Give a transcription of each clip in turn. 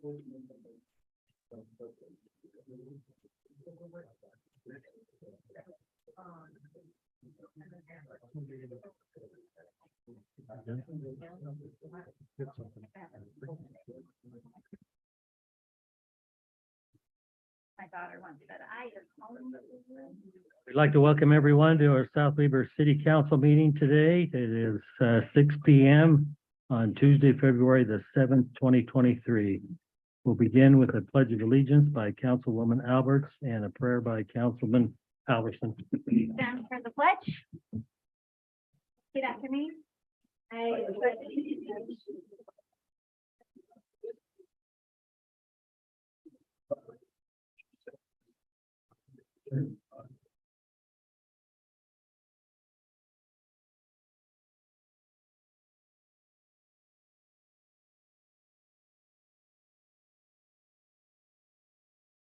My daughter once said, I just call them. We'd like to welcome everyone to our South Weber City Council meeting today. It is 6 p.m. on Tuesday, February the 7th, 2023. We'll begin with a pledge of allegiance by Councilwoman Alberts and a prayer by Councilman Alverson. Stand for the pledge. Repeat after me. I pledge allegiance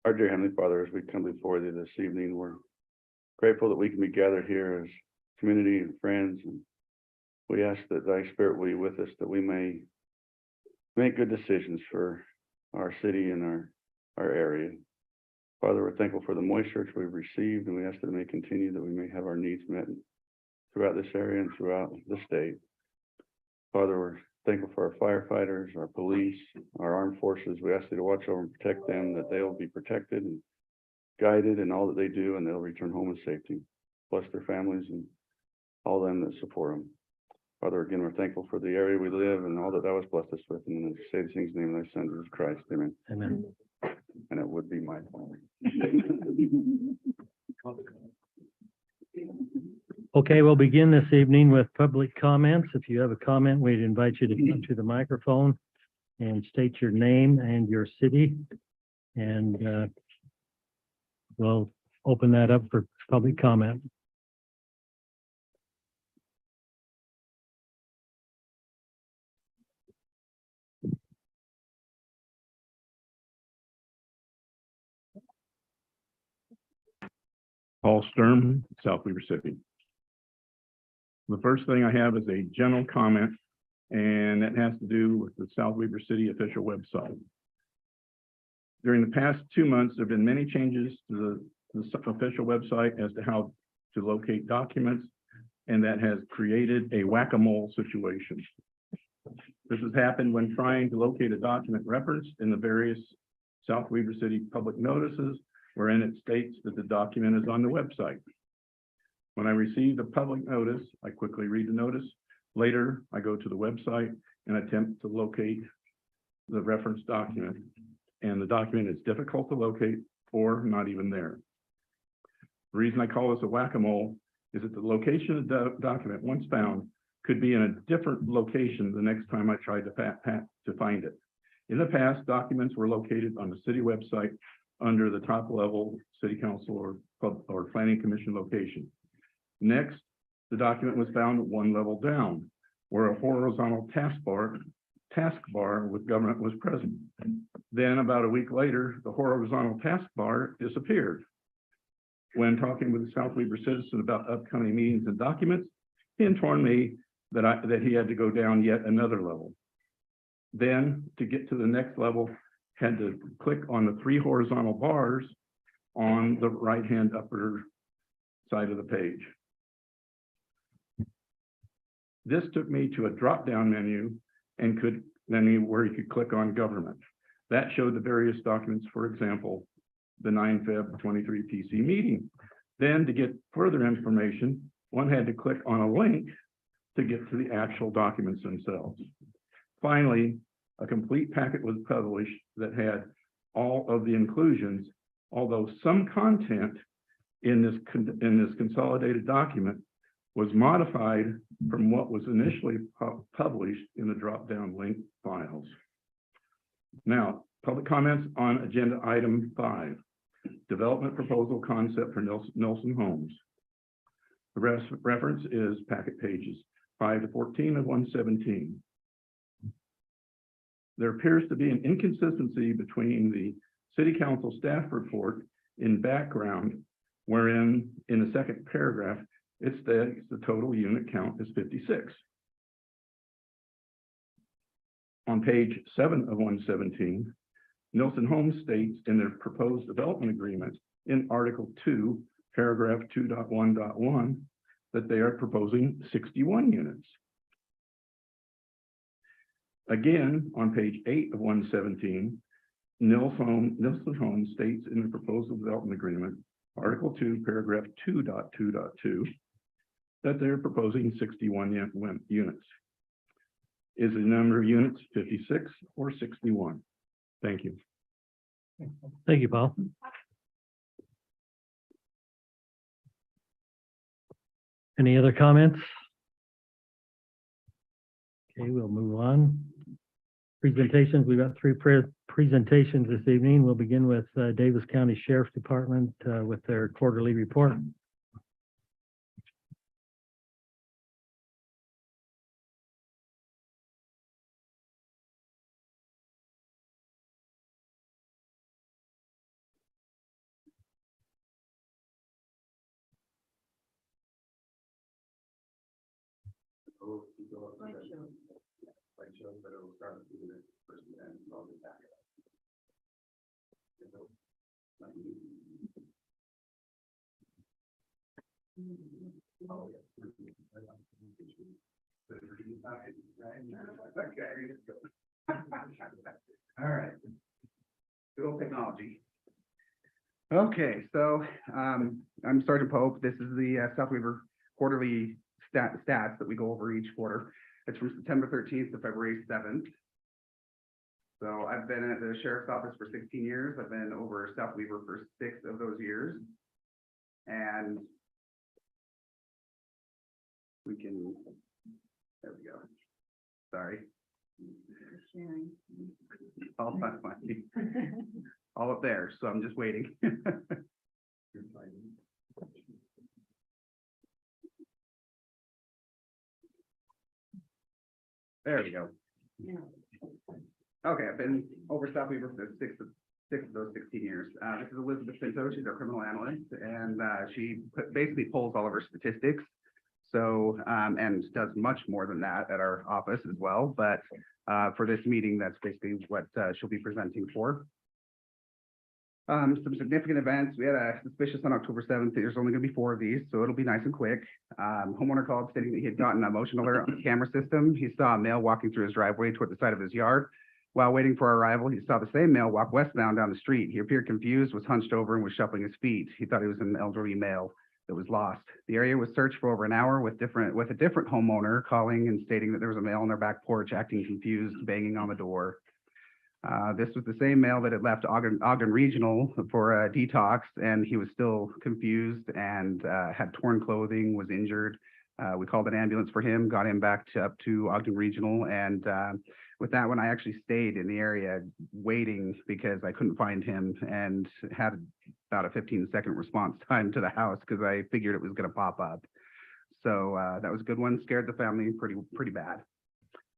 Our dear Heavenly Father, as we come before thee this evening, we're grateful that we can be gathered here as community and friends. And we ask that thy spirit will be with us, that we may make good decisions for our city and our area. Father, we're thankful for the moisture which we've received, and we ask that it may continue, that we may have our needs met throughout this area and throughout the state. Father, we're thankful for our firefighters, our police, our armed forces. We ask you to watch over and protect them, that they will be protected and guided in all that they do, and they'll return home in safety. Bless their families and all them that support them. Father, again, we're thankful for the area we live and all that thou hast blessed us with. And then say these things in the name of thy Son, Jesus Christ. Amen. Amen. And it would be my fault. Okay, we'll begin this evening with public comments. If you have a comment, we'd invite you to come to the microphone and state your name and your city. And we'll open that up for public comment. Paul Sturm, South Weber City. The first thing I have is a general comment, and that has to do with the South Weber City official website. During the past 2 months, there have been many changes to the official website as to how to locate documents, and that has created a whack-a-mole situation. This has happened when trying to locate a document referenced in the various South Weber City public notices, wherein it states that the document is on the website. When I receive the public notice, I quickly read the notice. Later, I go to the website and attempt to locate the reference document. And the document is difficult to locate or not even there. The reason I call this a whack-a-mole is that the location of the document, once found, could be in a different location the next time I tried to find it. In the past, documents were located on the city website under the top level city council or planning commission location. Next, the document was found one level down, where a horizontal taskbar with government was present. Then about a week later, the horizontal taskbar disappeared. When talking with a South Weber citizen about upcoming meetings and documents, he informed me that he had to go down yet another level. Then to get to the next level, had to click on the 3 horizontal bars on the right-hand upper side of the page. This took me to a drop-down menu where you could click on government. That showed the various documents, for example, the 9 Feb 23 PC meeting. Then to get further information, one had to click on a link to get to the actual documents themselves. Finally, a complete packet was published that had all of the inclusions, although some content in this consolidated document was modified from what was initially published in the drop-down link files. Now, public comments on agenda item 5, development proposal concept for Nelson Homes. The reference is packet pages 5 to 14 of 117. There appears to be an inconsistency between the City Council staff report in background, wherein in the second paragraph, it states the total unit count is 56. On page 7 of 117, Nilsson Homes states in their proposed development agreement in Article 2, paragraph 2.1.1, that they are proposing 61 units. Again, on page 8 of 117, Nilsson Homes states in the proposal development agreement, Article 2, paragraph 2.2.2, that they're proposing 61 units. Is the number of units 56 or 61? Thank you. Thank you, Paul. Any other comments? Okay, we'll move on. Presentations, we've got three presentations this evening. We'll begin with Davis County Sheriff's Department with their quarterly report. All right. Good old technology. Okay, so I'm Sergeant Pope. This is the South Weaver quarterly stats that we go over each quarter. It's from September 13th to February 7th. So I've been at the Sheriff's Office for 16 years. I've been over South Weaver for 6 of those years. And we can, there we go. Sorry. All up there, so I'm just waiting. There we go. Okay, I've been over South Weaver for six of those 16 years. This is Elizabeth Pinto. She's our criminal analyst, and she basically pulls all of her statistics. So, and does much more than that at our office as well. But for this meeting, that's basically what she'll be presenting for. Some significant events. We had a suspicious on October 7th. There's only going to be 4 of these, so it'll be nice and quick. Homeowner called stating that he had gotten a motion alert on the camera system. He saw a male walking through his driveway toward the side of his yard. While waiting for our arrival, he saw the same male walk westbound down the street. He appeared confused, was hunched over, and was shuffling his feet. He thought he was an elderly male that was lost. The area was searched for over an hour with a different homeowner calling and stating that there was a male on their back porch acting confused, banging on the door. This was the same male that had left Ogden Regional for a detox, and he was still confused and had torn clothing, was injured. We called an ambulance for him, got him back up to Ogden Regional, and with that one, I actually stayed in the area waiting because I couldn't find him and had about a 15-second response time to the house because I figured it was going to pop up. So that was a good one. Scared the family pretty bad.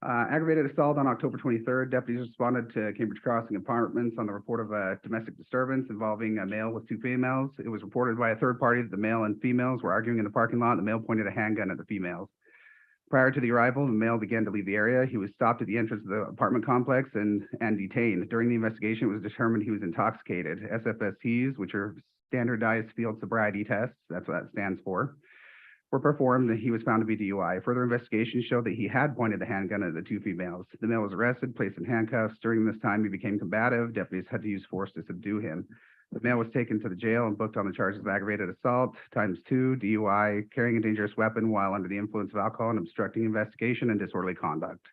Aggravated assault on October 23rd. Deputies responded to Cambridge Crossing Apartments on the report of a domestic disturbance involving a male with 2 females. It was reported by a third party that the male and females were arguing in the parking lot. The male pointed a handgun at the females. Prior to the arrival, the male began to leave the area. He was stopped at the entrance of the apartment complex and detained. During the investigation, it was determined he was intoxicated. SFSTs, which are standardized field sobriety tests, that's what that stands for, were performed, and he was found to be DUI. Further investigation showed that he had pointed the handgun at the 2 females. The male was arrested, placed in handcuffs. During this time, he became combative. Deputies had to use force to subdue him. The male was taken to the jail and booked on the charges of aggravated assault, ×2, DUI, carrying a dangerous weapon while under the influence of alcohol and obstructing investigation and disorderly conduct.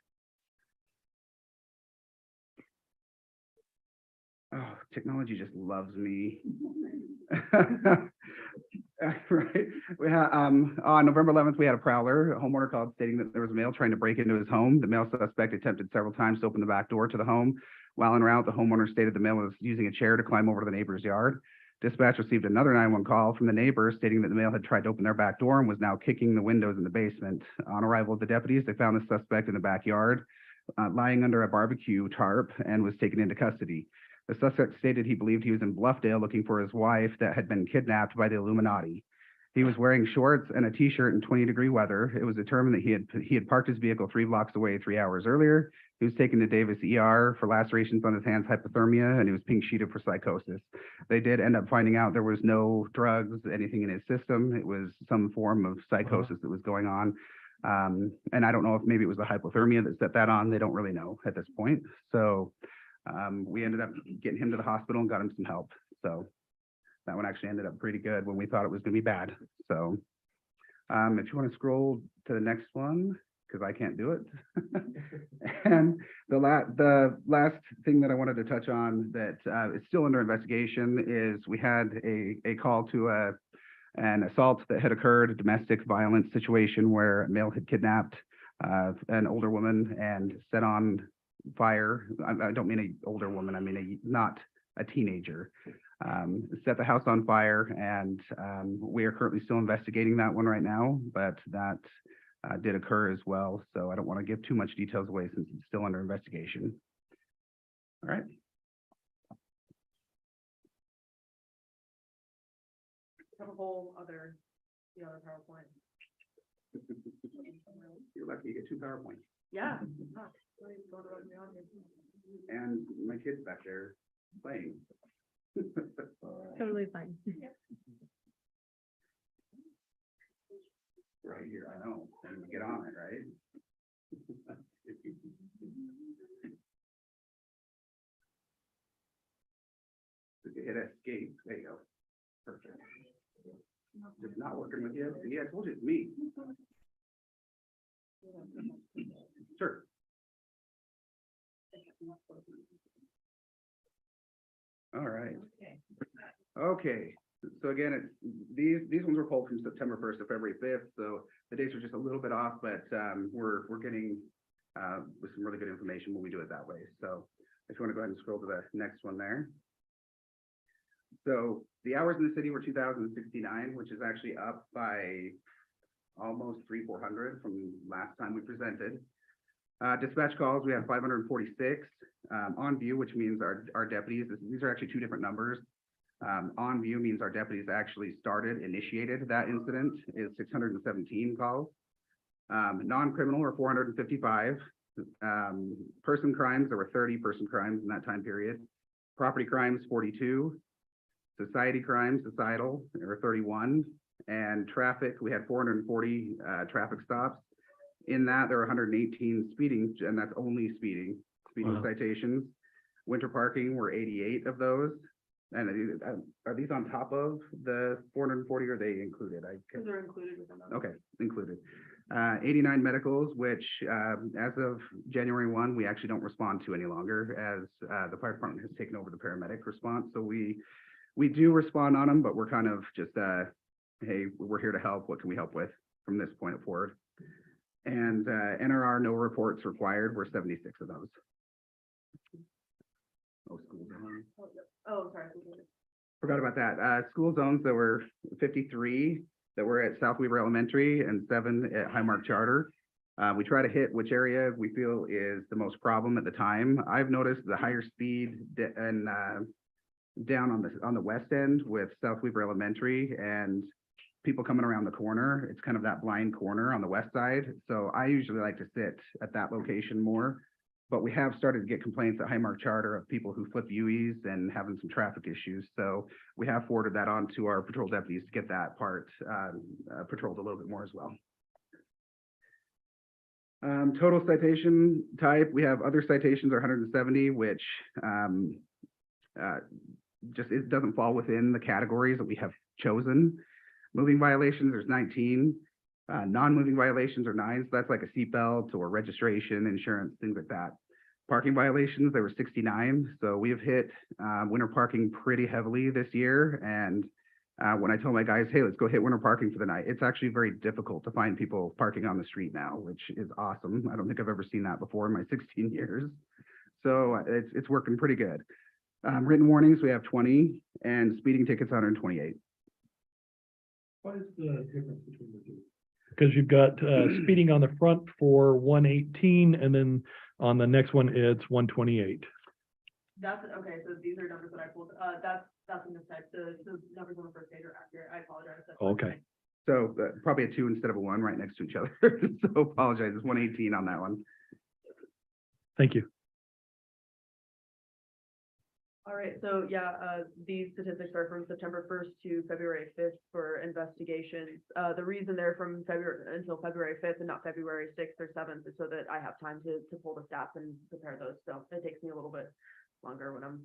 Oh, technology just loves me. Right. We had, on November 11th, we had a prowler. A homeowner called stating that there was a male trying to break into his home. The male suspect attempted several times to open the back door to the home. While en route, the homeowner stated the male was using a chair to climb over to the neighbor's yard. Dispatch received another 911 call from the neighbor stating that the male had tried to open their back door and was now kicking the windows in the basement. On arrival of the deputies, they found the suspect in the backyard, lying under a barbecue tarp, and was taken into custody. The suspect stated he believed he was in Bluffdale looking for his wife that had been kidnapped by the Illuminati. He was wearing shorts and a t-shirt in 20-degree weather. It was determined that he had parked his vehicle 3 blocks away 3 hours earlier. He was taken to Davis ER for lacerations on his hands, hypothermia, and he was pink sheeted for psychosis. They did end up finding out there was no drugs, anything in his system. It was some form of psychosis that was going on. And I don't know if maybe it was the hypothermia that set that on. They don't really know at this point. So we ended up getting him to the hospital and got him some help. So that one actually ended up pretty good when we thought it was going to be bad. So if you want to scroll to the next one, because I can't do it. And the last thing that I wanted to touch on that is still under investigation is we had a call to an assault that had occurred, a domestic violence situation where a male had kidnapped an older woman and set on fire. I don't mean an older woman, I mean not a teenager. Set the house on fire, and we are currently still investigating that one right now, but that did occur as well. So I don't want to give too much details away since it's still under investigation. All right. Have a whole other, the other PowerPoint. You're lucky you get 2 PowerPoints. Yeah. Please go to the audience. And my kid's back there playing. Totally fine. Right here, I know, and get on it, right? If you hit escape, there you go. Perfect. It's not working with you. Yeah, I told you it's me. Sure. All right. Okay. So again, these ones were pulled from September 1st to February 5th. So the dates are just a little bit off, but we're getting with some really good information when we do it that way. So if you want to go ahead and scroll to the next one there. So the hours in the city were 2,069, which is actually up by almost 300-400 from last time we presented. Dispatch calls, we have 546. On view, which means our deputies, these are actually 2 different numbers. On view means our deputies actually initiated that incident, is 617 calls. Non-criminal are 455. Person crimes, there were 30 person crimes in that time period. Property crimes, 42. Society crimes, societal, there were 31. And traffic, we had 440 traffic stops. In that, there were 118 speeding, and that's only speeding Wow. citations. Winter parking were 88 of those. And are these on top of the 440 or are they included? Because they're included within them. Okay, included. 89 medicals, which as of January 1, we actually don't respond to any longer as the fire department has taken over the paramedic response. So we do respond on them, but we're kind of just, hey, we're here to help. What can we help with from this point forward? And NRR, no reports required, were 76 of those. Oh, school zones. Oh, sorry. Forgot about that. School zones, there were 53 that were at South Weaver Elementary and 7 at Highmark Charter. We try to hit which area we feel is the most problem at the time. I've noticed the higher speed and down on the west end with South Weaver Elementary and people coming around the corner. It's kind of that blind corner on the west side. So I usually like to sit at that location more. But we have started to get complaints at Highmark Charter of people who flip U's and having some traffic issues. So we have forwarded that on to our patrol deputies to get that part patrolled a little bit more as well. Total citation type, we have other citations are 170, which just it doesn't fall within the categories that we have chosen. Moving violations, there's 19. Non-moving violations are 9, so that's like a seatbelt or registration, insurance, things like that. Parking violations, there were 69. So we have hit winter parking pretty heavily this year. And when I tell my guys, hey, let's go hit winter parking for the night, it's actually very difficult to find people parking on the street now, which is awesome. I don't think I've ever seen that before in my 16 years. So it's working pretty good. Written warnings, we have 20, and speeding tickets, 128. What is the difference between the two? Because you've got speeding on the front for 118, and then on the next one, it's 128. That's, okay, so these are numbers that I pulled, that's a mistype, the numbers on the first page are accurate, I apologize. That's Okay. So probably a 2 instead of a 1 right next to each other. So apologize, it's 118 on that one. Thank you. All right, so yeah, these statistics are from September 1st to February 5th for investigations. The reason they're from February until February 5th and not February 6th or 7th is so that I have time to pull the stats and prepare those. So it takes me a little bit longer when I'm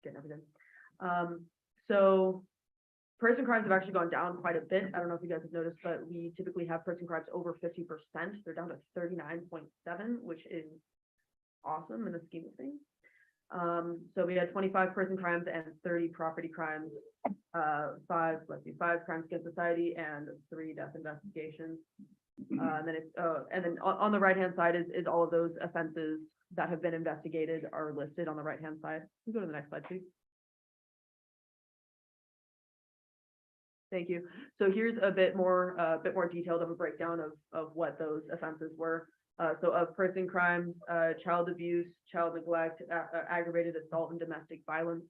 getting everything. So person crimes have actually gone down quite a bit. I don't know if you guys have noticed, but we typically have person crimes over 50%. They're down to 39.7, which is awesome in the scheme of things. So we had 25 person crimes and 30 property crimes, 5 crimes against society and 3 death investigations. And then on the right-hand side is all of those offenses that have been investigated are listed on the right-hand side. Can you go to the next slide, please? Thank you. So here's a bit more detailed of a breakdown of what those offenses were. So of person crimes, child abuse, child neglect, aggravated assault, and domestic violence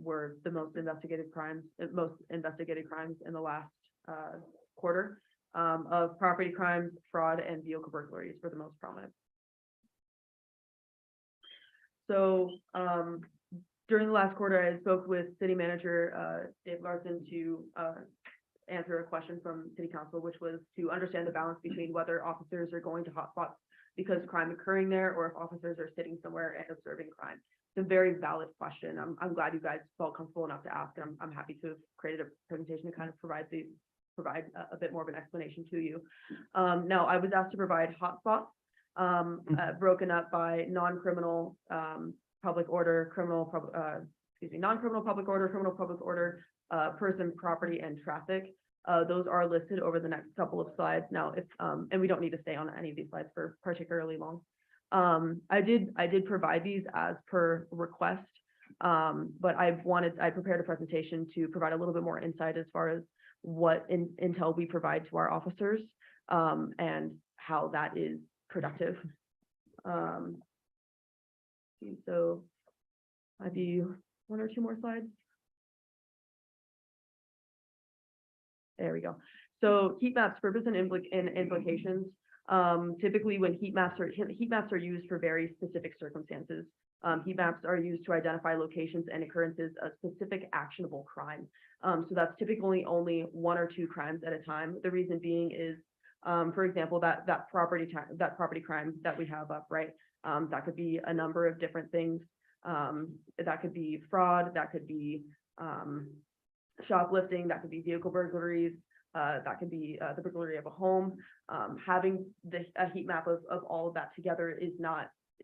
were the most investigated crimes in the last quarter. Of property crimes, fraud, and vehicle burglaries were the most prominent. So during the last quarter, I spoke with City Manager Dave Larson to answer a question from City Council, which was to understand the balance between whether officers are going to hotspots because crime occurring there, or if officers are sitting somewhere and observing crime. It's a very valid question. I'm glad you guys felt comfortable enough to ask, and I'm happy to have created a presentation to kind of provide a bit more of an explanation to you. Now, I was asked to provide hotspots broken up by non-criminal public order, non-criminal public order, criminal public order, person, property, and traffic. Those are listed over the next couple of slides. Now, and we don't need to stay on any of these slides for particularly long. I did provide these as per request, but I prepared a presentation to provide a little bit more insight as far as what intel we provide to our officers, and how that is productive. So I'd be 1 or 2 more slides. There we go. So heat maps, purpose and implications. Typically, when heat maps are used for very specific circumstances. Heat maps are used to identify locations and occurrences of specific actionable crime. So that's typically only 1 or 2 crimes at a time. The reason being is, for example, that property crime that we have up, right? That could be a number of different things. That could be fraud, that could be shoplifting, that could be vehicle burglaries, that could be the burglary of a home. Having a heat map of all of that together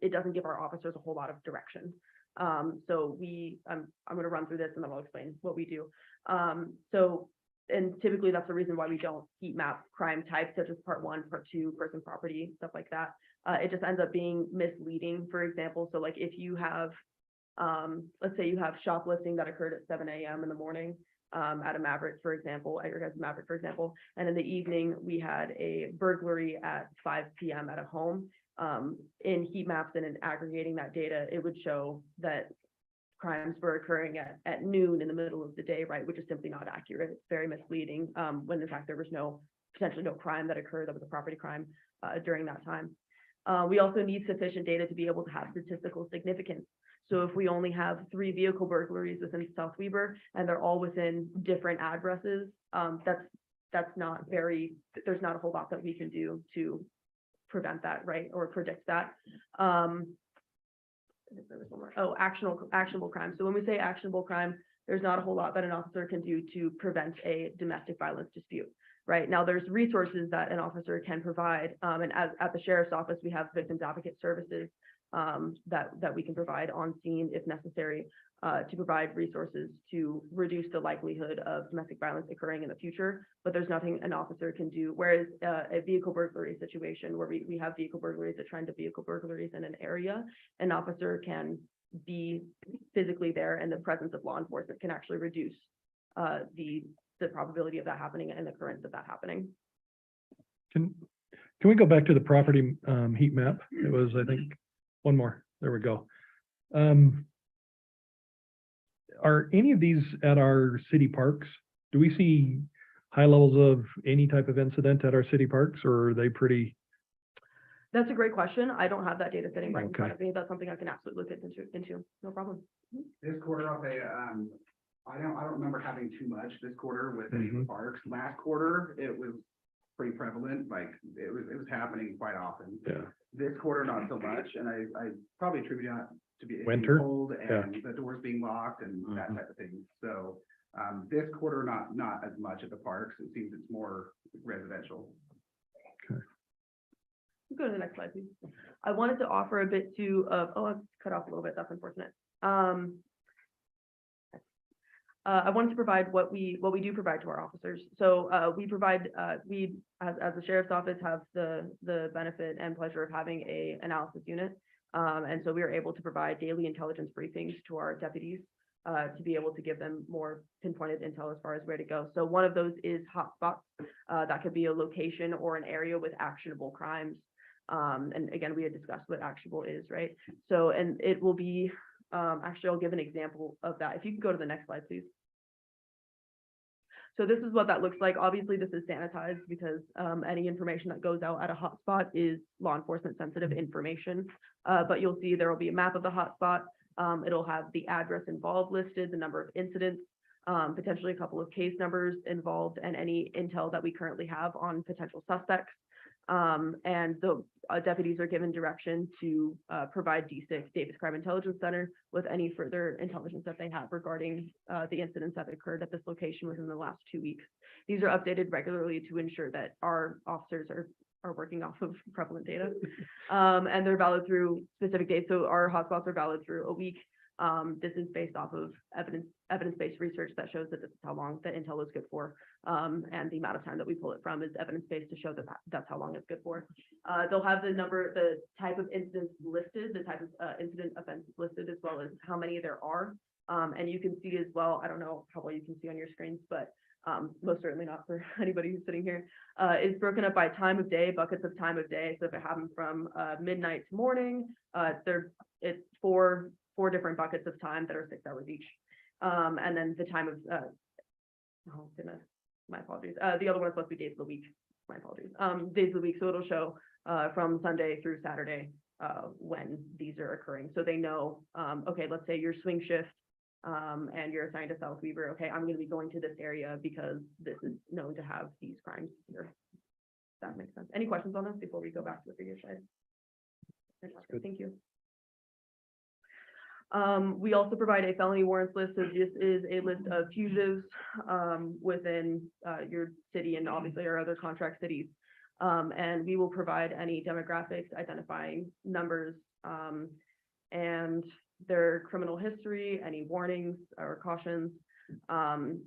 it doesn't give our officers a whole lot of direction. So I'm going to run through this and then I'll explain what we do. And typically that's the reason why we don't heat map crime types such as part 1, part 2, person, property, stuff like that. It just ends up being misleading, for example. So like if you have, let's say you have shoplifting that occurred at 7 a.m. in the morning at a Maverick, for example, at your guys' Maverick, for example, and in the evening we had a burglary at 5 p.m. at a home. In heat maps and in aggregating that data, it would show that crimes were occurring at noon in the middle of the day, right, which is simply not accurate. It's very misleading, when in fact there was potentially no crime that occurred that was a property crime during that time. We also need sufficient data to be able to have statistical significance. So if we only have 3 vehicle burglaries within South Weber and they're all within different addresses, that's not there's not a whole lot that we can do to prevent that, right, or predict that. There was one more. Oh, actionable crime. So when we say actionable crime, there's not a whole lot that an officer can do to prevent a domestic violence dispute. Right now, there's resources that an officer can provide, and at the sheriff's office, we have victims advocate services that we can provide on scene if necessary to provide resources to reduce the likelihood of domestic violence occurring in the future. But there's nothing an officer can do. Whereas a vehicle burglary situation where we have vehicle burglaries, a trend of vehicle burglaries in an area, an officer can be physically there, and the presence of law enforcement can actually reduce the probability of that happening and the occurrence of that happening. Can we go back to the property heat map? It was, I think, one more. There we go. Are any of these at our city parks? Do we see high levels of any type of incident at our city parks, or are they pretty? That's a great question. I don't have that data sitting right in front Okay. of me. That's something I can absolutely look into. No problem. This quarter, I'll say, I don't remember having too much this quarter with any of the Mhm. parks. Last quarter, it was pretty prevalent, like, it was happening quite often. Yeah. This quarter, not so much, and I probably attribute that to be it being Winter? cold Yeah. and the doors being locked and that Mhm. type of thing. So, this quarter, not as much at the parks. It seems it's more residential. Go to the next slide, please. I wanted to offer a bit too of, oh, I've cut off a little bit. That's unfortunate. I wanted to provide what we do provide to our officers. So we provide, we, as the sheriff's office, have the benefit and pleasure of having a analysis unit. And so we are able to provide daily intelligence briefings to our deputies to be able to give them more pinpointed intel as far as where to go. So one of those is hotspots. That could be a location or an area with actionable crimes. And again, we had discussed what actionable is, right? So, and it will be, actually, I'll give an example of that. If you can go to the next slide, please. So this is what that looks like. Obviously, this is sanitized because any information that goes out at a hotspot is law enforcement sensitive information. But you'll see there will be a map of the hotspot. It'll have the address involved listed, the number of incidents, potentially a couple of case numbers involved, and any intel that we currently have on potential suspects. And the deputies are given direction to provide D6, Davis Crime Intelligence Center, with any further intelligence that they have regarding the incidents that occurred at this location within the last 2 weeks. These are updated regularly to ensure that our officers are working off of prevalent data. And they're valid through specific dates. So our hotspots are valid through a week. This is based off of evidence-based research that shows that this is how long the intel is good for. And the amount of time that we pull it from is evidence-based to show that that's how long it's good for. They'll have the type of incidents listed, the type of incident offenses listed, as well as how many there are. And you can see as well, I don't know how well you can see on your screens, but most certainly not for anybody who's sitting here, is broken up by time of day, buckets of time of day. So if it happened from midnight to morning, it's four different buckets of time that are 6 hours each. And then the time of, oh goodness, my apologies. The other one is supposed to be days of the week. My apologies. Days of the week. So it'll show from Sunday through Saturday when these are occurring. So they know, okay, let's say your swing shift and you're assigned to South Weaver. Okay, I'm going to be going to this area because this is known to have these crimes here. That makes sense. Any questions on this before we go back to the previous slide? Good. Thank you. We also provide a felony warrants list. So this is a list of fugitives within your city and obviously our other contract cities. And we will provide any demographics, identifying numbers, and their criminal history, any warnings or cautions,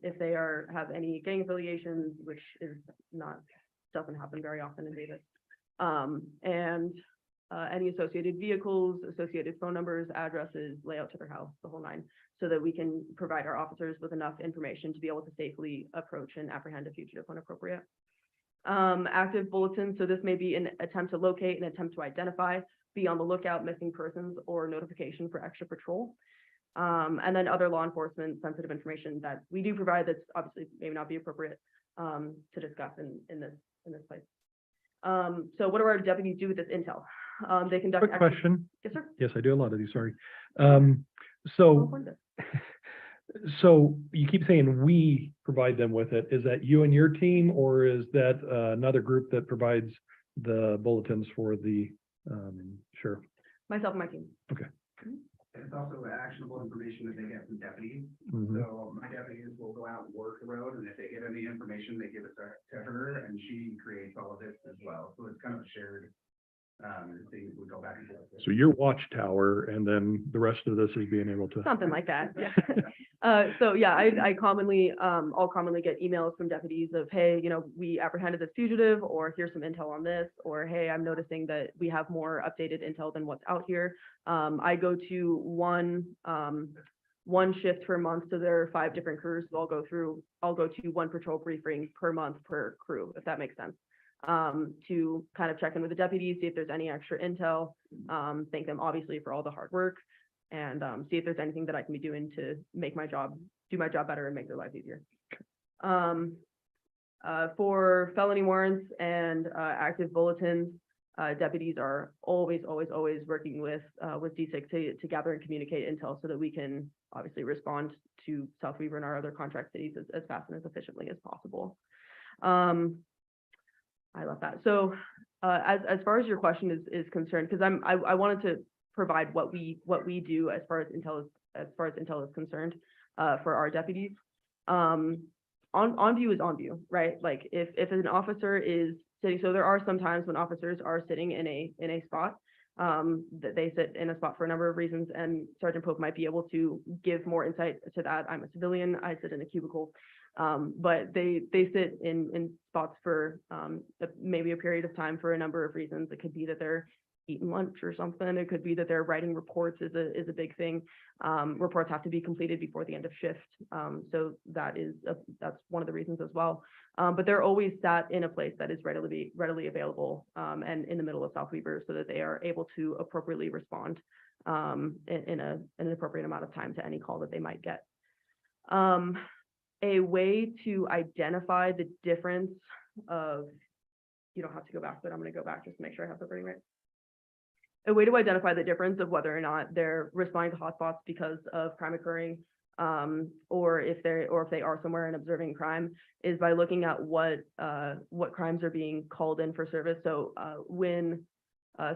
if they have any gang affiliations, which doesn't happen very often in Davis. And any associated vehicles, associated phone numbers, addresses, layout to their house, the whole nine, so that we can provide our officers with enough information to be able to safely approach and apprehend a fugitive when appropriate. Active bulletins, so this may be an attempt to locate, an attempt to identify, be on the lookout, missing persons, or notification for extra patrol. And then other law enforcement sensitive information that we do provide that's obviously maybe not be appropriate to discuss in this place. So what do our deputies do with this intel? They conduct. Quick question. Yes, sir. Yes, I do a lot of these, sorry. Go So, for it. so you keep saying we provide them with it. Is that you and your team, or is that another group that provides the bulletins for the sheriff? Myself and my team. It's also actionable information that they get from deputies. Mhm. So my deputies will go out and work the road, and if they get any information, they give it to her, and she creates all of this as well. So it's kind of a shared thing. We go back and forth. So your watchtower, and then the rest of this is being able to. Something like that. Yeah. So yeah, I'll commonly get emails from deputies of, hey, we apprehended this fugitive, or here's some intel on this, or hey, I'm noticing that we have more updated intel than what's out here. I go to one shift per month, so there are 5 different crews. So I'll go to one patrol briefing per month per crew, if that makes sense. To kind of check in with the deputies, see if there's any extra intel, thank them obviously for all the hard work, and see if there's anything that I can be doing to do my job better and make their lives easier. For felony warrants and active bulletins, deputies are always working with D6 to gather and communicate intel so that we can obviously respond to South Weaver and our other contract cities as fast and as efficiently as possible. I love that. So as far as your question is concerned, because I wanted to provide what we do as far as intel is concerned for our deputies. On view is on view, right? Like if an officer is sitting, so there are some times when officers are sitting in a spot, that they sit in a spot for a number of reasons, and Sergeant Pope might be able to give more insight to that. I'm a civilian, I sit in a cubicle, but they sit in spots for maybe a period of time for a number of reasons. It could be that they're eating lunch or something. It could be that they're writing reports is a big thing. Reports have to be completed before the end of shift. So that's one of the reasons as well. But they're always sat in a place that is readily available and in the middle of South Weaver so that they are able to appropriately respond in an appropriate amount of time to any call that they might get. A way to identify the difference of, you don't have to go back, but I'm going to go back just to make sure I have the wording right. A way to identify the difference of whether or not they're responding to hotspots because of crime occurring, or if they are somewhere and observing crime, is by looking at what crimes are being called in for service. So when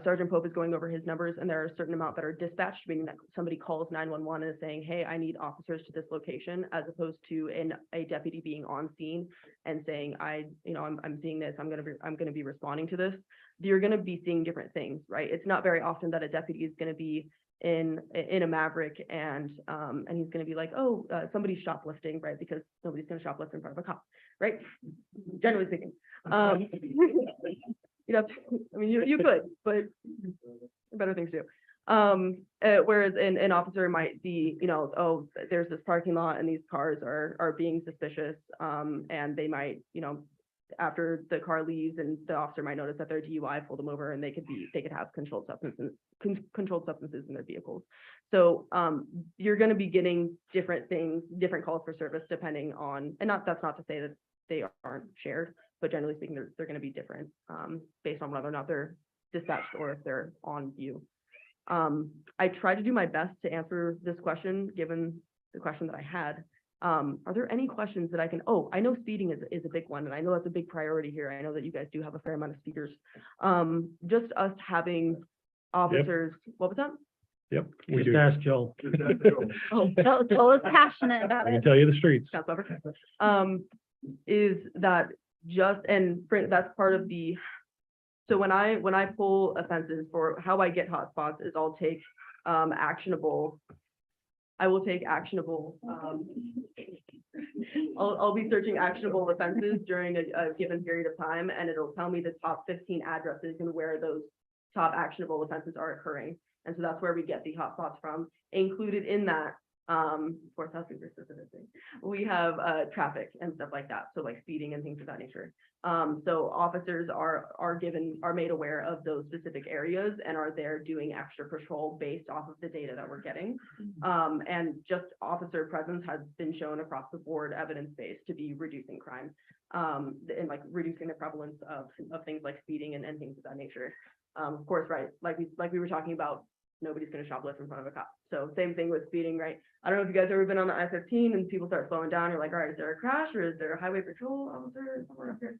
Sergeant Pope is going over his numbers and there are a certain amount that are dispatched, meaning that somebody calls 911 and is saying, hey, I need officers to this location, as opposed to a deputy being on scene and saying, I'm seeing this, I'm going to be responding to this. You're going to be seeing different things, right? It's not very often that a deputy is going to be in a Maverick and he's going to be like, oh, somebody's shoplifting, right? Because nobody's going to shoplift in front of a cop, right? Generally speaking. You could, but better things to do. Whereas an officer might be, oh, there's this parking lot and these cars are being suspicious, and they might, after the car leaves, and the officer might notice that they're DUI, pull them over, and they could have controlled substances in their vehicles. So you're going to be getting different things, different calls for service depending on, and that's not to say that they aren't shared, but generally speaking, they're going to be different based on whether or not they're dispatched or if they're on view. I tried to do my best to answer this question, given the question that I had. Are there any questions that I can, I know speeding is a big one, and I know that's a big priority here. I know that you guys do have a fair amount of speeders. Just us having officers, What was that? Yep. We Just do. ask Joel. Joel is passionate about I can it. tell you the streets. Councilmember, is that that's part of the, so when I pull offenses for how I get hotspots is I'll take actionable, I'll be searching actionable offenses during a given period of time, and it'll tell me the top 15 addresses and where those top actionable offenses are occurring. And so that's where we get the hotspots from. Included in that, for South Weaver specifically, we have traffic and stuff like that. So like speeding and things of that nature. So officers are made aware of those specific areas and are there doing extra patrol based off of the data that we're getting. And just officer presence has been shown across the board, evidence-based, to be reducing crime, and like reducing the prevalence of things like speeding and things of that nature. Of course, right, like we were talking about, nobody's going to shoplift in front of a cop. So same thing with speeding, right? I don't know if you guys have ever been on the I-15 and people start slowing down. You're like, all right, is there a crash or is there a highway patrol officer somewhere up here?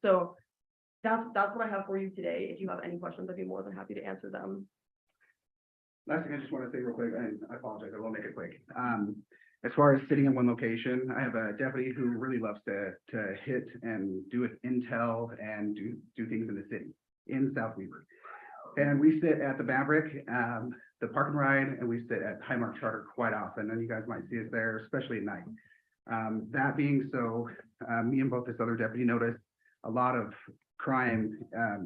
So that's what I have for you today. If you have any questions, I'd be more than happy to answer them. Last thing I just want to say real quick, and I apologize, I will make it quick. As far as sitting in one location, I have a deputy who really loves to hit and do with intel and do things in the city, in South Weaver. And we sit at the Maverick, the Park and Ride, and we sit at Highmark Charter quite often, and you guys might see us there, especially at night. That being so, me and both this other deputy noticed a lot of crime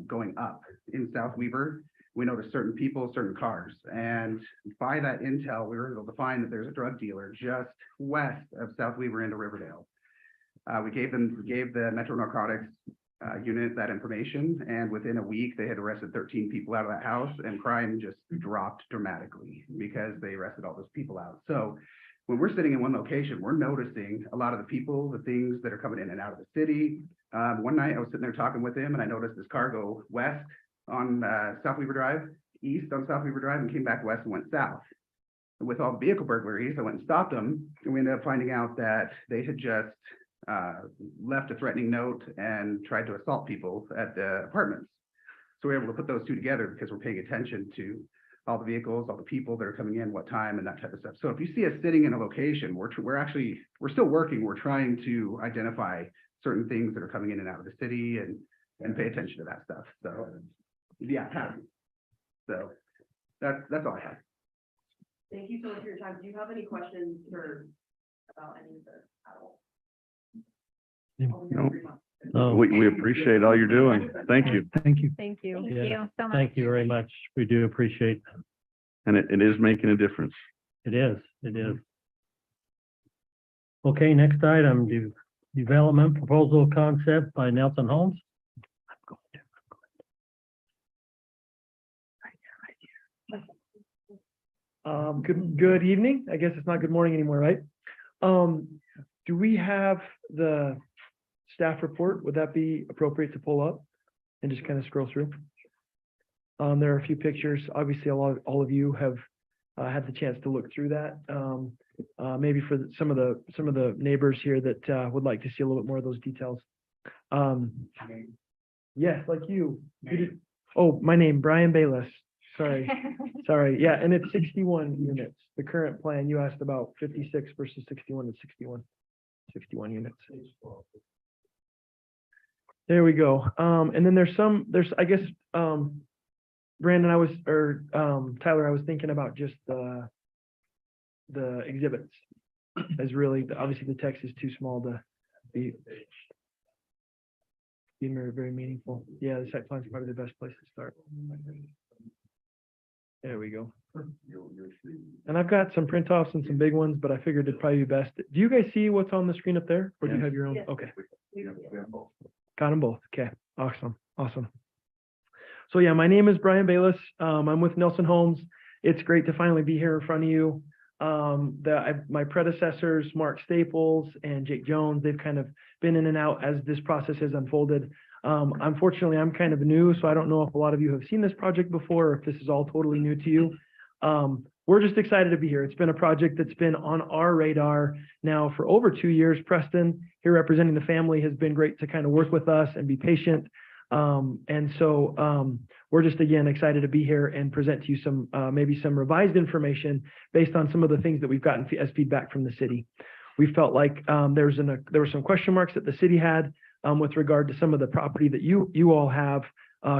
going up in South Weaver. We noticed certain people, certain cars, and by that intel, we were able to find that there's a drug dealer just west of South Weaver into Riverdale. We gave the Metro Narcotics unit that information, and within a week they had arrested 13 people out of that house, and crime just dropped dramatically because they arrested all those people out. So when we're sitting in one location, we're noticing a lot of the people, the things that are coming in and out of the city. One night I was sitting there talking with him and I noticed this car go west on South Weaver Drive, east on South Weaver Drive, and came back west and went south. And with all the vehicle burglaries, I went and stopped them, and we ended up finding out that they had just left a threatening note and tried to assault people at the apartments. So we're able to put those two together because we're paying attention to all the vehicles, all the people that are coming in, what time, and that type of stuff. So if you see us sitting in a location, we're still working. We're trying to identify certain things that are coming in and out of the city and pay attention to that stuff. So yeah, so that's all I have. Thank you so much for your time. Do you have any questions about any of this at all? No. Oh, We appreciate all you're doing. Thank you. Thank you. Thank you. Thank Yeah. you so much. thank you very much. We do appreciate that. And it is making a difference. It is, it is. Okay, next item, development proposal concept by Nelson Holmes. I'm going to- Good evening. I guess it's not good morning anymore, right? Do we have the staff report? Would that be appropriate to pull up and just kind of scroll through? There are a few pictures. Obviously, all of you have had the chance to look through that. Maybe for some of the neighbors here that would like to see a little bit more of those details. Yes, like you. Oh, my name, Brian Bayless. Sorry. Sorry, yeah, and it's 61 units. The current plan, you asked about 56 versus 61 and 61 units. There we go. And then there's, I guess, Brandon, Tyler, I was thinking about just the exhibits as really, obviously the text is too small to be very, very meaningful. Yeah, the site plan is probably the best place to start. There we go. And I've got some print offs and some big ones, but I figured it'd probably be best. Do you guys see what's on the screen up there? Or do you have your own? Okay. Got them both. Okay. Awesome. Awesome. So yeah, my name is Brian Bayless. I'm with Nelson Holmes. It's great to finally be here in front of you. My predecessors, Mark Staples and Jake Jones, they've kind of been in and out as this process has unfolded. Unfortunately, I'm kind of new, so I don't know if a lot of you have seen this project before, or if this is all totally new to you. We're just excited to be here. It's been a project that's been on our radar now for over 2 years. Preston, here representing the family, has been great to kind of work with us and be patient. And so we're just, again, excited to be here and present to you some, maybe some revised information based on some of the things that we've gotten as feedback from the city. We felt like there were some question marks that the city had with regard to some of the property that you all have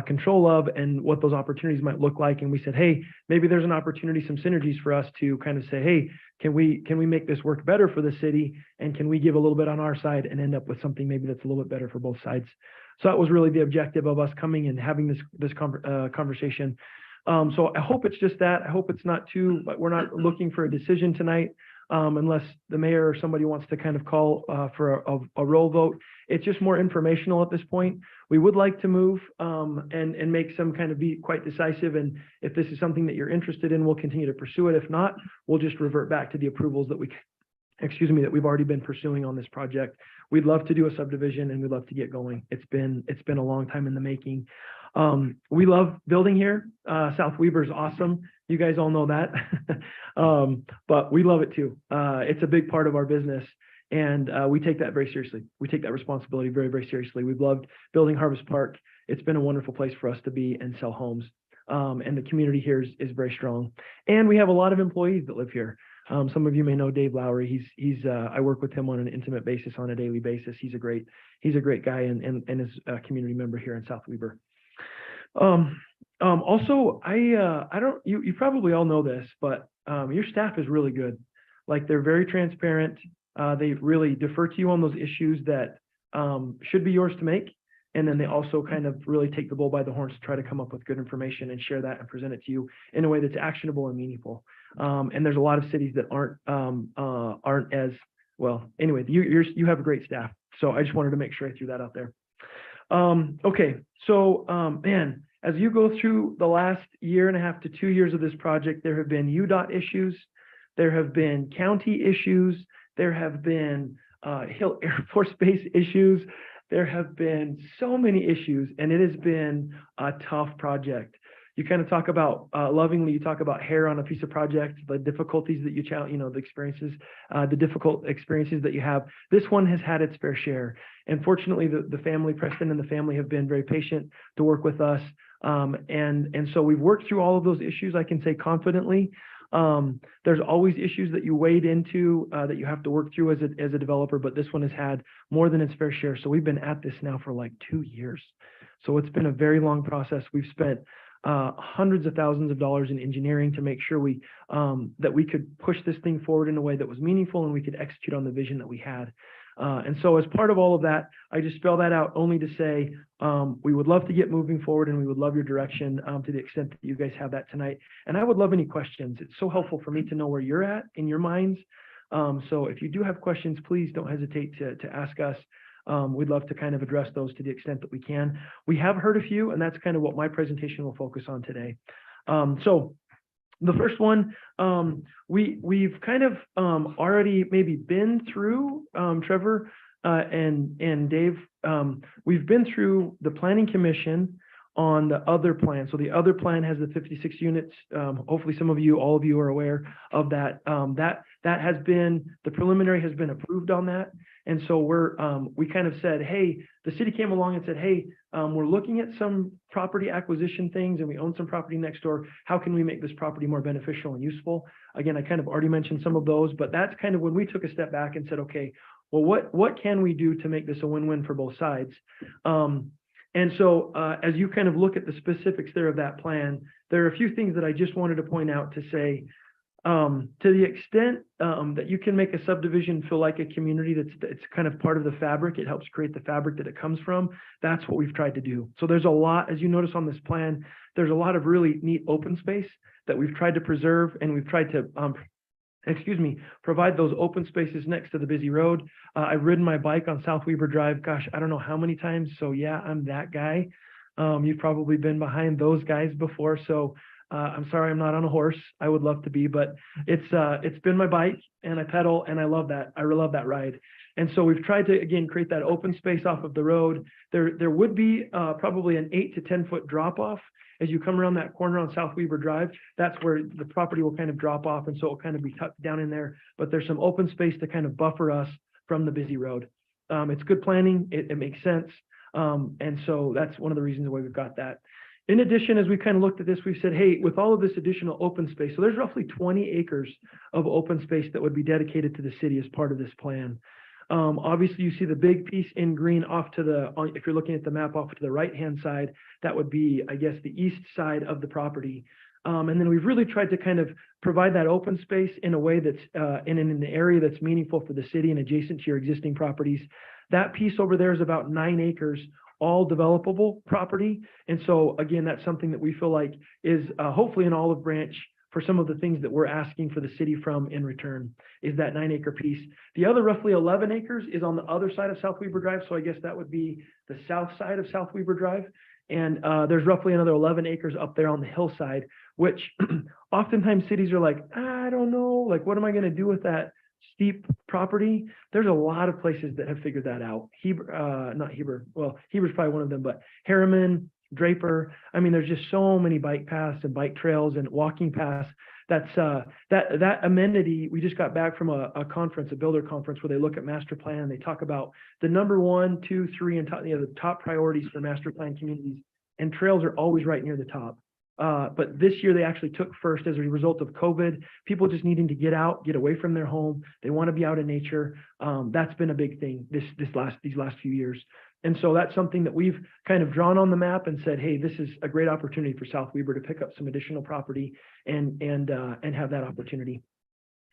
control of and what those opportunities might look like. And we said, hey, maybe there's an opportunity, some synergies for us to kind of say, hey, can we make this work better for the city? And can we give a little bit on our side and end up with something maybe that's a little bit better for both sides? So that was really the objective of us coming and having this conversation. So I hope it's just that. I hope it's not too, but we're not looking for a decision tonight. Unless the mayor or somebody wants to kind of call for a roll vote. It's just more informational at this point. We would like to move and make some kind of be quite decisive. And if this is something that you're interested in, we'll continue to pursue it. If not, we'll just revert back to the approvals that that we've already been pursuing on this project. We'd love to do a subdivision and we'd love to get going. It's been a long time in the making. We love building here. South Weaver is awesome. You guys all know that. But we love it too. It's a big part of our business and we take that very seriously. We take that responsibility very, very seriously. We've loved building Harvest Park. It's been a wonderful place for us to be and sell homes. And the community here is very strong. And we have a lot of employees that live here. Some of you may know Dave Lowry. I work with him on an intimate basis on a daily basis. He's a great guy and is a community member here in South Weaver. Also, you probably all know this, but your staff is really good. Like they're very transparent. They really defer to you on those issues that should be yours to make. And then they also kind of really take the bull by the horns to try to come up with good information and share that and present it to you in a way that's actionable and meaningful. And there's a lot of cities that aren't as well. Anyway, you have a great staff. So I just wanted to make sure I threw that out there. Okay, so man, as you go through the last 1.5 to 2 years of this project, there have been UDOT issues. There have been county issues. There have been Hill Air Force Base issues. There have been so many issues, and it has been a tough project. You kind of talk about lovingly, you talk about hair on a piece of project, the difficulties that the experiences, the difficult experiences that you have. This one has had its fair share. And fortunately, the family, Preston and the family, have been very patient to work with us. And so we've worked through all of those issues, I can say confidently. There's always issues that you wade into that you have to work through as a developer, but this one has had more than its fair share. So we've been at this now for like 2 years. So it's been a very long process. We've spent hundreds of thousands of dollars in engineering to make sure that we could push this thing forward in a way that was meaningful and we could execute on the vision that we had. And so as part of all of that, I just spell that out only to say, we would love to get moving forward and we would love your direction to the extent that you guys have that tonight. And I would love any questions. It's so helpful for me to know where you're at in your minds. So if you do have questions, please don't hesitate to ask us. We'd love to kind of address those to the extent that we can. We have heard a few, and that's kind of what my presentation will focus on today. So the first one, we've kind of already maybe been through, Trevor and Dave, we've been through the Planning Commission on the other plan. So the other plan has the 56 units. Hopefully some of you, all of you are aware of that. That has been, the preliminary has been approved on that. And so we kind of said, hey, the city came along and said, hey, we're looking at some property acquisition things and we own some property next door. How can we make this property more beneficial and useful? Again, I kind of already mentioned some of those, but that's kind of when we took a step back and said, okay, well, what can we do to make this a win-win for both sides? And so as you kind of look at the specifics there of that plan, there are a few things that I just wanted to point out to say, to the extent that you can make a subdivision feel like a community it's kind of part of the fabric, it helps create the fabric that it comes from. That's what we've tried to do. So there's a lot, as you notice on this plan, there's a lot of really neat open space that we've tried to preserve, and we've tried to provide those open spaces next to the busy road. I've ridden my bike on South Weber Drive, gosh, I don't know how many times. So yeah, I'm that guy. You've probably been behind those guys before. So I'm sorry I'm not on a horse. I would love to be, but it's been my bike and I pedal and I love that. I love that ride. And so we've tried to, again, create that open space off of the road. There would be probably an 8 to 10 foot drop off as you come around that corner on South Weber Drive. That's where the property will kind of drop off. And so it'll kind of be tucked down in there, but there's some open space to kind of buffer us from the busy road. It's good planning. It makes sense. And so that's one of the reasons why we've got that. In addition, as we kind of looked at this, we've said, hey, with all of this additional open space, so there's roughly 20 acres of open space that would be dedicated to the city as part of this plan. Obviously, you see the big piece in green off to the, if you're looking at the map off to the right-hand side, that would be, I guess, the east side of the property. And then we've really tried to kind of provide that open space in a way that's in an area that's meaningful for the city and adjacent to your existing properties. That piece over there is about 9 acres, all developable property. And so again, that's something that we feel like is hopefully an olive branch for some of the things that we're asking for the city from in return, is that 9 acre piece. The other roughly 11 acres is on the other side of South Weber Drive. So I guess that would be the south side of South Weber Drive. And there's roughly another 11 acres up there on the hillside, which oftentimes cities are like, I don't know, like, what am I going to do with that steep property? There's a lot of places that have figured that out. Not Heber, well, Heber's probably one of them, but Harriman, Draper. I mean, there's just so many bike paths and bike trails and walking paths. That's that amenity. We just got back from a conference, a builder conference, where they look at master plan and they talk about the number 1, 2, 3, and the top priorities for master plan communities, and trails are always right near the top. But this year they actually took first as a result of COVID, people just needing to get out, get away from their home. They want to be out in nature. That's been a big thing these last few years. And so that's something that we've kind of drawn on the map and said, hey, this is a great opportunity for South Weber to pick up some additional property and have that opportunity.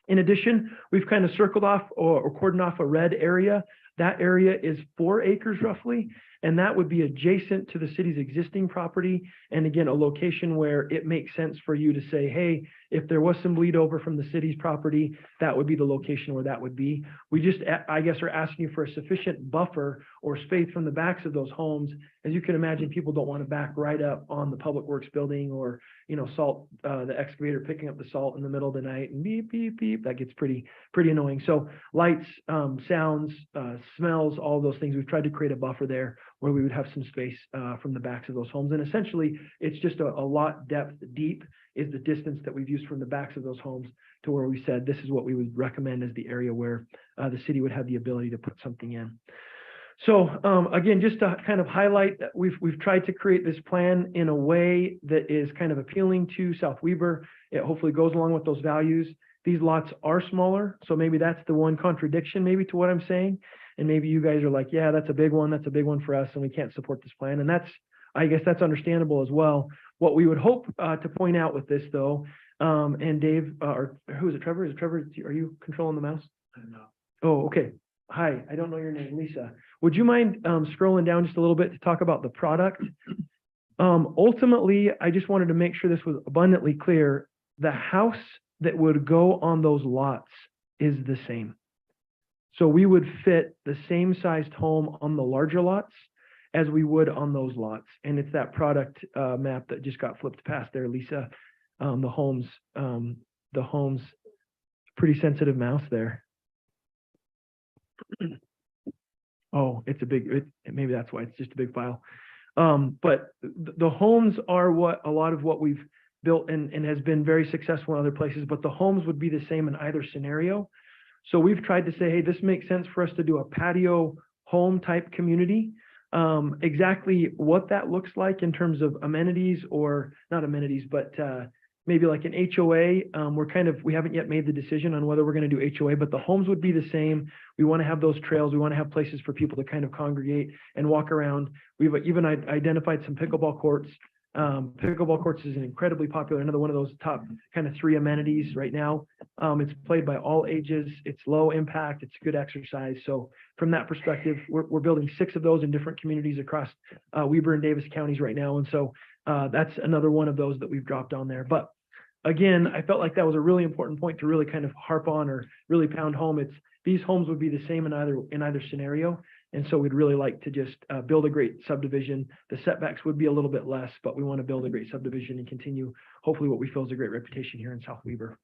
In addition, we've kind of circled off or cordoned off a red area. That area is 4 acres roughly. And that would be adjacent to the city's existing property. And again, a location where it makes sense for you to say, hey, if there was some bleed over from the city's property, that would be the location where that would be. We just, I guess, are asking you for a sufficient buffer or space from the backs of those homes. As you can imagine, people don't want to back right up on the Public Works building or, you know, salt, the excavator picking up the salt in the middle of the night and beep, beep, beep. That gets pretty annoying. So lights, sounds, smells, all those things. We've tried to create a buffer there where we would have some space from the backs of those homes. And essentially, it's just a lot depth deep is the distance that we've used from the backs of those homes to where we said this is what we would recommend as the area where the city would have the ability to put something in. So again, just to kind of highlight that we've tried to create this plan in a way that is kind of appealing to South Weber. It hopefully goes along with those values. These lots are smaller, so maybe that's the one contradiction maybe to what I'm saying. And maybe you guys are like, yeah, that's a big one for us, and we can't support this plan. And that's, I guess that's understandable as well. What we would hope to point out with this though, and Dave, or who is it, Trevor? Is it Trevor? Are you controlling the mouse? No. Oh, okay. Hi, I don't know your name, Lisa. Would you mind scrolling down just a little bit to talk about the product? Ultimately, I just wanted to make sure this was abundantly clear. The house that would go on those lots is the same. So we would fit the same sized home on the larger lots as we would on those lots. And it's that product map that just got flipped past there, Lisa. The homes, pretty sensitive mouse there. Oh, it's a big, maybe that's why it's just a big file. But the homes are what a lot of what we've built and has been very successful in other places, but the homes would be the same in either scenario. So we've tried to say, hey, this makes sense for us to do a patio home type community. Exactly what that looks like in terms of amenities, or not amenities, but maybe like an HOA. We haven't yet made the decision on whether we're going to do HOA, but the homes would be the same. We want to have those trails. We want to have places for people to kind of congregate and walk around. We've even identified some pickleball courts. Pickleball courts is an incredibly popular, another one of those top kind of 3 amenities right now. It's played by all ages. It's low impact. It's good exercise. So from that perspective, we're building 6 of those in different communities across Weber and Davis counties right now. And so that's another one of those that we've dropped on there. But again, I felt like that was a really important point to really kind of harp on or really pound home. These homes would be the same in either scenario. And so we'd really like to just build a great subdivision. The setbacks would be a little bit less, but we want to build a great subdivision and continue hopefully what we feel is a great reputation here in South Weber.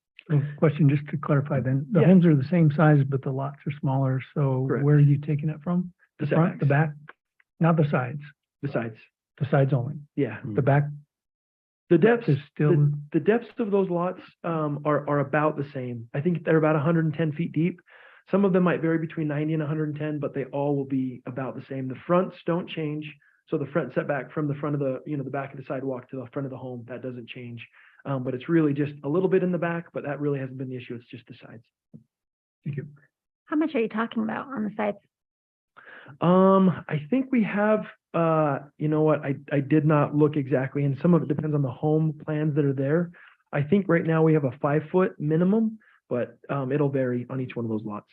Question, just to clarify then, the Yeah. homes are the same size, but the lots are smaller. So Correct. where are you taking it from? The The front, the setbacks. back, not the sides, Besides, the sides only. yeah, The back the depths is still, the depths of those lots are about the same. I think they're about 110 feet deep. Some of them might vary between 90 and 110, but they all will be about the same. The fronts don't change. So the front setback from the front of the, the back of the sidewalk to the front of the home, that doesn't change. But it's really just a little bit in the back, but that really hasn't been the issue. It's just the sides. thank you. How much are you talking about on the sides? I think we have, you know what, I did not look exactly, and some of it depends on the home plans that are there. I think right now we have a 5-foot minimum, but it'll vary on each one of those lots.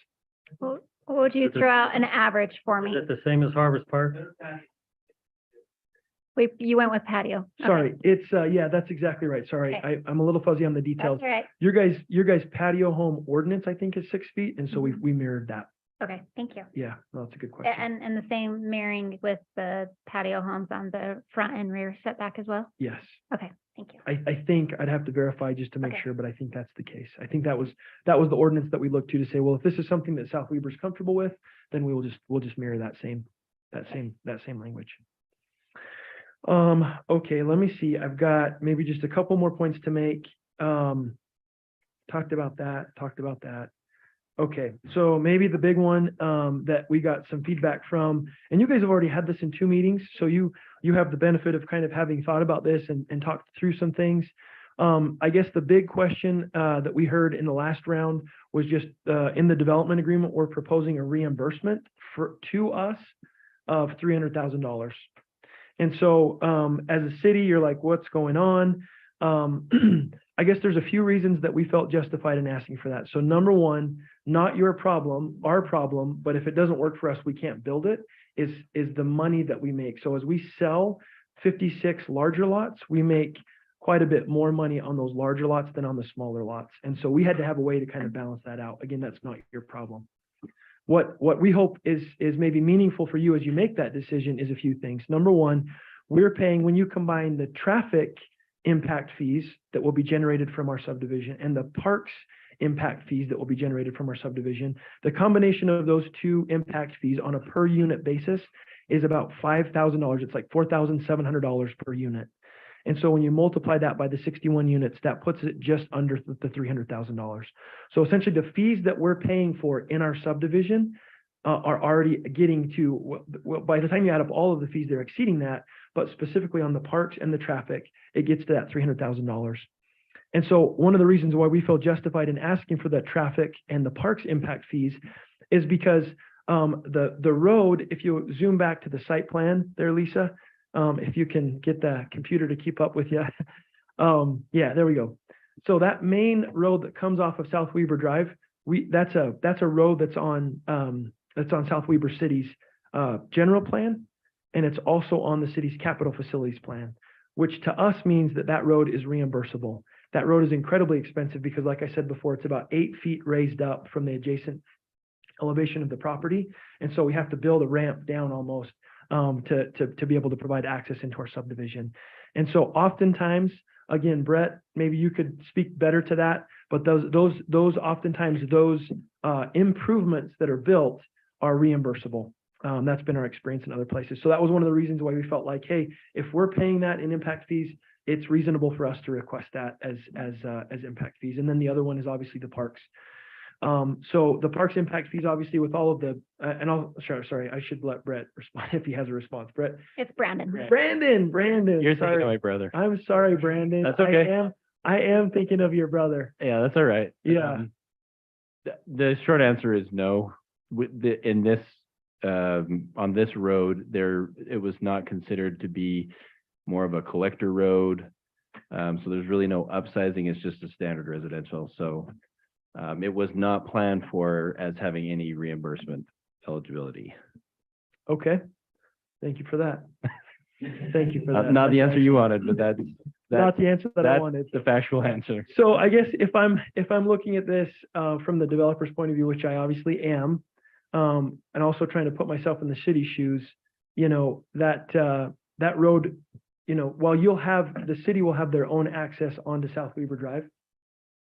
What would you Is it- throw out an average for me? Is it the same as Harvest Park? You went with patio. Okay, Sorry, it's, yeah, that's exactly right. Sorry, Okay. I'm a little fuzzy on the details. That's all right. Your guys patio home ordinance, I think, is 6 feet, and so we mirrored that. Okay, thank you. Yeah, no, that's a good question. And the same mirroring with the patio homes on the front and rear setback as well? Yes, Okay, thank you. I think I'd have to verify just to make Okay. sure, but I think that's the case. I think that was the ordinance that we looked to say, well, if this is something that South Weber's comfortable with, then we'll just mirror that same language. Okay, let me see. I've got maybe just a couple more points to make. Talked about that. Okay, so maybe the big one that we got some feedback from, and you guys have already had this in 2 meetings, so you have the benefit of kind of having thought about this and talked through some things. I guess the big question that we heard in the last round was just in the development agreement, we're proposing a reimbursement to us of $300,000. And so as a city, you're like, what's going on? I guess there's a few reasons that we felt justified in asking for that. So number one, not your problem, our problem, but if it doesn't work for us, we can't build it, is the money that we make. So as we sell 56 larger lots, we make quite a bit more money on those larger lots than on the smaller lots. And so we had to have a way to kind of balance that out. Again, that's not your problem. What we hope is maybe meaningful for you as you make that decision is a few things. Number one, we're paying, when you combine the traffic impact fees that will be generated from our subdivision and the parks impact fees that will be generated from our subdivision, the combination of those two impact fees on a per unit basis is about $5,000. It's like $4,700 per unit. And so when you multiply that by the 61 units, that puts it just under the $300,000. So essentially the fees that we're paying for in our subdivision are already getting to, by the time you add up all of the fees, they're exceeding that, but specifically on the parks and the traffic, it gets to that $300,000. And so one of the reasons why we feel justified in asking for the traffic and the parks impact fees is because the road, if you zoom back to the site plan there, Lisa, if you can get the computer to keep up with you. Yeah, there we go. So that main road that comes off of South Weber Drive, that's a road that's on South Weber City's general plan, and it's also on the city's capital facilities plan, which to us means that road is reimbursable. That road is incredibly expensive because, like I said before, it's about 8 feet raised up from the adjacent elevation of the property, and so we have to build a ramp down almost to be able to provide access into our subdivision. And so oftentimes, again, Brett, maybe you could speak better to that, but those oftentimes those improvements that are built are reimbursable. That's been our experience in other places. So that was one of the reasons why we felt like, hey, if we're paying that in impact fees, it's reasonable for us to request that as impact fees. And then the other one is obviously the parks. So the parks impact fees, obviously, with all of the, sorry, I should let Brett respond if he has a response. Brett. It's Brandon. Brandon. You're Sorry. thinking of my brother. I'm sorry, Brandon. That's okay. I am thinking of your brother. Yeah, that's all right. Yeah. The short answer is no. In this, on this road, it was not considered to be more of a collector road. So there's really no upsizing. It's just a standard residential. So it was not planned for as having any reimbursement eligibility. Okay. Thank you for that. Thank you for that. Not the answer you wanted, but that's Not the answer that I that's wanted. the factual answer. So I guess if I'm looking at this from the developer's point of view, which I obviously am, and also trying to put myself in the city's shoes, you know, that road, you know, while the city will have their own access onto South Weber Drive,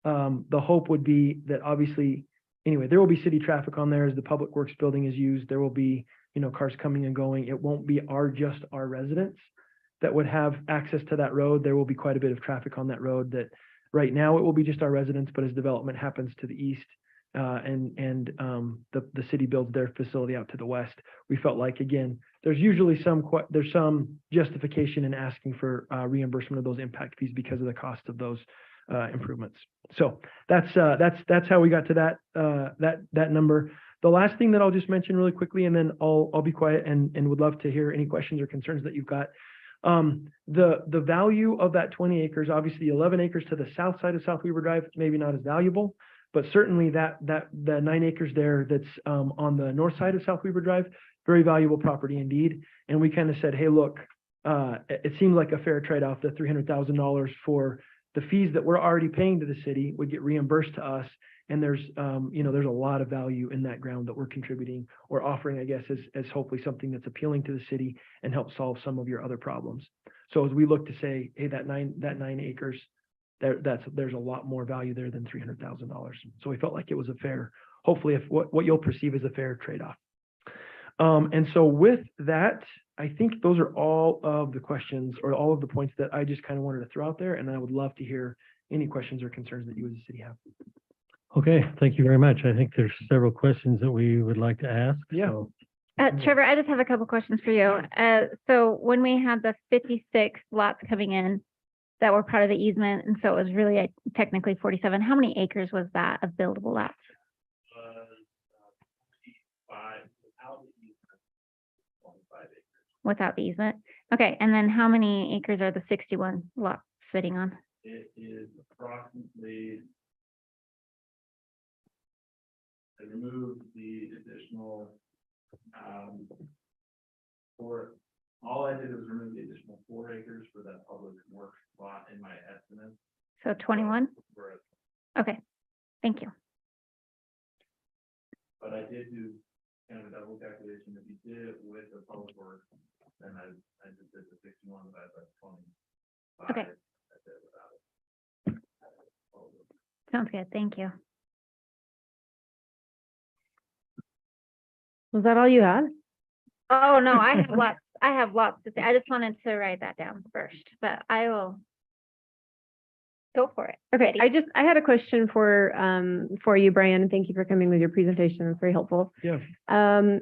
the hope would be that obviously, anyway, there will be city traffic on there as the public works building is used. There will be, you know, cars coming and going. It won't be just our residents that would have access to that road. There will be quite a bit of traffic on that road that right now it will be just our residents, but as development happens to the east, and the city builds their facility out to the west, we felt like, again, there's usually some justification in asking for reimbursement of those impact fees because of the cost of those improvements. So that's how we got to that number. The last thing that I'll just mention really quickly, and then I'll be quiet and would love to hear any questions or concerns that you've got. The value of that 20 acres, obviously 11 acres to the south side of South Weber Drive, maybe not as valuable, but certainly the 9 acres there that's on the north side of South Weber Drive, very valuable property indeed. And we kind of said, hey, look, it seemed like a fair trade-off. The $300,000 for the fees that we're already paying to the city would get reimbursed to us. And there's a lot of value in that ground that we're contributing or offering, I guess, as hopefully something that's appealing to the city and help solve some of your other problems. So as we look to say, hey, that nine acres, there's a lot more value there than $300,000. So we felt like it was a fair, hopefully, if what you'll perceive as a fair trade-off. And so with that, I think those are all of the questions or all of the points that I just kind of wanted to throw out there. And I would love to hear any questions or concerns that you as a city have. Okay, thank you very much. I think there's several questions that we would like to ask. Yeah. So, Trevor, I just have a couple questions for you. So when we had the 56 lots coming in that were part of the easement, and so it was really technically 47, how many acres was that of buildable lots? 25 acres. Without the easement? Okay, and then how many acres are the 61 lots sitting on? It is approximately, I removed the additional For, all I did was remove the additional 4 acres for that public works lot in my estimate. So 21? For- Okay, thank you. But I did do kind of a double calculation. If you did it with the public works, then I just did the 61 divided by 25. Okay. I did it without it. Sounds good, thank you. Was that all you had? Oh, no, I have lots to say. I just wanted to write that down first, but I will go for it. Okay, Ready? I had a question for you, Brian, and thank you for coming with your presentation. It's very helpful. Yeah.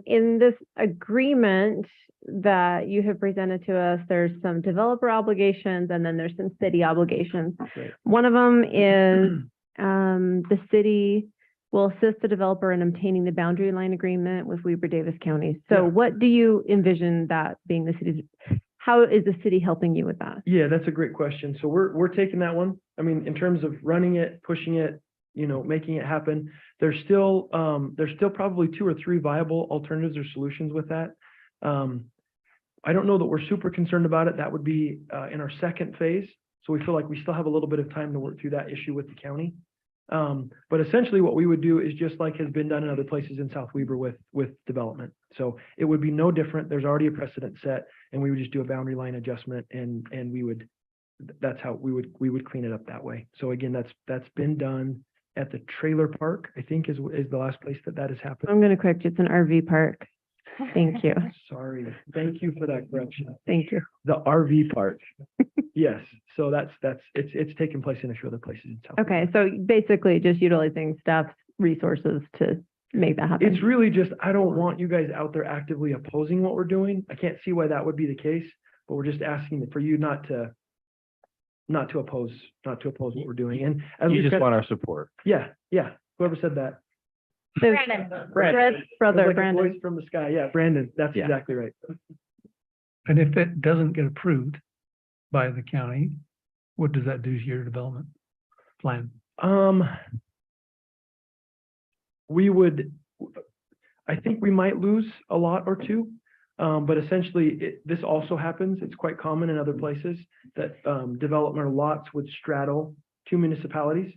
In this agreement that you have presented to us, there's some developer obligations and then there's some city obligations. Right. One of them is the city will assist the developer in obtaining the boundary line agreement with Weber Davis County. So Yeah. what do you envision that being the city's, how is the city helping you with that? Yeah, that's a great question. So we're taking that one. I mean, in terms of running it, pushing it, you know, making it happen. There's still probably 2 or 3 viable alternatives or solutions with that. I don't know that we're super concerned about it. That would be in our second phase. So we feel like we still have a little bit of time to work through that issue with the county. But essentially what we would do is just like has been done in other places in South Weber with development. So it would be no different. There's already a precedent set and we would just do a boundary line adjustment and we would, that's how we would clean it up that way. So again, that's been done at the trailer park, I think is the last place that has happened. I'm going to correct you. It's an RV park. Thank you. Sorry. Thank you for that correction. Thank you. The RV park. Yes. So it's taken place in a few other places in South. Okay, so basically just utilizing staff's resources to make that happen. It's really just, I don't want you guys out there actively opposing what we're doing. I can't see why that would be the case, but we're just asking for you not to oppose what we're doing. And as You we just said, want our support. yeah, whoever said that. So- Brandon. Brad's It brother, was like a Brandon. voice from the sky. Yeah, Brandon, that's Yeah. exactly right. And if it doesn't get approved by the county, what does that do to your development plan? We would, I think we might lose a lot or two. But essentially this also happens. It's quite common in other places that, development lots would straddle 2 municipalities.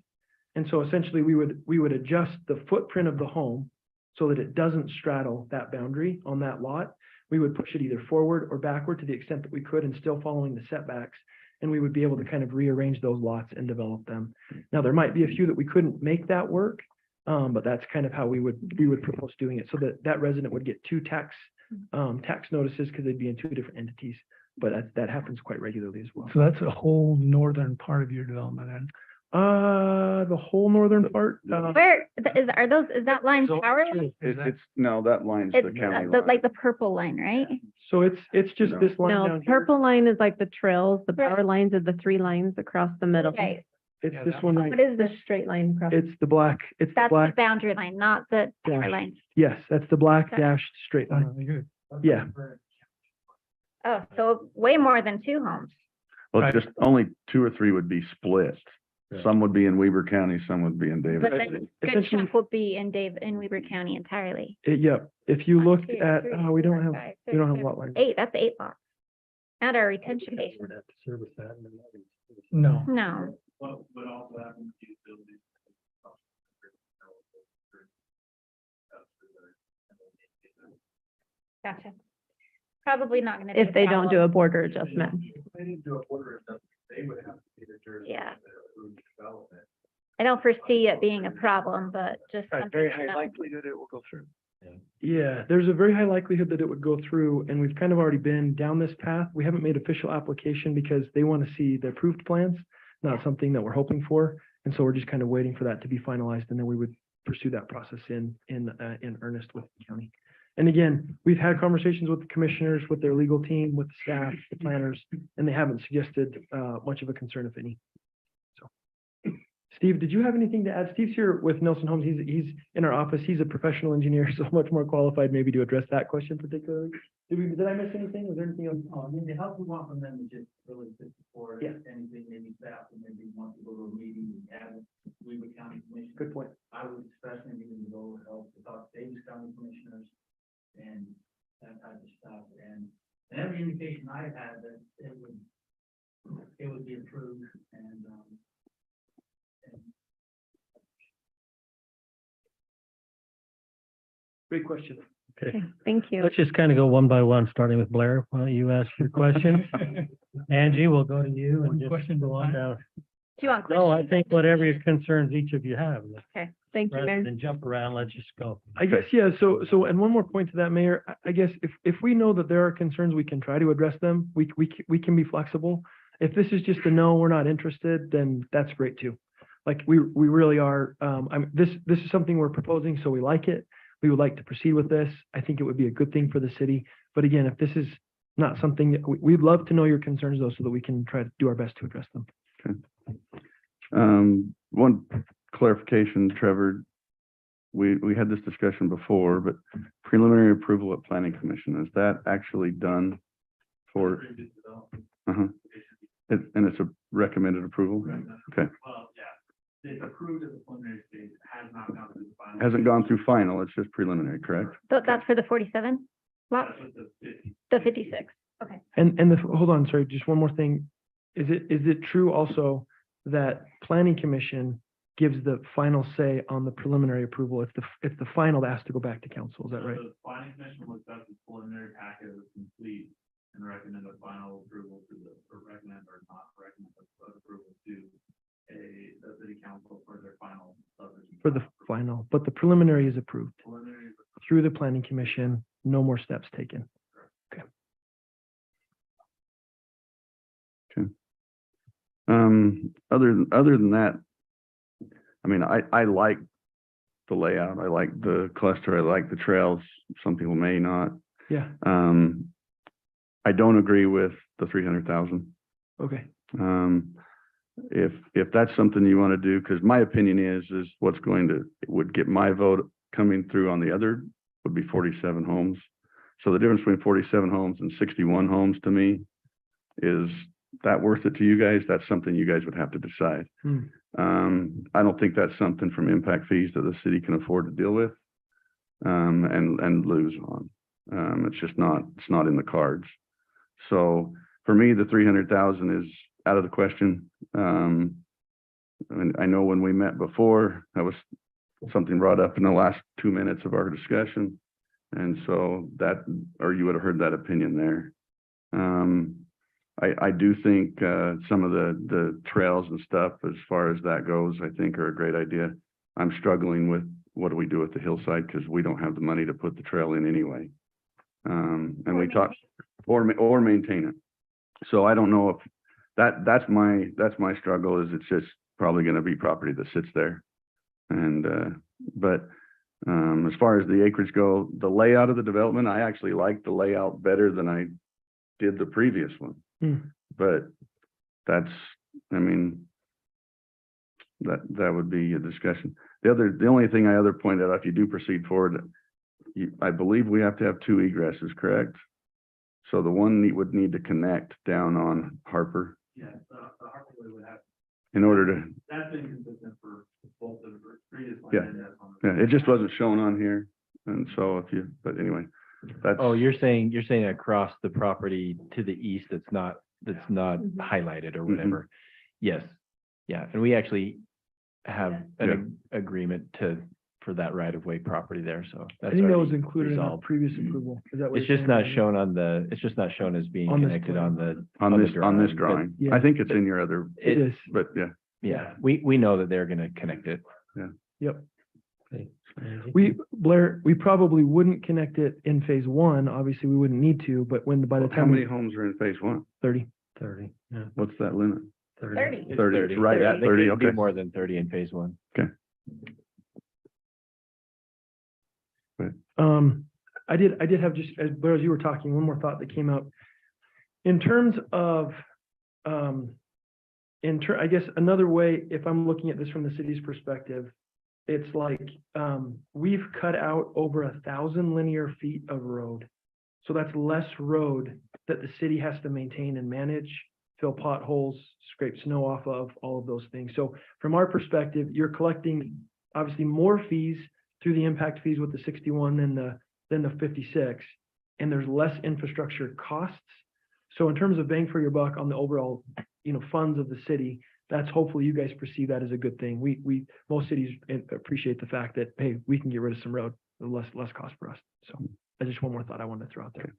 And so essentially we would adjust the footprint of the home so that it doesn't straddle that boundary on that lot. We would push it either forward or backward to the extent that we could and still following the setbacks. And we would be able to kind of rearrange those lots and develop them. Now, there might be a few that we couldn't make that work. But that's kind of how we would propose doing it. So that resident would get 2 tax notices because they'd be in 2 different entities. But that happens quite regularly as well. So that's a whole northern part of your development and The whole northern part, Where is that line So- power? No, that line's It's the county the, line. like the purple line, right? so it's just No. this line No, down here. purple line is like the trails, the Right. power lines are the 3 lines across the middle. Right. It's Yeah, this that one one. right. What is The this? straight line across. It's the black, That's the boundary line, not the power Dash. line. yes, that's the black Okay. dashed straight line. really good. Yeah. Oh, so way more than 2 homes. Well, Right. just only 2 or 3 would be split. Right. Some would be in Weber County, some would be in But Davis. then good Essentially, chunk will be in Weber County entirely. Yep, if you 1, look 2, at, 3, we don't 4, have, 5, we don't 6, have lot lines. 8, that's 8 lots. And our retention basin. No. No, What would also happen to utilities? gotcha. Probably not gonna be. If a they don't do problem. a border adjustment. They didn't do a border adjustment, they would have to be the jurisdiction Yeah. that approved development. I don't foresee it being a problem, but just. something Very to high know. likelihood it will go through. Yeah, there's a very high likelihood that it would go through, and we've kind of already been down this path. We haven't made official application because they want to see the approved plans, not something that we're hoping for. And so we're just kind of waiting for that to be finalized, and then we would pursue that process in earnest with the county. And again, we've had conversations with the commissioners, with their legal team, with the staff, the planners, and they haven't suggested much of a concern, if any. So, Steve, did you have anything to add? Steve's here with Nelson Homes. He's in our office. He's a professional engineer, so much more qualified maybe to address that question particularly. Did I miss anything? Was there anything else? I mean, the help we want from them is just really to support Yeah. anything, maybe staff, and maybe want to go to a meeting and add Weaver County Commission. Good point. I would especially need to go help to talk to Davis County Commissioners and that type of stuff, and it would be approved and Great question. Okay, thank you. Let's just kind of go one by one, starting with Blair. Why don't you ask your question? Angie, we'll go to you and One just question go on down. Do you want No, I questions? think whatever concerns each of you have, Thank you, rather Mayor. than jump around, let's just go. I guess, yeah, so, and one more point to that, Mayor, I guess if we know that there are concerns, we can try to address them. We can be flexible. If this is just a no, we're not interested, then that's great too. Like, we really are, this is something we're proposing, so we like it. We would like to proceed with this. I think it would be a good thing for the city. But again, if this is not something, we'd love to know your concerns though, so that we can try to do our best to address them. One clarification, Trevor. We had this discussion before, but preliminary approval at planning commission, is that actually done for? And it's a recommended approval? Okay. well, yeah, it's approved at the preliminary stage, has not gone through the final. Hasn't gone through final, it's just preliminary, correct? That's for the 47 lots, That's what the 50. the 56. Okay. And hold on, sorry, just one more thing. Is it true also that planning commission gives the final say on the preliminary approval? If the final has to go back to council, is that right? The planning commission looks at the preliminary packet as complete and recommend a final approval to the, or recommend or not recommend approval to the city council for their final subdivision. For the final, but the preliminary is approved Preliminary is through the planning commission, no more steps taken. Other than that, I mean, I like the layout, I like the cluster, I like the trails. Some people may not. Yeah, I don't agree with the 300,000. okay. If that's something you want to do, because my opinion is what's going to, it would get my vote coming through on the other would be 47 homes. So the difference between 47 homes and 61 homes to me, is that worth it to you guys? That's something you guys would have to decide. I don't think that's something from impact fees that the city can afford to deal with, and lose on. It's just not, it's not in the cards. So for me, the 300,000 is out of the question. And I know when we met before, that was something brought up in the last 2 minutes of our discussion. And so that, or you would have heard that opinion there. I do think some of the trails and stuff, as far as that goes, I think are a great idea. I'm struggling with what do we do with the hillside, because we don't have the money to put the trail in anyway. And we talked, or maintain it. So I don't know if that's my struggle, is it's just probably going to be property that sits there. And but as far as the acreage go, the layout of the development, I actually like the layout better than I did the previous one. But that's, I mean, that would be a discussion. The only thing I pointed out, if you do proceed forward, I believe we have to have 2 egresses, correct? So the one would need to connect down on Harper Yeah, the Harper would have, in order to, that's been consistent for both the previous one Yeah. and this one. yeah, it just wasn't shown on here. And so but anyway, that's. Oh, you're saying across the property to the east, that's not Mhm. highlighted or Mhm. whatever. Yes, yeah, and we actually have Yeah. an agreement for that right of way property there, so. I that's think that was already included in our resolved. previous approval. Is that what It's you're just saying, not Randy? shown it's just not shown as being On this connected plan. on the. On the this but drawing. yeah. I think it's in your other, It is. but yeah. Yeah, we know that they're gonna connect it. Yep. Okay. Blair, we probably wouldn't connect it in phase 1. Obviously, we wouldn't need to, but by the How time many homes are in phase 1? 30. 30, yeah. What's that limit? 30. It's 30, it's right at They 30, couldn't do okay. more than 30 in phase 1. I did have just, as Blair, as you were talking, one more thought that came out. In terms of, I guess another way, if I'm looking at this from the city's perspective, it's like, we've cut out over 1,000 linear feet of road. So that's less road that the city has to maintain and manage, fill potholes, scrape snow off of, all of those things. So from our perspective, you're collecting obviously more fees through the impact fees with the 61 than the 56, and there's less infrastructure costs. So in terms of bang for your buck on the overall, funds of the city, that's hopefully you guys perceive that as a good thing. Most cities appreciate the fact that, hey, we can get rid of some road, less cost for us. So that's just one more thought I wanted to throw out there.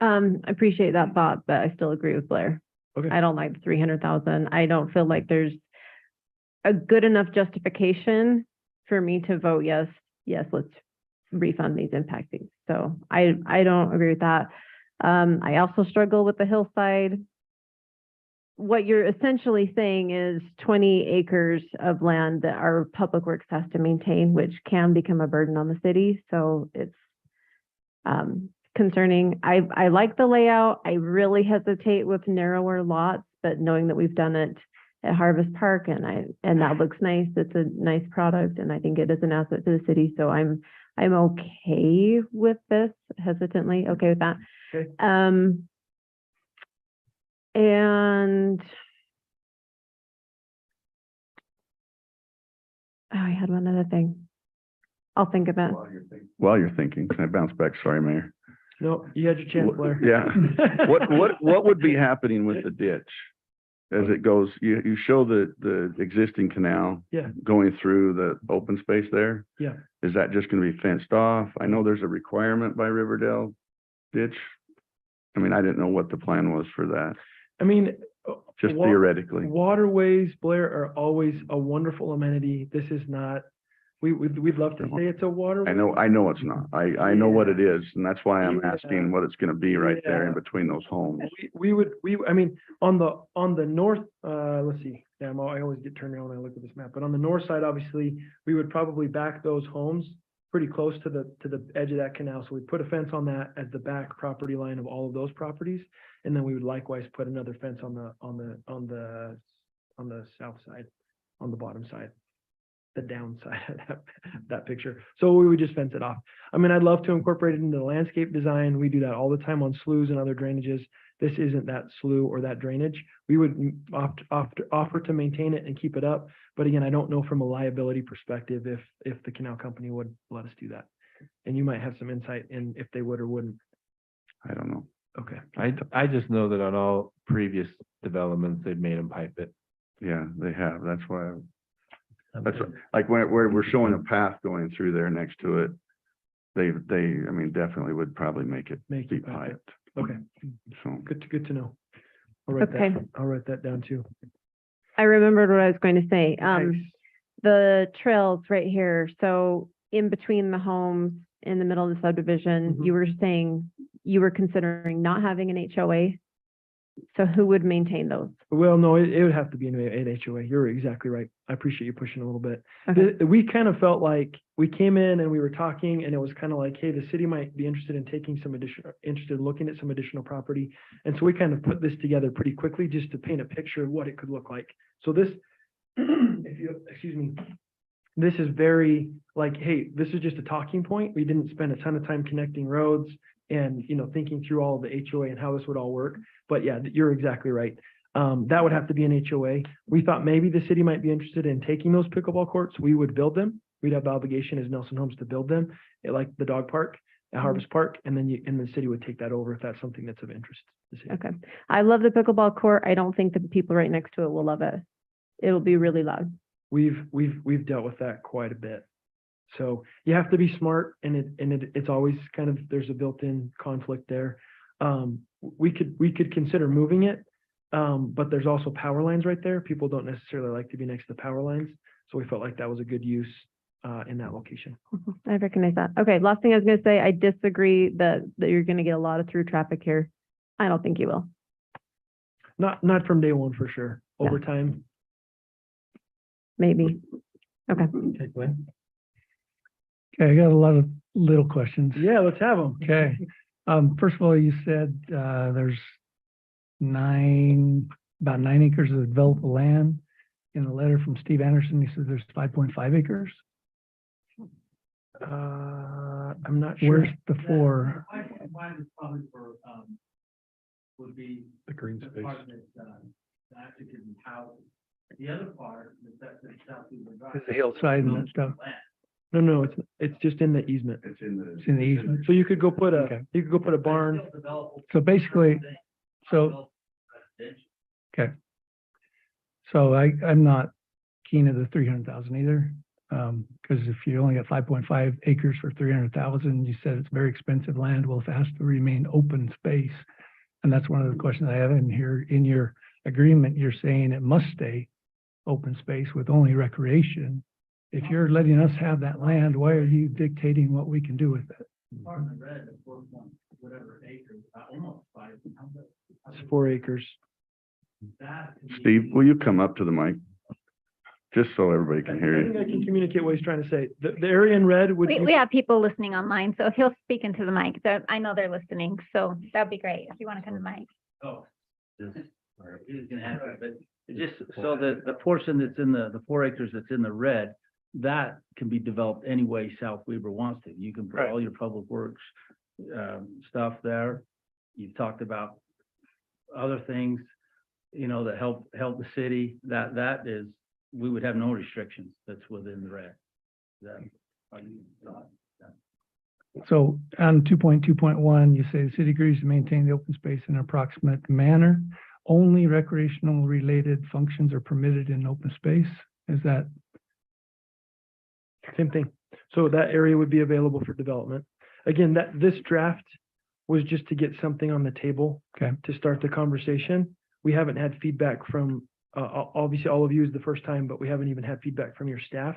I appreciate that thought, but I still agree with Blair. Okay. I don't like the 300,000. I don't feel like there's a good enough justification for me to vote yes, let's refund these impact fees. So I don't agree with that. I also struggle with the hillside. What you're essentially saying is 20 acres of land that our public works has to maintain, which can become a burden on the city. So it's concerning. I like the layout. I really hesitate with narrower lots, but knowing that we've done it at Harvest Park and that looks nice, it's a nice product, and I think it is an asset to the city. So I'm okay with this, hesitantly okay with that. Okay. And I had one other thing. I'll think of it. While you're thinking, can I bounce back? Sorry, Mayor. No, you had your chance, Blair. Yeah. What would be happening with the ditch? As it goes, you show the existing canal. Yeah. Going through the open space there. Yeah. Is that just gonna be fenced off? I know there's a requirement by Riverdale ditch. I mean, I didn't know what the plan was for that, I mean, just theoretically. waterways, Blair, are always a wonderful amenity. This is not, we'd love to say it's a waterway. I know it's not. I know what it is, and that's why I'm asking what it's gonna be right there in between those homes. I mean, on the north, let's see, I always get turned around when I look at this map, but on the north side, obviously, we would probably back those homes pretty close to the edge of that canal. So we put a fence on that as the back property line of all of those properties. And then we would likewise put another fence on the south side, on the bottom side, the downside of that picture. So we would just fence it off. I mean, I'd love to incorporate it into the landscape design. We do that all the time on sloughs and other drainages. This isn't that slough or that drainage. We would offer to maintain it and keep it up. But again, I don't know from a liability perspective if the canal company would let us do that. And you might have some insight in if they would or wouldn't. I don't know. Okay. I just know that on all previous developments, they've made them pipe it. Yeah, they have. That's why. That's like where we're showing a path going through there next to it. They, I mean, definitely would probably make it Make be it pipe it. piped. Okay. So, Good to know. I'll write Okay. I'll write that down too. I remembered what I was going to say. Nice. The trails right here. So in between the homes, in the middle of the subdivision, Mhm. you were saying you were considering not having an HOA. So who would maintain those? Well, no, it would have to be an HOA. You're exactly right. I appreciate you pushing a little bit. Okay. We kind of felt like we came in and we were talking and it was kind of like, hey, the city might be interested in looking at some additional property. And so we kind of put this together pretty quickly just to paint a picture of what it could look like. So this, excuse me, this is very like, hey, this is just a talking point. We didn't spend a ton of time connecting roads and, thinking through all of the HOA and how this would all work. But yeah, you're exactly right. That would have to be an HOA. We thought maybe the city might be interested in taking those pickleball courts. We would build them. We'd have the obligation as Nelson Homes to build them, like the dog park at Harvest Park, and then the city would take that over if that's something that's of interest to the city. Okay. I love the pickleball court. I don't think that the people right next to it will love it. It'll be really loud. We've dealt with that quite a bit. So you have to be smart, and it's always kind of, there's a built-in conflict there. We could consider moving it, but there's also power lines right there. People don't necessarily like to be next to power lines, so we felt like that was a good use in that location. I recognize that. Okay, last thing I was gonna say, I disagree that you're gonna get a lot of through traffic here. I don't think you will. Not from day one for sure. Yeah. Over time. Maybe. Okay. Okay, Glenn. Okay, I got a lot of little questions. Yeah, let's have them. Okay. First of all, you said, there's about 9 acres of developable land. In a letter from Steve Anderson, he says there's 5.5 acres. I'm not sure. Where's the 4? Mine is probably for, would be The green the space. part that, actually could be housed. The other part is that the South Beaver Drive. Is the hillside and that stuff? No, it's just in the easement. it's in the. It's in the easement. So you could go put Okay. a barn. So basically, so Okay. So I'm not keen of the 300,000 either. Because if you only got 5.5 acres for 300,000, you said it's very expensive land. Well, if it has to remain open space, and that's one of the questions I have in here, in your agreement, you're saying it must stay open space with only recreation. If you're letting us have that land, why are you dictating what we can do with it? Department read the 4 point whatever acres, almost 5. It's 4 acres. That can be- Steve, will you come up to the mic? Just so everybody can hear I think you. I can communicate what he's trying to say. The area in red would. We have people listening online, so if he'll speak into the mic, I know they're listening, so that'd be great if you want to come to the mic. Oh, He was gonna answer, but it just, so the portion that's in the 4 acres that's in the red, that can be developed any way South Weber wants to. You can put all your public works, stuff there. You've talked about other things, that help the city, that is, we would have no restrictions that's within the red. So on 2.2.1, you say the city agrees to maintain the open space in an approximate manner. Only recreational related functions are permitted in open space. Is that? Same thing. So that area would be available for development. Again, this draft was just to get something on the table. Okay. To start the conversation. We haven't had feedback from, obviously all of you is the first time, but we haven't even had feedback from your staff.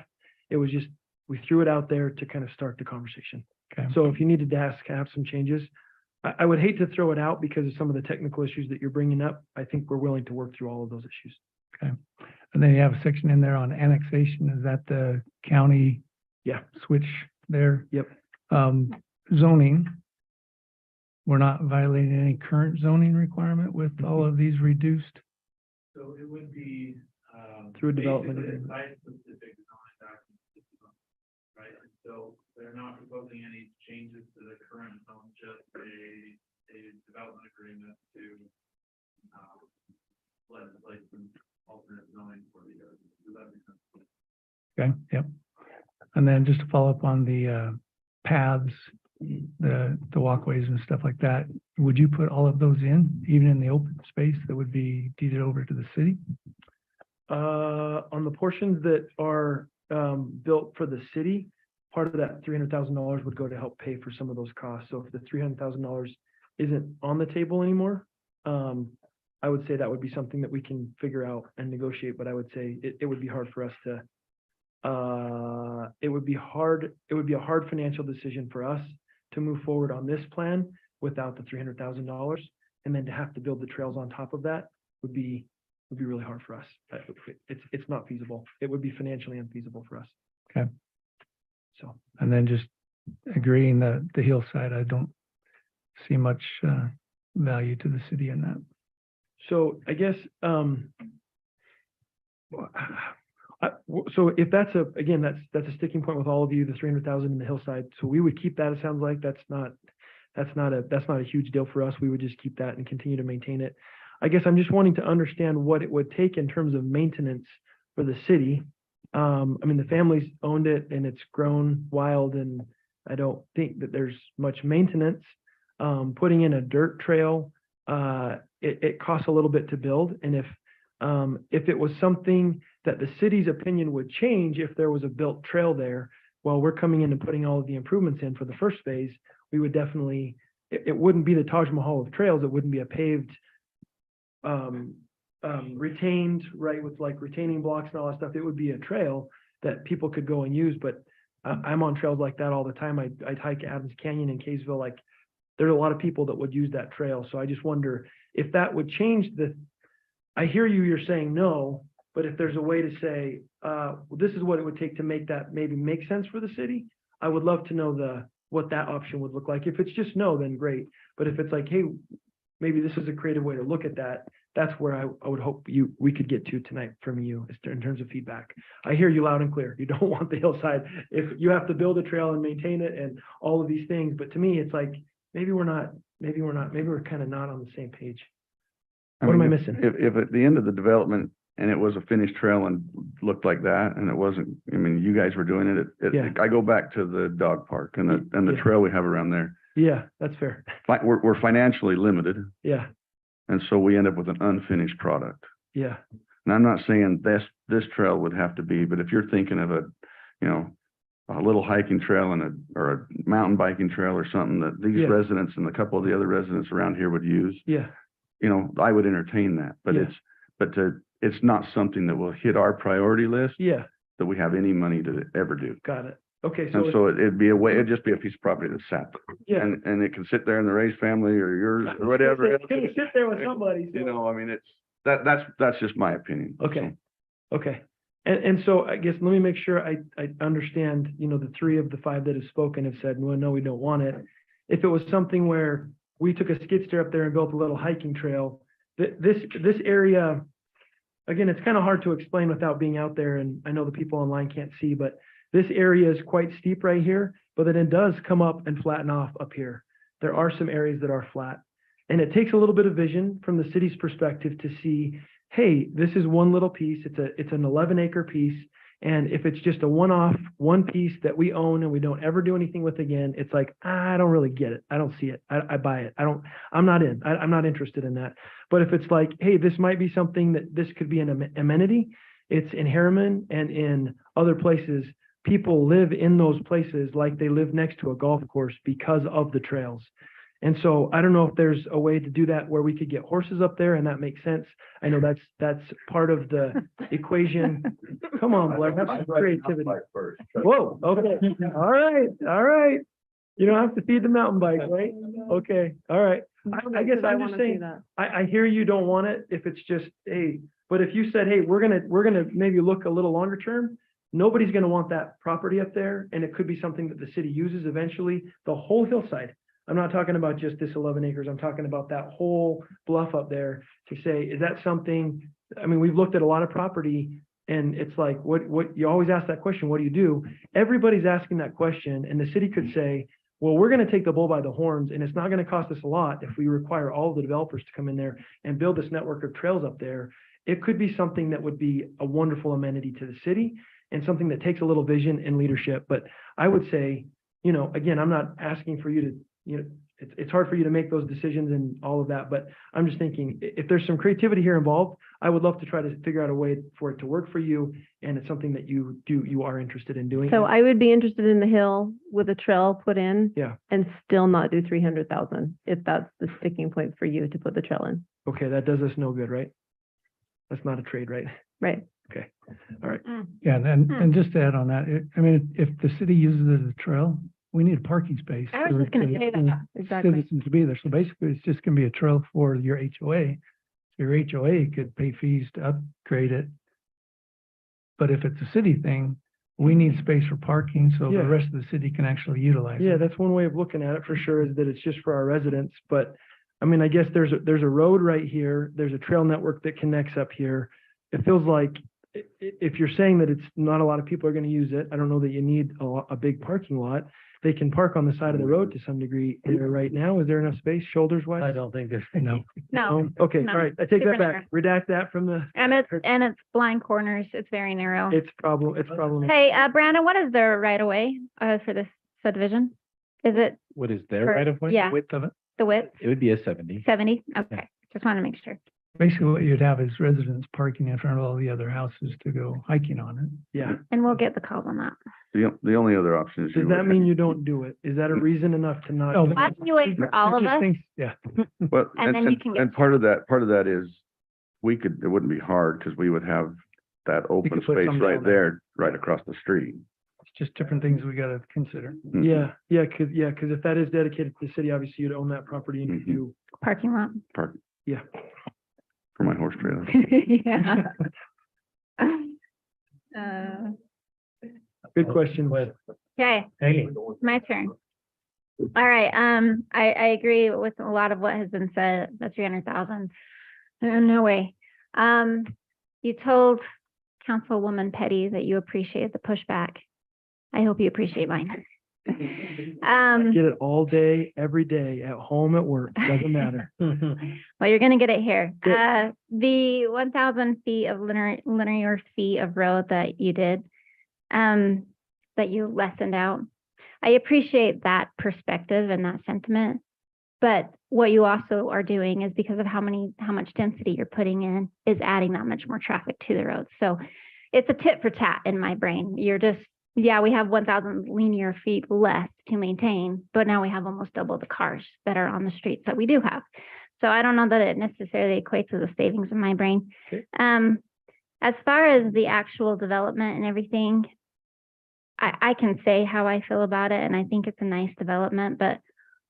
It was just, we threw it out there to kind of start the conversation. Okay. So if you needed to have some changes, I would hate to throw it out because of some of the technical issues that you're bringing up. I think we're willing to work through all of those issues. Okay. And then you have a section in there on annexation. Is that the county? Yeah. Switch there? Yep. Zoning. We're not violating any current zoning requirement with all of these reduced? So it would be, Through a development basically a agreement. site-specific design document, right? And so they're not proposing any changes to the current zone, just a development agreement to, legislate some alternate zoning for the, does that make sense? Okay, yep. And then just to follow up on the paths, the walkways and stuff like that, would you put all of those in, even in the open space that would be deeded over to the city? On the portions that are built for the city, part of that $300,000 would go to help pay for some of those costs. So if the $300,000 isn't on the table anymore, I would say that would be something that we can figure out and negotiate, but I would say it would be hard for us to, it would be a hard financial decision for us to move forward on this plan without the $300,000. And then to have to build the trails on top of that would be really hard for us. It's not feasible. It would be financially unfeasible for us. Okay. So. And then just agreeing that the hillside, I don't see much value to the city in that. So I guess, so if that's again, that's a sticking point with all of you, the 300,000 in the hillside. So we would keep that. It sounds like that's not a huge deal for us. We would just keep that and continue to maintain it. I guess I'm just wanting to understand what it would take in terms of maintenance for the city. I mean, the family's owned it and it's grown wild, and I don't think that there's much maintenance. Putting in a dirt trail, it costs a little bit to build. And if it was something that the city's opinion would change, if there was a built trail there, while we're coming in and putting all of the improvements in for the first phase, we would definitely, it wouldn't be the Taj Mahal of trails. It wouldn't be a paved, retained, right, with like retaining blocks and all that stuff. It would be a trail that people could go and use. But I'm on trails like that all the time. I'd hike Adams Canyon in Kaysville. Like, there's a lot of people that would use that trail. So I just wonder if that would change I hear you're saying no, but if there's a way to say, well, this is what it would take to make that maybe make sense for the city, I would love to know what that option would look like. If it's just no, then great. But if it's like, hey, maybe this is a creative way to look at that, that's where I would hope we could get to tonight from you in terms of feedback. I hear you loud and clear. You don't want the hillside. If you have to build a trail and maintain it and all of these things, but to me, it's like, maybe we're kind of not on the same page. What am I missing? If at the end of the development and it was a finished trail and looked like that, and it wasn't, I mean, you guys were doing it. Yeah. I go back to the dog park and the Yeah. trail we have around there. Yeah, that's fair. We're financially limited. Yeah. And so we end up with an unfinished product. Yeah, And I'm not saying this trail would have to be, but if you're thinking of a little hiking trail or a mountain biking trail or something that these Yeah. residents and a couple of the other residents around here would use, yeah, I would entertain that, but Yeah. it's not something that will hit our priority list yeah, that we have any money to ever do. got it. Okay, And so, so it'd just be a piece of property that's sat there. yeah. And it can sit there in the Ray's family or yours or whatever. It's gonna sit there with somebody, so. I mean, that's just my opinion. Okay, okay. And so I guess, let me make sure I understand, the 3 of the 5 that have spoken have said, well, no, we don't want it. If it was something where we took a skid steer up there and built a little hiking trail, this area, again, it's kind of hard to explain without being out there, and I know the people online can't see, but this area is quite steep right here, but then it does come up and flatten off up here. There are some areas that are flat. And it takes a little bit of vision from the city's perspective to see, hey, this is one little piece. It's an 11-acre piece. And if it's just a one piece that we own and we don't ever do anything with again, it's like, I don't really get it. I don't see it. I buy it. I'm not interested in that. But if it's like, hey, this might be something that this could be an amenity. It's in Harriman and in other places. People live in those places like they live next to a golf course because of the trails. And so I don't know if there's a way to do that where we could get horses up there and that makes sense. I know that's part of the equation. Come on, Blair, have some creativity. Whoa, okay, all right. You don't have to feed the mountain bike, right? Okay, all right. I guess I'm just saying, I hear you don't want it if it's just, hey, but if you said, hey, we're gonna maybe look a little longer term, nobody's gonna want that property up there, and it could be something that the city uses eventually, the whole hillside. I'm not talking about just this 11 acres. I'm talking about that whole bluff up there to say, is that something, I mean, we've looked at a lot of property and it's like, what you always ask that question, what do you do? Everybody's asking that question, and the city could say, well, we're going to take the bull by the horns, and it's not going to cost us a lot if we require all of the developers to come in there and build this network of trails up there. It could be something that would be a wonderful amenity to the city and something that takes a little vision and leadership. But I would say, again, I'm not asking for you to, it's hard for you to make those decisions and all of that, but I'm just thinking, if there's some creativity here involved, I would love to try to figure out a way for it to work for you, and it's something that you are interested in doing. So I would be interested in the hill with a trail put in. Yeah. And still not do 300,000, if that's the sticking point for you to put the trail in. Okay, that does us no good, right? That's not a trade, right? Right. Okay, all right. Yeah, and just to add on that, if the city uses it as a trail, we need a parking space. I was just gonna say that. Exactly. Citizens to be there. So basically, it's just gonna be a trail for your HOA. Your HOA could pay fees to upgrade it. But if it's a city thing, we need space for parking so Yeah. the rest of the city can actually utilize it. Yeah, that's one way of looking at it for sure, is that it's just for our residents. But I mean, I guess there's a road right here. There's a trail network that connects up here. It feels like if you're saying that it's not a lot of people are going to use it, I don't know that you need a big parking lot. They can park on the side of the road to some degree there right now. Is there enough space shoulders I wise? don't think there's. No. No, Okay, no. all right. I take Super that back. Redact that from the, and it's blind corners. It's very narrow. it's problem. Hey, Brandon, what is the right of way, for this subdivision? Is it What is their For- right of way? yeah. Width of it. the width, It would be a 70. 70? Okay, just want to make sure. Basically, what you'd have is residents parking in front of all the other houses to go hiking on it. Yeah. And we'll get the calls on that. The only other option is. Does that mean you don't do it? Is that a reason enough to not? Oh, do it? Why don't you wait for all of us? Yeah. Well, And then you can get- and part of that is, it wouldn't be hard, because we would have that open could put space some right down there. there, right across the street. It's just different things we gotta consider. Mhm. Yeah, cause if that is dedicated to the city, obviously you'd own that property and Mhm. you, Parking lot. yeah. For my horse trailer. Yeah. Good question. Okay, Haley. my turn. All right, I agree with a lot of what has been said, the 300,000. No way. You told Councilwoman Petty that you appreciate the pushback. I hope you appreciate mine. Get it all day, every day, at home, at work, doesn't matter. Well, you're gonna get it here. The 1,000 feet of linear feet of road that you did, that you lessened out. I appreciate that perspective and that sentiment. But what you also are doing is because of how much density you're putting in is adding that much more traffic to the roads. So it's a tit for tat in my brain. You're just, yeah, we have 1,000 linear feet less to maintain, but now we have almost double the cars that are on the streets that we do have. So I don't know that it necessarily equates to the savings in my brain. Okay. As far as the actual development and everything, I can say how I feel about it, and I think it's a nice development, but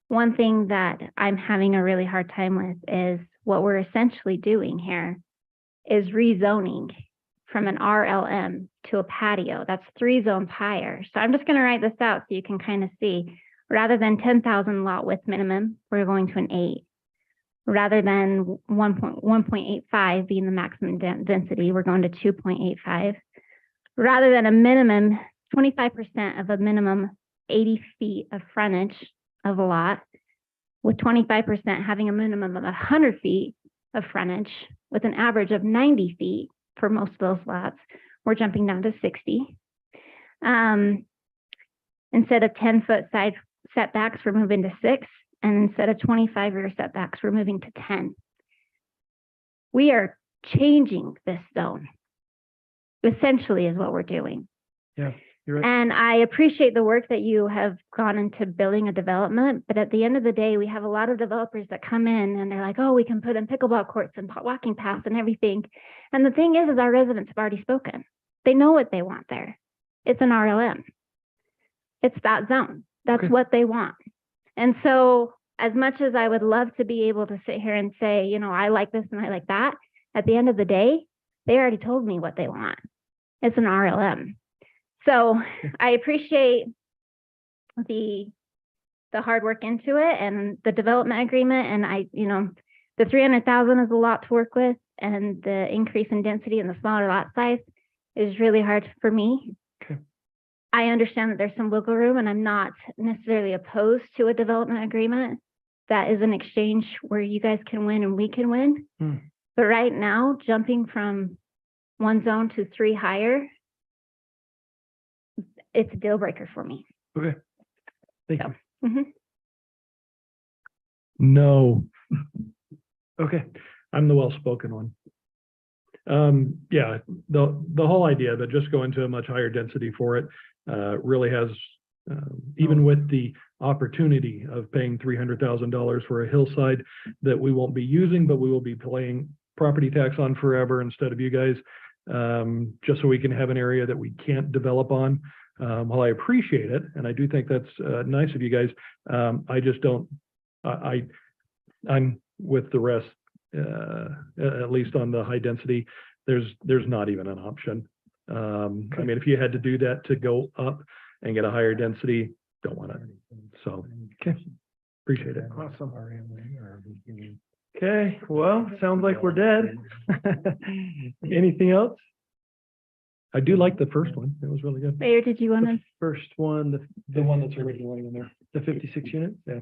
one thing that I'm having a really hard time with is what we're essentially doing here is rezoning from an RLM to a patio. That's 3 zones higher. So I'm just going to write this out so you can kind of see. Rather than 10,000 lot width minimum, we're going to an 8. Rather than 1.85 being the maximum density, we're going to 2.85. Rather than a minimum, 25% of a minimum 80 feet of frontage of a lot, with 25% having a minimum of 100 feet of frontage, with an average of 90 feet for most of those lots, we're jumping down to 60. Instead of 10-foot side setbacks, we're moving to 6. And instead of 25 rear setbacks, we're moving to 10. We are changing this zone, essentially, is what we're doing. Yeah, you're right. And I appreciate the work that you have gone into building a development, but at the end of the day, we have a lot of developers that come in and they're like, oh, we can put in pickleball courts and walking paths and everything. And the thing is our residents have already spoken. They know what they want there. It's an RLM. It's that zone. That's Okay. what they want. And so as much as I would love to be able to sit here and say, you know, I like this and I like that, at the end of the day, they already told me what they want. It's an RLM. So I appreciate the hard work into it and the development agreement. And the 300,000 is a lot to work with, and the increase in density and the smaller lot size is really hard for me. Okay. I understand that there's some wiggle room, and I'm not necessarily opposed to a development agreement that is an exchange where you guys can win and we can win. But right now, jumping from 1 zone to 3 higher, it's a deal breaker for me. Okay. Thank So, you. mhm. No. Okay, I'm the well-spoken one. Yeah, the whole idea that just going to a much higher density for it really has, even with the opportunity of paying $300,000 for a hillside that we won't be using, but we will be paying property tax on forever instead of you guys, just so we can have an area that we can't develop on. While I appreciate it, and I do think that's nice of you guys, I just don't, I'm with the rest, at least on the high density, there's not even an option. I mean, if you had to do that to go up and get a higher density, don't want it. So, okay, appreciate it. Awesome. Okay, well, sounds like we're dead. Anything else? I do like the first one. It was really good. Mayor, did you want to? The first one, the one that's originally in there, the 56 units, yeah.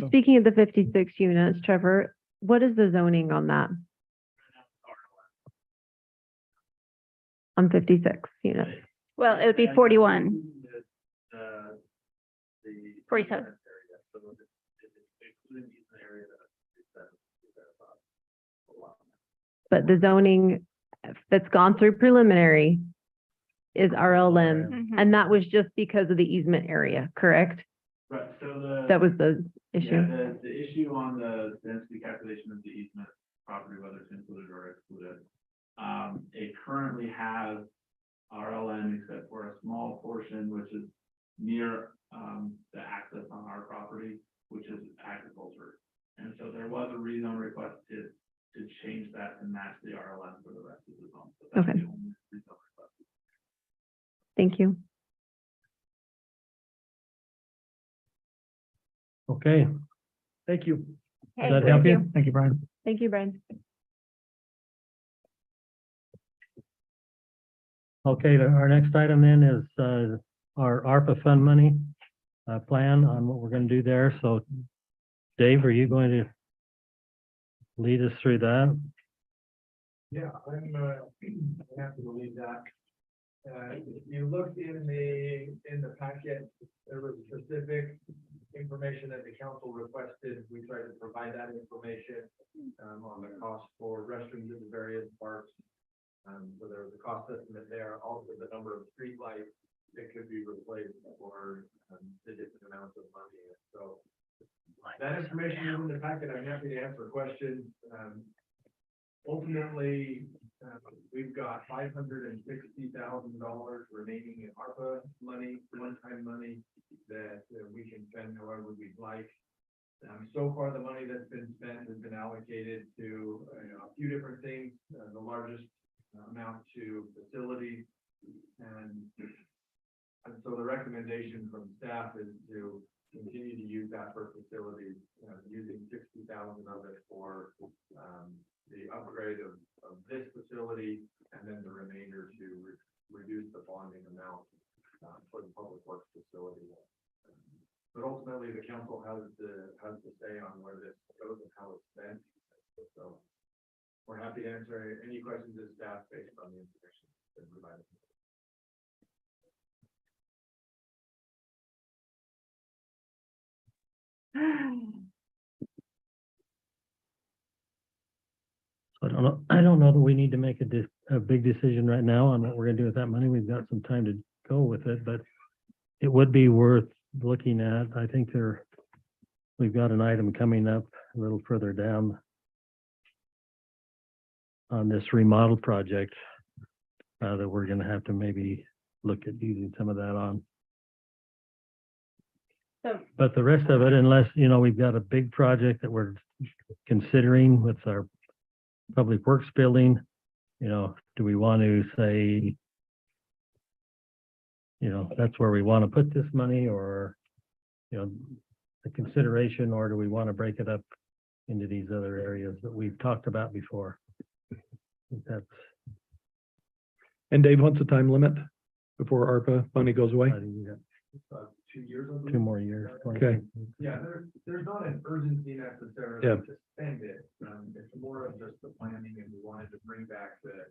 Speaking of the 56 units, Trevor, what is the zoning on that? On 56 units? Well, it would be 41. 47. But the zoning that's gone through preliminary is RLM, Mhm. and that was just because of the easement area, correct? Right, so That was the issue. Yeah, the issue on the density calculation of the easement property, whether it's included or excluded. It currently has RLM except for a small portion, which is near, the access on our property, which is agriculture. And so there was a rezone request to change that to match the RLM for the rest of the zone. So that's Okay. the only rezone request. Thank you. Okay, Thank you. Hey, that help thank you? Thank you, Brian. Thank you, Brian. Okay, our next item then is our ARPA fund money plan on what we're going to do there. So Dave, are you going to lead us through that? Yeah, I'm happy to leave that. if you looked in the packet, there was specific information that the council requested. We tried to provide that information, on the cost for restrooms in the various parks. So there was a cost estimate there, also the number of streetlights that could be replaced for, the different amounts of money. So that information is in the packet. I'm happy to answer questions. Ultimately, we've got $560,000 remaining in ARPA money, one-time money that we can spend however we'd like. So far, the money that's been spent has been allocated to a few different things, the largest amount to facilities. And so the recommendation from staff is to continue to use that for facilities, using 60,000 of it for the upgrade of this facility, and then the remainder to reduce the bonding amount for the public works facility. But ultimately, the council has to say on where this goes and how it's spent. So we're happy to answer any questions as staff based on the information that's been provided. So I don't know that we need to make a big decision right now on what we're gonna do with that money. We've got some time to go with it, but it would be worth looking at. I think we've got an item coming up a little further down on this remodel project, that we're gonna have to maybe look at using some of that on. So- But the rest of it, unless, we've got a big project that we're considering with our public works building, do we want to say, that's where we want to put this money, or, the consideration, or do we want to break it up into these other areas that we've talked about before? I think that's, And Dave, what's the time limit before ARPA money goes away? I think we got 2 years. 2 more years. Okay. Yeah, there's not an urgency necessarily Yeah. to spend it. It's more of just the planning, and we wanted to bring back the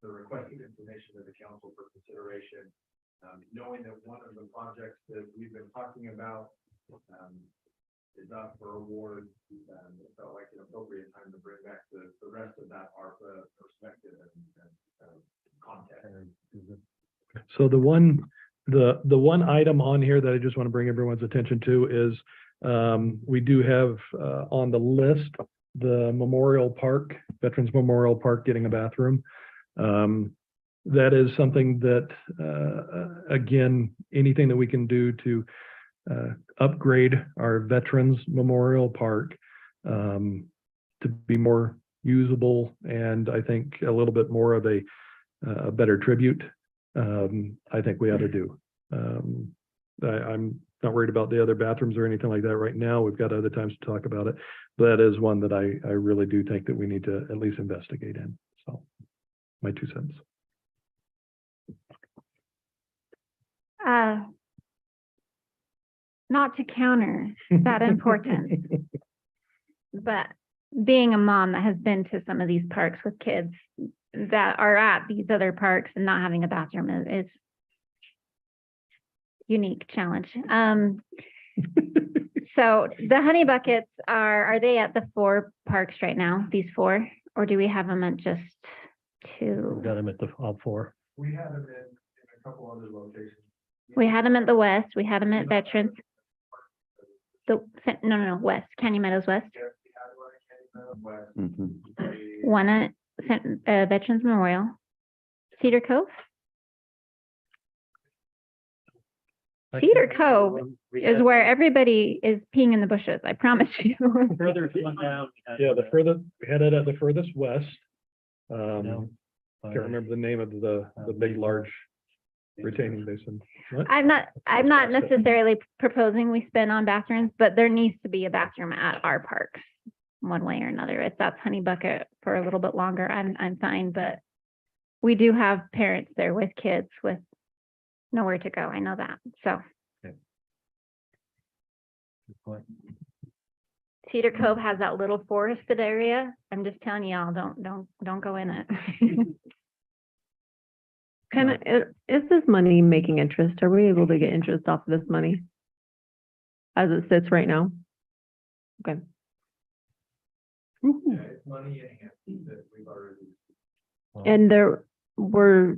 requested information to the council for consideration. Knowing that one of the projects that we've been talking about, is up for award, it felt like an appropriate time to bring back the rest of that ARPA perspective and context. So the one item on here that I just want to bring everyone's attention to is, we do have, on the list, the Memorial Park, Veterans Memorial Park getting a bathroom. That is something that, again, anything that we can do to upgrade our Veterans Memorial Park to be more usable, and I think a little bit more of a better tribute, I think we ought to do. I'm not worried about the other bathrooms or anything like that right now. We've got other times to talk about it. But that is one that I really do think that we need to at least investigate in. So my 2 cents. Not to counter that importance, but being a mom that has been to some of these parks with kids that are at these other parks and not having a bathroom is unique challenge. So the honey buckets are they at the 4 parks right now, these 4, or do we have them at just 2? We've got them at all 4. We had them in a couple other locations. We had them at the West, we had them at Veterans. No, West, Canyon Meadows West. One at Veterans Memorial. Cedar Cove? Cedar Cove is where everybody is peeing in the bushes, I promise you. Further down. Yeah, we had it at the furthest west. Can't remember the name of the big, large retaining basin. What? I'm not necessarily proposing we spend on bathrooms, but there needs to be a bathroom at our parks, one way or another. If that's Honey Bucket for a little bit longer, I'm fine, but we do have parents there with kids with nowhere to go. I know that, so. Good point. Cedar Cove has that little forested area. I'm just telling y'all, don't go in it. Is this money making interest? Are we able to get interest off of this money? As it sits right now? Okay. And there were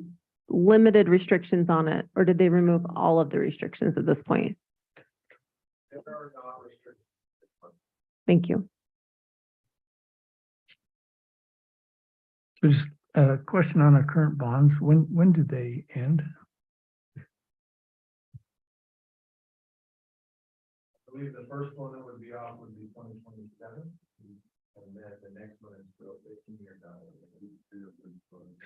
limited restrictions on it, or did they remove all of the restrictions at this point? Thank you. Just a question on our current bonds. When did they end? I believe the first one that would be off would be 2027. And then the next one is still 15 years out.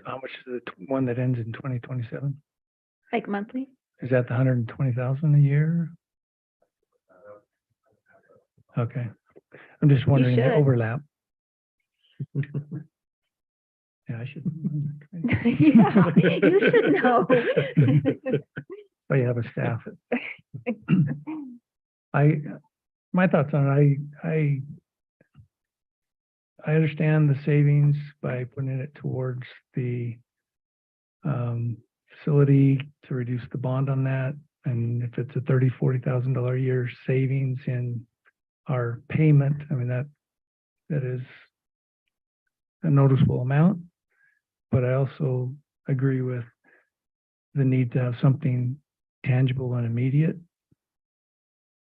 How much is the one that ends in 2027? Like monthly? Is that the 120,000 a year? Okay. I'm just wondering the should. overlap. Yeah, I should. Yeah, you should know. Oh, you have a staff. My thoughts on it, I understand the savings by putting it towards the facility to reduce the bond on that. And if it's a $40,000 a year savings in our payment, I mean, that is a noticeable amount. But I also agree with the need to have something tangible and immediate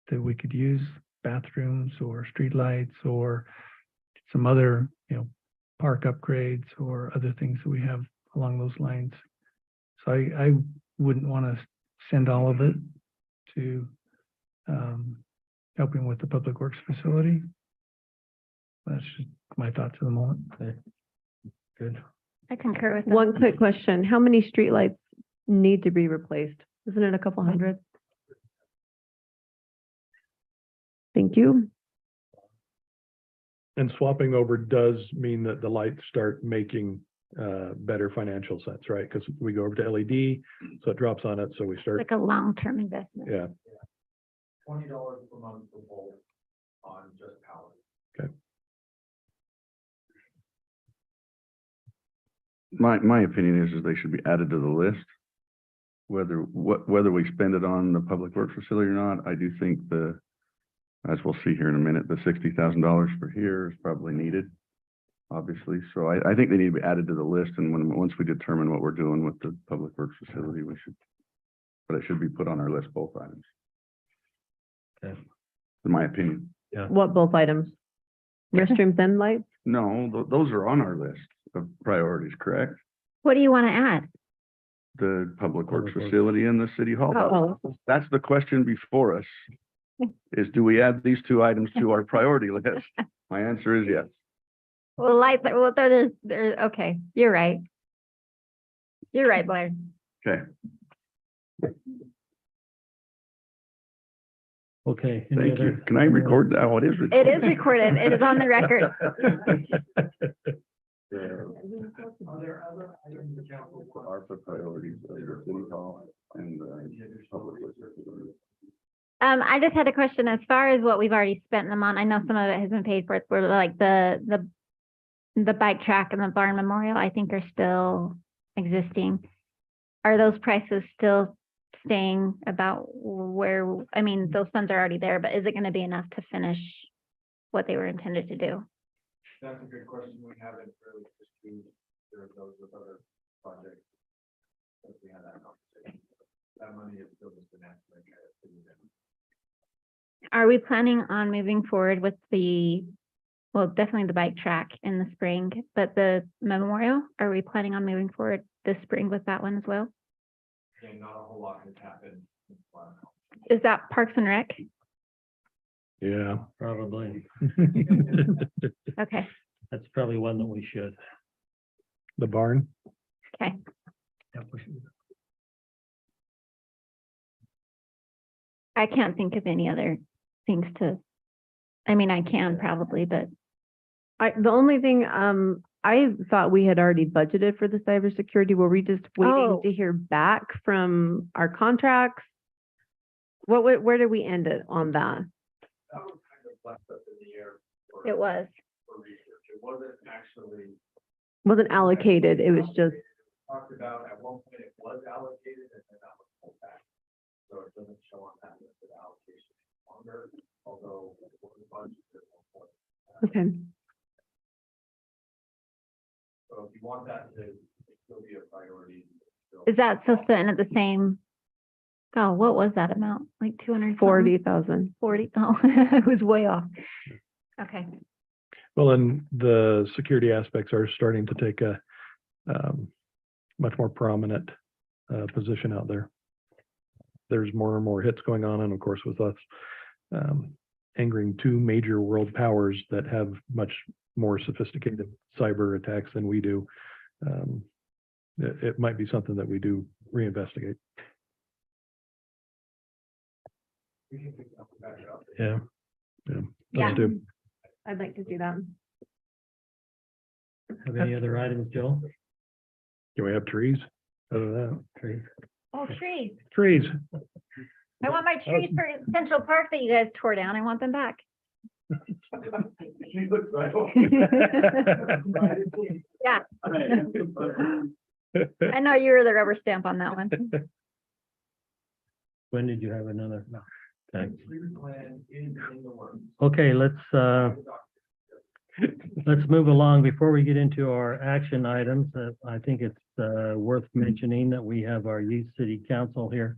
that we could use, bathrooms or streetlights or some other, park upgrades or other things that we have along those lines. So I wouldn't want to send all of it to helping with the Public Works facility. That's just my thoughts at the moment. Good. I concur with that. One quick question. How many streetlights need to be replaced? Isn't it a couple hundred? Thank you. And swapping over does mean that the lights start making better financial sense, right? Because we go over to LED, so it drops on it, so we start, Like a long-term investment. yeah. $20 per month for both on just power. My opinion is they should be added to the list. Whether we spend it on the Public Works facility or not, I do think as we'll see here in a minute, the $60,000 for here is probably needed, obviously. So I think they need to be added to the list, and once we determine what we're doing with the Public Works facility, but it should be put on our list, both items. Okay. In my opinion. What both items? Restrooms and lights? No, those are on our list of priorities, correct? What do you want to add? The Public Works Public Works. facility and the City Hall. Oh. That's the question before us, is do we add these two items to our priority list? My answer is yes. Well, there's, okay, you're right. You're right, Blair. Okay, Okay. Any thank you. other- Can I record that? Oh, it is It recorded. is recorded. It is on the record. Are there other items the council are for priorities of the City Hall and the Public Works facility? I just had a question as far as what we've already spent them on. I know some of it has been paid for. For like the bike track and the barn memorial, I think are still existing. Are those prices still staying about where, I mean, those funds are already there, but is it going to be enough to finish what they were intended to do? That's a good question. We haven't really pursued those with other projects. Since we had that conversation. That money is still just an estimate. Are we planning on moving forward with well, definitely the bike track in the spring, but the memorial, are we planning on moving forward this spring with that one as well? And not a whole lot has happened. Is that Parks and Rec? Yeah. Probably. Okay, That's probably one that we should. The barn. okay. I can't think of any other things I mean, I can probably, but The only thing, I thought we had already budgeted for the cybersecurity. Were we just waiting Oh. to hear back from our contracts? Where did we end it on that? That was kind of left up in the air. it was. For research. It wasn't actually. Wasn't allocated, it was just, Talk talked about, at one point it was allocated and then that was pulled back. So it doesn't show on that list of allocation any longer, although the budget is at one point. Okay. So if you want that to still be a priority. Is that still sitting at the same? Oh, what was that amount? Like 200? 40,000. 40, oh, it was way off. Okay. Well, and the security aspects are starting to take a much more prominent position out there. There's more and more hits going on, and of course with us angering two major world powers that have much more sophisticated cyber attacks than we do, it might be something that we do reinvestigate. We can pick up back up. Yeah. Yeah. Yeah. Let's do. I'd like to do that. Have any other items, Joe? Can we have trees? Other than that, Trees? Oh, trees. trees. I want my trees for Central Park that you guys tore down. I want them back. She looks right over. Yeah. I know you were the rubber stamp on that one. When did you have another? No. Okay. Tree plan is in the works. Okay, let's move along. Before we get into our action items, I think it's worth mentioning that we have our youth city council here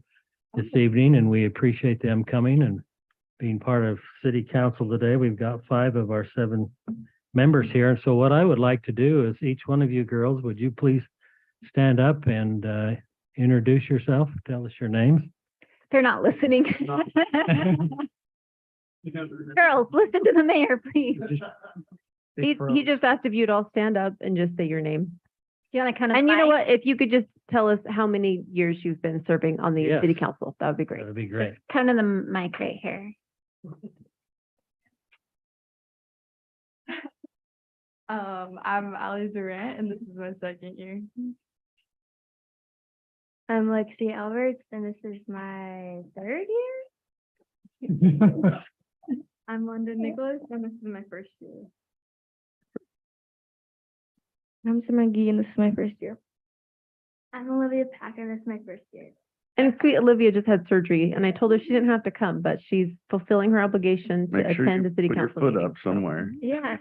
this evening, and we appreciate them coming and being part of city council today. We've got 5 of our 7 members here. And so what I would like to do is each one of you girls, would you please stand up and introduce yourself, tell us your names. They're not listening. Girls, listen to the mayor, please. He just asked if you'd all stand up and just say your name. You want to kind of? And you know what? If you could just tell us how many years you've been serving on the Yes. city council, that would be great. That'd be great. Come to the mic right here. I'm Ali Durant, and this is my 2nd year. I'm Lexi Alberts, and this is my 3rd year. I'm London Nicholas, and this is my 1st year. I'm Summer Gee, and this is my 1st year. I'm Olivia Packer, and this is my 1st year. And sweet Olivia just had surgery, and I told her she didn't have to come, but she's fulfilling her obligation to Make sure attend you the city put your council foot meeting. up somewhere. Yeah.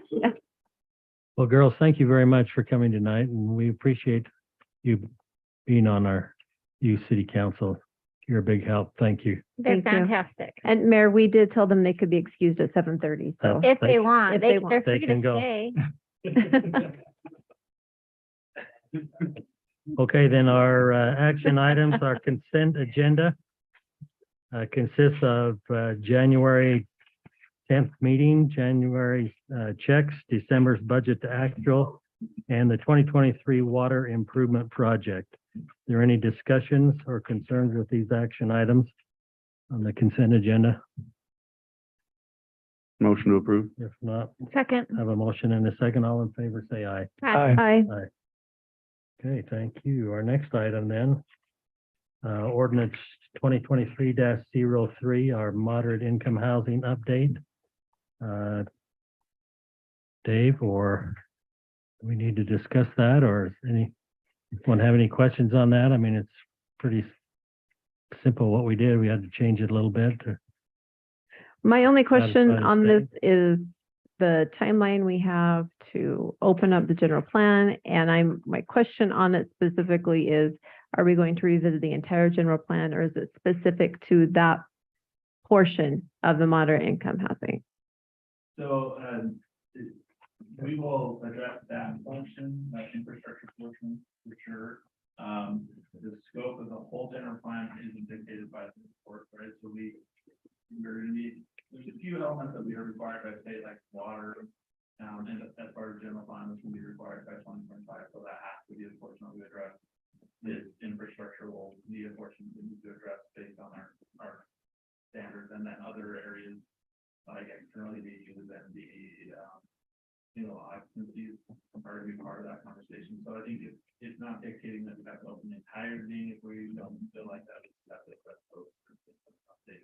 Well, girls, thank you very much for coming tonight, and we appreciate you being on our youth city council. You're a big help. Thank you. They're Thank you. fantastic. And Mayor, we did tell them they could be excused at 7:30, so. If they want, If they want. they're They free can to go. stay. Okay, then our action items, our consent agenda consists of January 10th meeting, January checks, December's budget to actual, and the 2023 water improvement project. Are there any discussions or concerns with these action items on the consent agenda? Motion to approve. If not, Second. have a motion and a second. All in favor, say aye. Pass. Aye. Okay, thank you. Our next item then, ordinance 2023-03, our moderate income housing update. Dave, or do we need to discuss that, or is anyone have any questions on that? I mean, it's pretty simple what we did. We had to change it a little bit. My only question Satisfied on this state. is the timeline we have to open up the general plan. And my question on it specifically is, are we going to revisit the entire general plan, or is it specific to that portion of the moderate income housing? So, we will address that function, that infrastructure portion for sure. The scope of the whole general plan isn't dictated by the report, right? So we're gonna need, there's a few elements that we are required by state, like water, and as part of the general plan, this will be required by 2025, so that has to be a portion that we address. The infrastructure will need a portion we need to address based on our standards, and then other areas like externally being used and the occupancies are to be part of that conversation. So I think it's not dictating that we have to open the entire thing if we don't feel like that. That's it. That's those updates.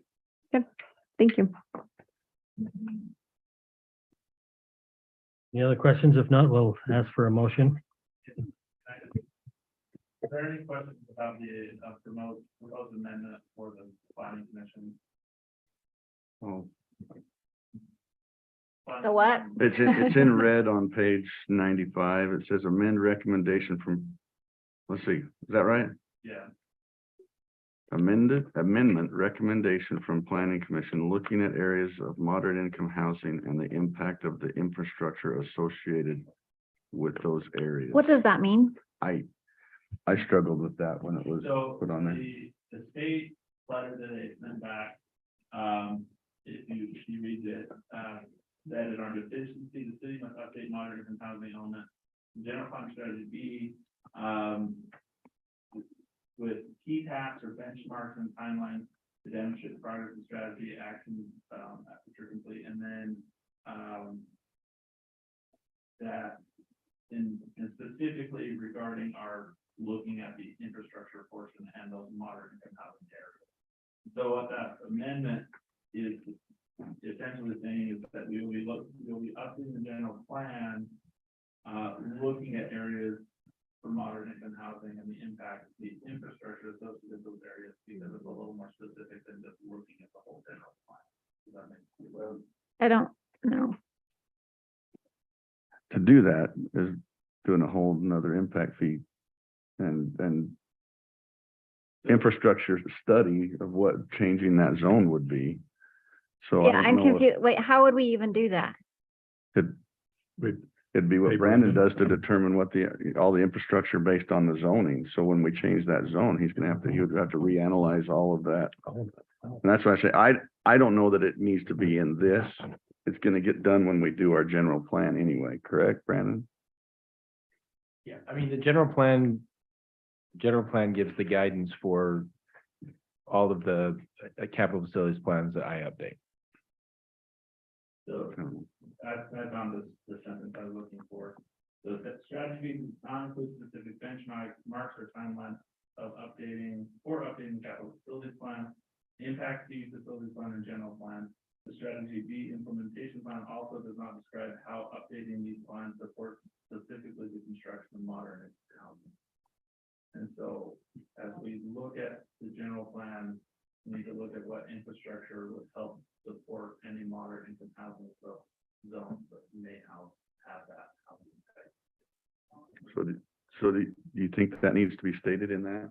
Thank you. Any other questions? If not, we'll ask for a motion. there any questions about the, proposed amendment for the planning commission? Oh, The what? it's in red on page 95. It says amend recommendation from, let's see, is that right? Yeah, Amendment recommendation from planning commission, looking at areas of moderate income housing and the impact of the infrastructure associated with those areas. What does that mean? I struggled with that when it was so put on there. the state letter that they sent back, if you read it, that in our deficiency, the city must update moderate income housing element. General fund strategy B, with key tasks or benchmarks and timelines to demonstrate the progress of strategy actions, which are complete, and then, that and specifically regarding our looking at the infrastructure portion and those moderate income housing areas. So what that amendment is essentially saying is that we'll be updating the general plan, looking at areas for moderate income housing and the impact of the infrastructure associated with those areas, because it's a little more specific than just looking at the whole general plan. Does that make sense? I don't know. To do that is doing a whole nother impact fee and infrastructure study of what changing that zone would be. So I Yeah, don't I'm know if confused. Wait, how would we even do that? it'd be what Paper Brandon amendment. does to determine what all the infrastructure based on the zoning. So when we change that zone, he would have to reanalyze all of that. And that's why I say, I don't know that it needs to be in this. It's gonna get done when we do our general plan anyway, correct, Brandon? Yeah, I mean, the general plan gives the guidance for all of the capital facilities plans that I update. So I found the sentence I was looking for. So that strategy does not include specific benchmarks, marks, or timeline of updating capital facilities plan, impact fee facilities plan and general plan. The strategy B implementation plan also does not describe how updating these plans supports specifically the construction of modern housing. And so as we look at the general plan, we need to look at what infrastructure would help support any moderate income housing zones that may have that housing type. So do you think that needs to be stated in that?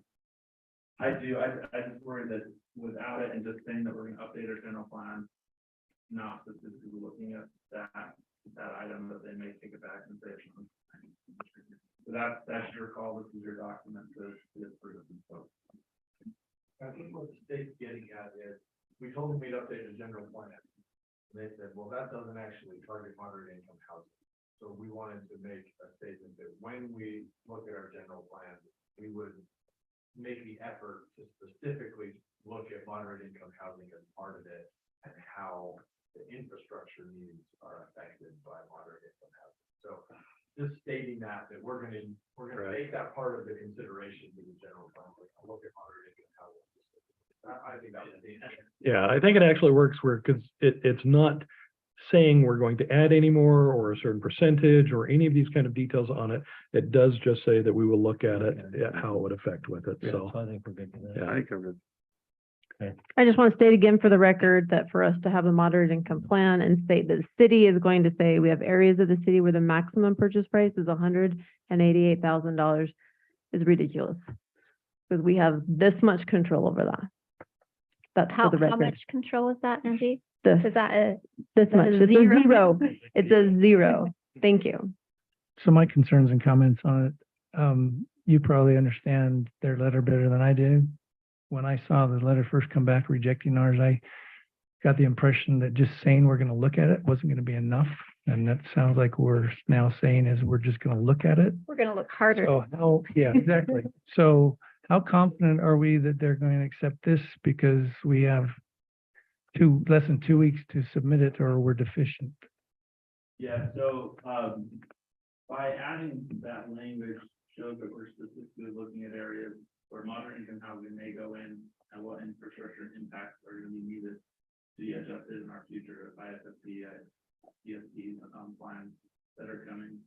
I do. I just worry that without it and just saying that we're gonna update our general plan, not specifically looking at that item, that they may take it back and say it's not. So that's your call. This is your document to approve. So I think what the state's getting at is, we told them we'd update the general plan. And they said, well, that doesn't actually target moderate income housing. So we wanted to make a statement that when we look at our general plan, we would make the effort to specifically look at moderate income housing as part of it and how the infrastructure needs are affected by moderate income housing. So just stating that we're gonna make that part of the consideration to the general plan, like look at moderate income housing. I think that would be. Yeah, I think it actually works where, because it's not saying we're going to add any more or a certain percentage or any of these kind of details on it. It does just say that we will look at it, at how it would affect with it. So, I think we're good to that. yeah. I think I'm good. I just want to state again for the record that for us to have a moderate income plan and state that the city is going to say we have areas of the city where the maximum purchase price is $188,000 is ridiculous. Because we have this much control over that. That's for How the record. much control is that, Angie? This, Is that this that much. a It's a zero? zero. It's a zero. Thank you. So my concerns and comments on it, you probably understand their letter better than I do. When I saw the letter first come back rejecting ours, I got the impression that just saying we're gonna look at it wasn't gonna be enough. And that sounds like we're now saying is we're just gonna look at it. we're gonna look harder? So how, yeah, exactly. So how confident are we that they're going to accept this? Because we have less than 2 weeks to submit it, or we're deficient. yeah, so by adding that language shows that we're specifically looking at areas where moderate income housing may go in and what infrastructure impacts are going to be needed to be adjusted in our future ISFP, CSP plans that are coming.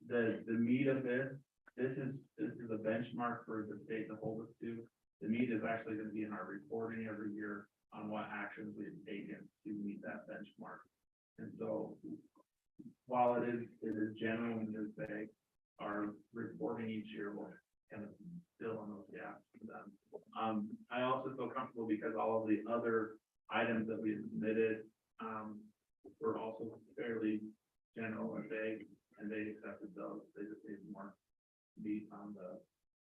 The meat of this is a benchmark benchmark for the state to hold us to. The meat is actually gonna be in our reporting every year on what actions we've taken to meet that benchmark. And so while it is general and is vague, our reporting each year will kind of fill in those gaps for them. I also feel comfortable because all of the other items that we submitted, were also fairly general and vague, and they accepted those. They just needed more meat on the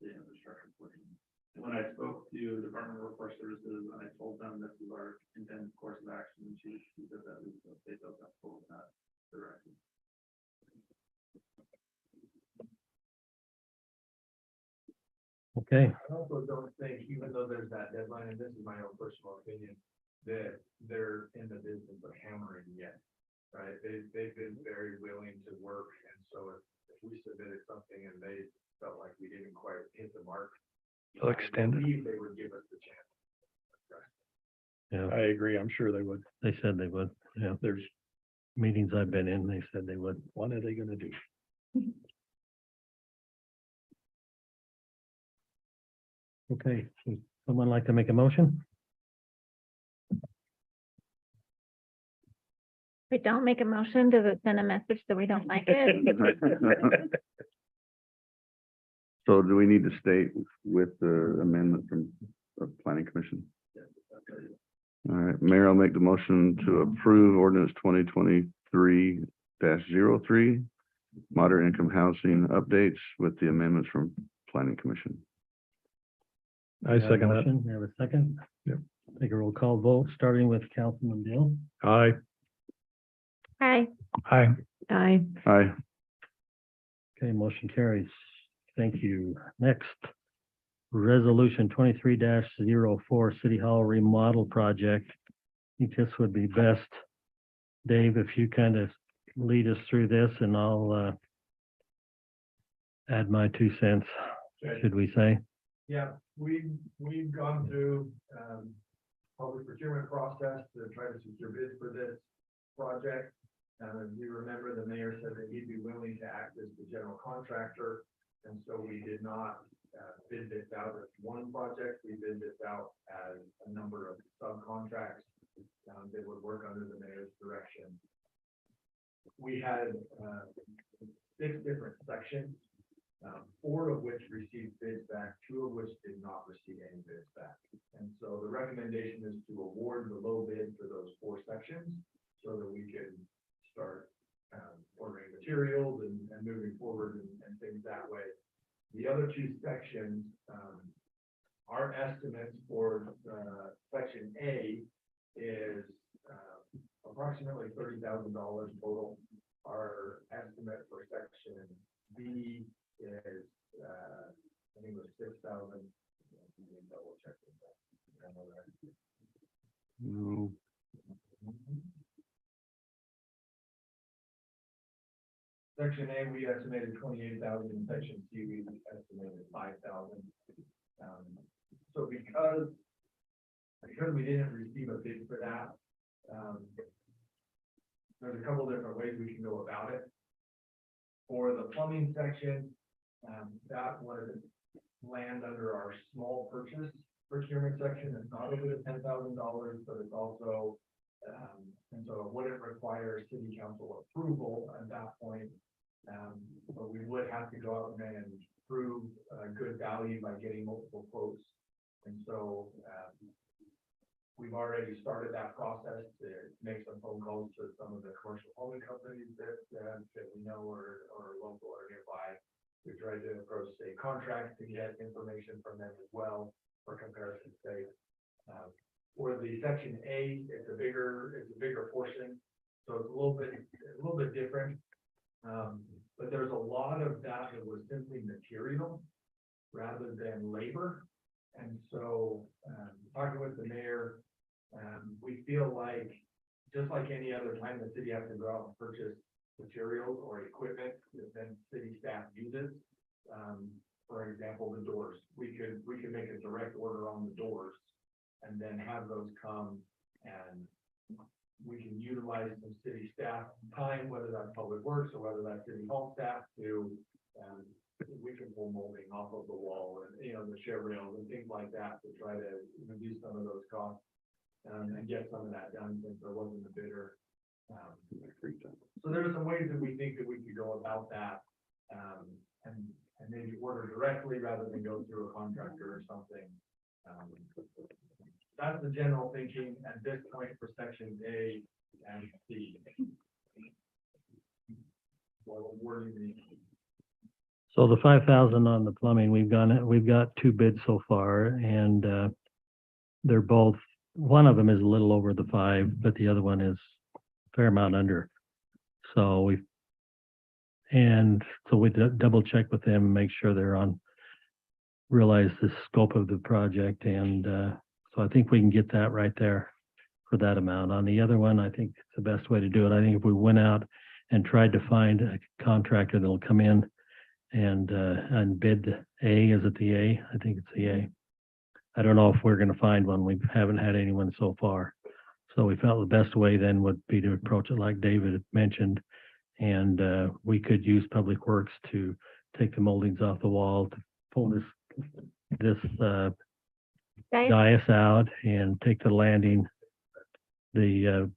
infrastructure portion. And when I spoke to Department of Workforce Services, and I told them this is our intended course of action, and she said that they felt comfortable with that direction. Okay, I also don't think, even though there's that deadline, and this is my own personal opinion, that they're in the business of hammering yet. Right? They've been very willing to work, and so if we submitted something and they felt like we didn't quite hit the mark, They'll extend it. I believe they would give us the chance. yeah, I agree. I'm sure they would. they said they would, yeah, There's, meetings I've been in, they said they would. what are they gonna do? Okay, would someone like to make a motion? If we don't make a motion, does it send a message that we don't like it? So do we need to state with the amendment from the planning commission? All right, Mayor, I'll make the motion to approve ordinance 2023-03, moderate income housing updates with the amendments from planning commission. I We have a second that. motion. We have a second. Yep. Take a roll call vote, starting with Councilman Dill. Aye. Hi, Hi. Aye. Aye. Okay, motion carries. Thank you. Next, resolution 23-04, City Hall remodel project. I think this would be best, Dave, if you kind of lead us through this, and I'll add my 2 cents, Okay. should we say? Yeah, we've gone through, public procurement process to try to secure bids for this project. As you remember, the mayor said that he'd be willing to act as the general contractor. And so we did not, bid this out as one project. We bid this out as a number of subcontracts, that would work under the mayor's direction. We had, 6 different sections. 4 of which received bids back, 2 of which did not receive any bids back. And so the recommendation is to award the low bid for those 4 sections so that we can start ordering materials and moving forward and things that way. The other 2 sections, our estimates for section A is approximately $30,000 total. Our estimate for section B is, I think it was 6,000. Double check that. No. Section A, we estimated 28,000, and section C, we estimated 5,000. So because we didn't receive a bid for that, there's a couple different ways we can go about it. For the plumbing section, that would land under our small purchase procurement section. It's not over the $10,000, but it's also, and so it wouldn't require city council approval at that point. But we would have to go out and prove good value by getting multiple quotes. And so, we've already started that process to make some phone calls to some of the commercial hauling companies that we know are local or nearby. We tried to approach state contracts to get information from them as well for comparison sake. For the section A, it's a bigger portion, so it's a little bit different. But there's a lot of that was simply material rather than labor. And so, talking with the mayor, we feel like, just like any other time the city has to go out and purchase materials or equipment that then city staff uses. For example, the doors, we could make a direct order on the doors and then have those come, and we can utilize some city staff time, whether that's public works or whether that's city hall staff, to we can pull molding off of the wall and, you know, the shed rails and things like that to try to reduce some of those costs. And get some of that done since there wasn't a bidder. So there are some ways that we think that we could go about that. And maybe order directly rather than go through a contractor or something. That's the general thinking at this point for section A and C. Well, wording the So the 5,000 on the plumbing, we've got 2 bids so far, and they're both, one of them is a little over the 5, but the other one is a fair amount under. So we double check with them, make sure realize the scope of the project, and so I think we can get that right there for that amount. On the other one, I think it's the best way to do it. I think if we went out and tried to find a contractor that'll come in and bid A, is it the A? I think it's the A. I don't know if we're gonna find one. We haven't had anyone so far. So we felt the best way then would be to approach it like David had mentioned. And we could use Public Works to take the moldings off the wall, to pull this Guys, dais out and take the landing, the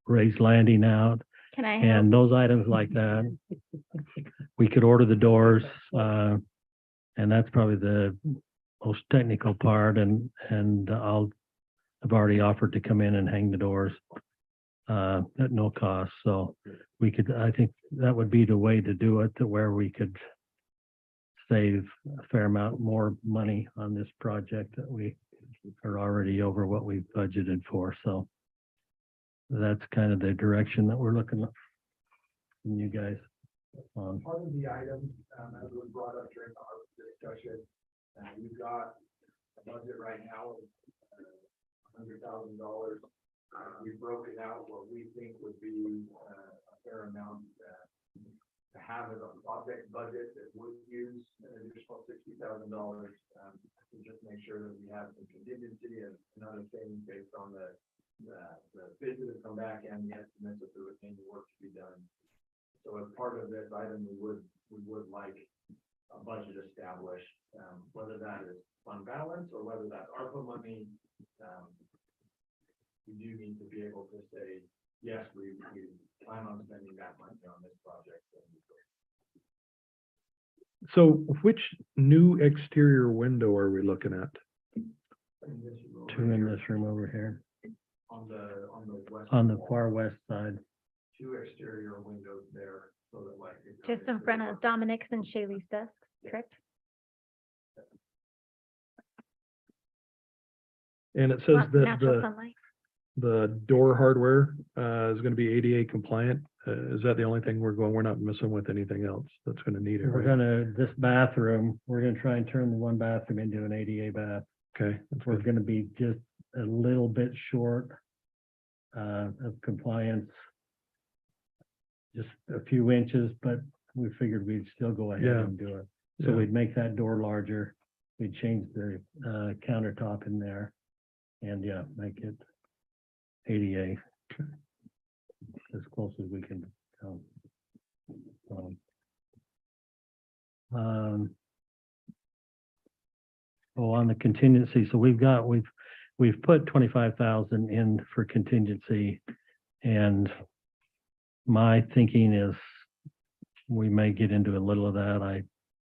raised landing out, can I help? and those items like that. We could order the doors, and that's probably the most technical part, and I've already offered to come in and hang the doors at no cost. So I think that would be the way to do it, to where we could save a fair amount more money on this project that we are already over what we've budgeted for. So that's kind of the direction that we're looking at from you guys on. part of the item, as was brought up during our discussion, we've got a budget right now of $100,000. We've broken out what we think would be a fair amount to have as a project budget that would use an additional $60,000 to just make sure that we have some contingency and other things based on the bids that have come back and the estimates that there would need work to be done. So as part of this item, we would like a budget established, whether that is fund balance or whether that's ARPA money. We do need to be able to say, yes, we plan on spending that money on this project. So which new exterior window are we looking at? 2 in this room over here, On the west. on the wall, far west side. 2 exterior windows there, so that like. it Just in comes front into of Dominic's and Shaylee's desk, correct? And it says Lots of that natural sunlight. the door hardware is gonna be ADA compliant. Is that the only thing we're not messing with anything else that's gonna need it? We're right? this bathroom, we're gonna try and turn the one bathroom into an ADA bath. Okay, that's We're good. gonna be just a little bit short of compliance. Just a few inches, but we figured we'd still go ahead Yeah. and do it. So Yeah. we'd make that door larger. We'd change the countertop in there and make it ADA. As close as we can come. On the contingency, so we've put 25,000 in for contingency. And my thinking is we may get into a little of that. I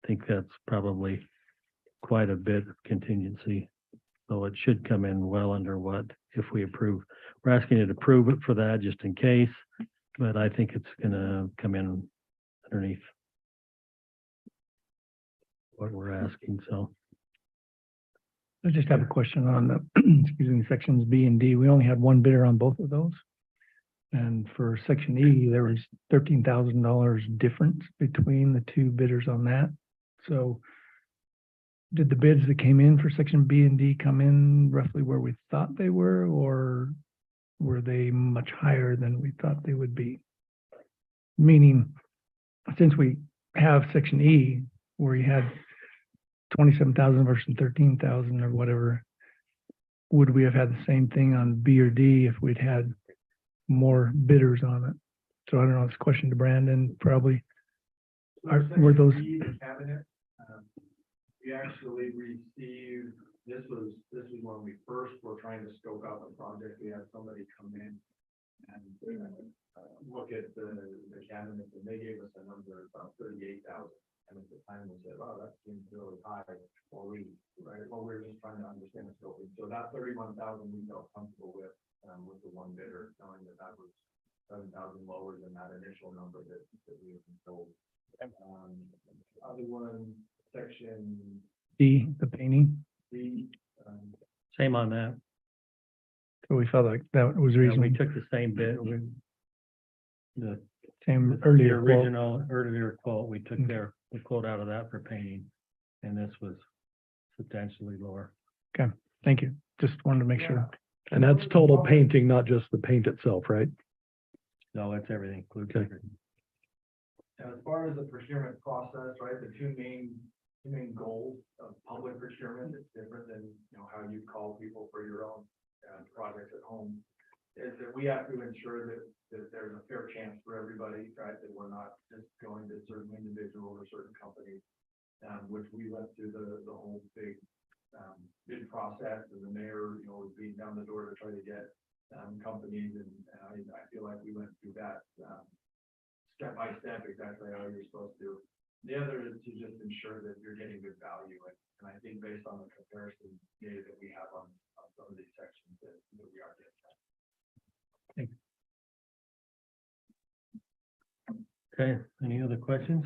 think that's probably quite a bit of contingency. So it should come in well under what, if we approve. We're asking you to approve it for that just in case, but I think it's gonna come in underneath what we're asking, so. I just have a question on the, excuse me, sections B and D. We only had one bidder on both of those. And for section E, there was $13,000 difference between the 2 bidders on that. So did the bids that came in for section B and D come in roughly where we thought they were, or were they much higher than we thought they would be? Meaning, since we have section E, where you had 27,000 versus 13,000 or whatever, would we have had the same thing on B or D if we'd had more bidders on it? So I don't know, it's a question to Brandon, probably. were those, The cabinet, we actually received, this was when we first were trying to scope out the project, we had somebody come in and look at the cabinet, and they gave us a number of about 38,000. And at the time, we said, wow, that seems really high, or we were just trying to understand the scoping. So that 31,000 we felt comfortable with the one bidder, knowing that that was 7,000 lower than that initial number that we had been told. Other one, section the painting? D, Same on that. So we felt like that was Yeah, we reasonable, took the same bid. The same earlier quote. original, earlier quote, we took the quote out of that for painting. And this was substantially lower. Thank you. Just wanted to make sure. And that's total painting, not just the paint itself, right? No, it's everything, includes Okay. everything. And as far as the procurement process, right, the two main goals of public procurement, it's different than, how you call people for your own projects at home, is that we have to ensure that there's a fair chance for everybody, right, that we're not just going to certain individuals or certain companies, which we went through the whole big bid process, and the mayor, was beating down the door to try to get companies, and I feel like we went through that step by step, exactly how you're supposed to. The other is to just ensure that you're getting good value, and I think based on the comparison data that we have on some of these sections, that we are getting that. Okay, any other questions?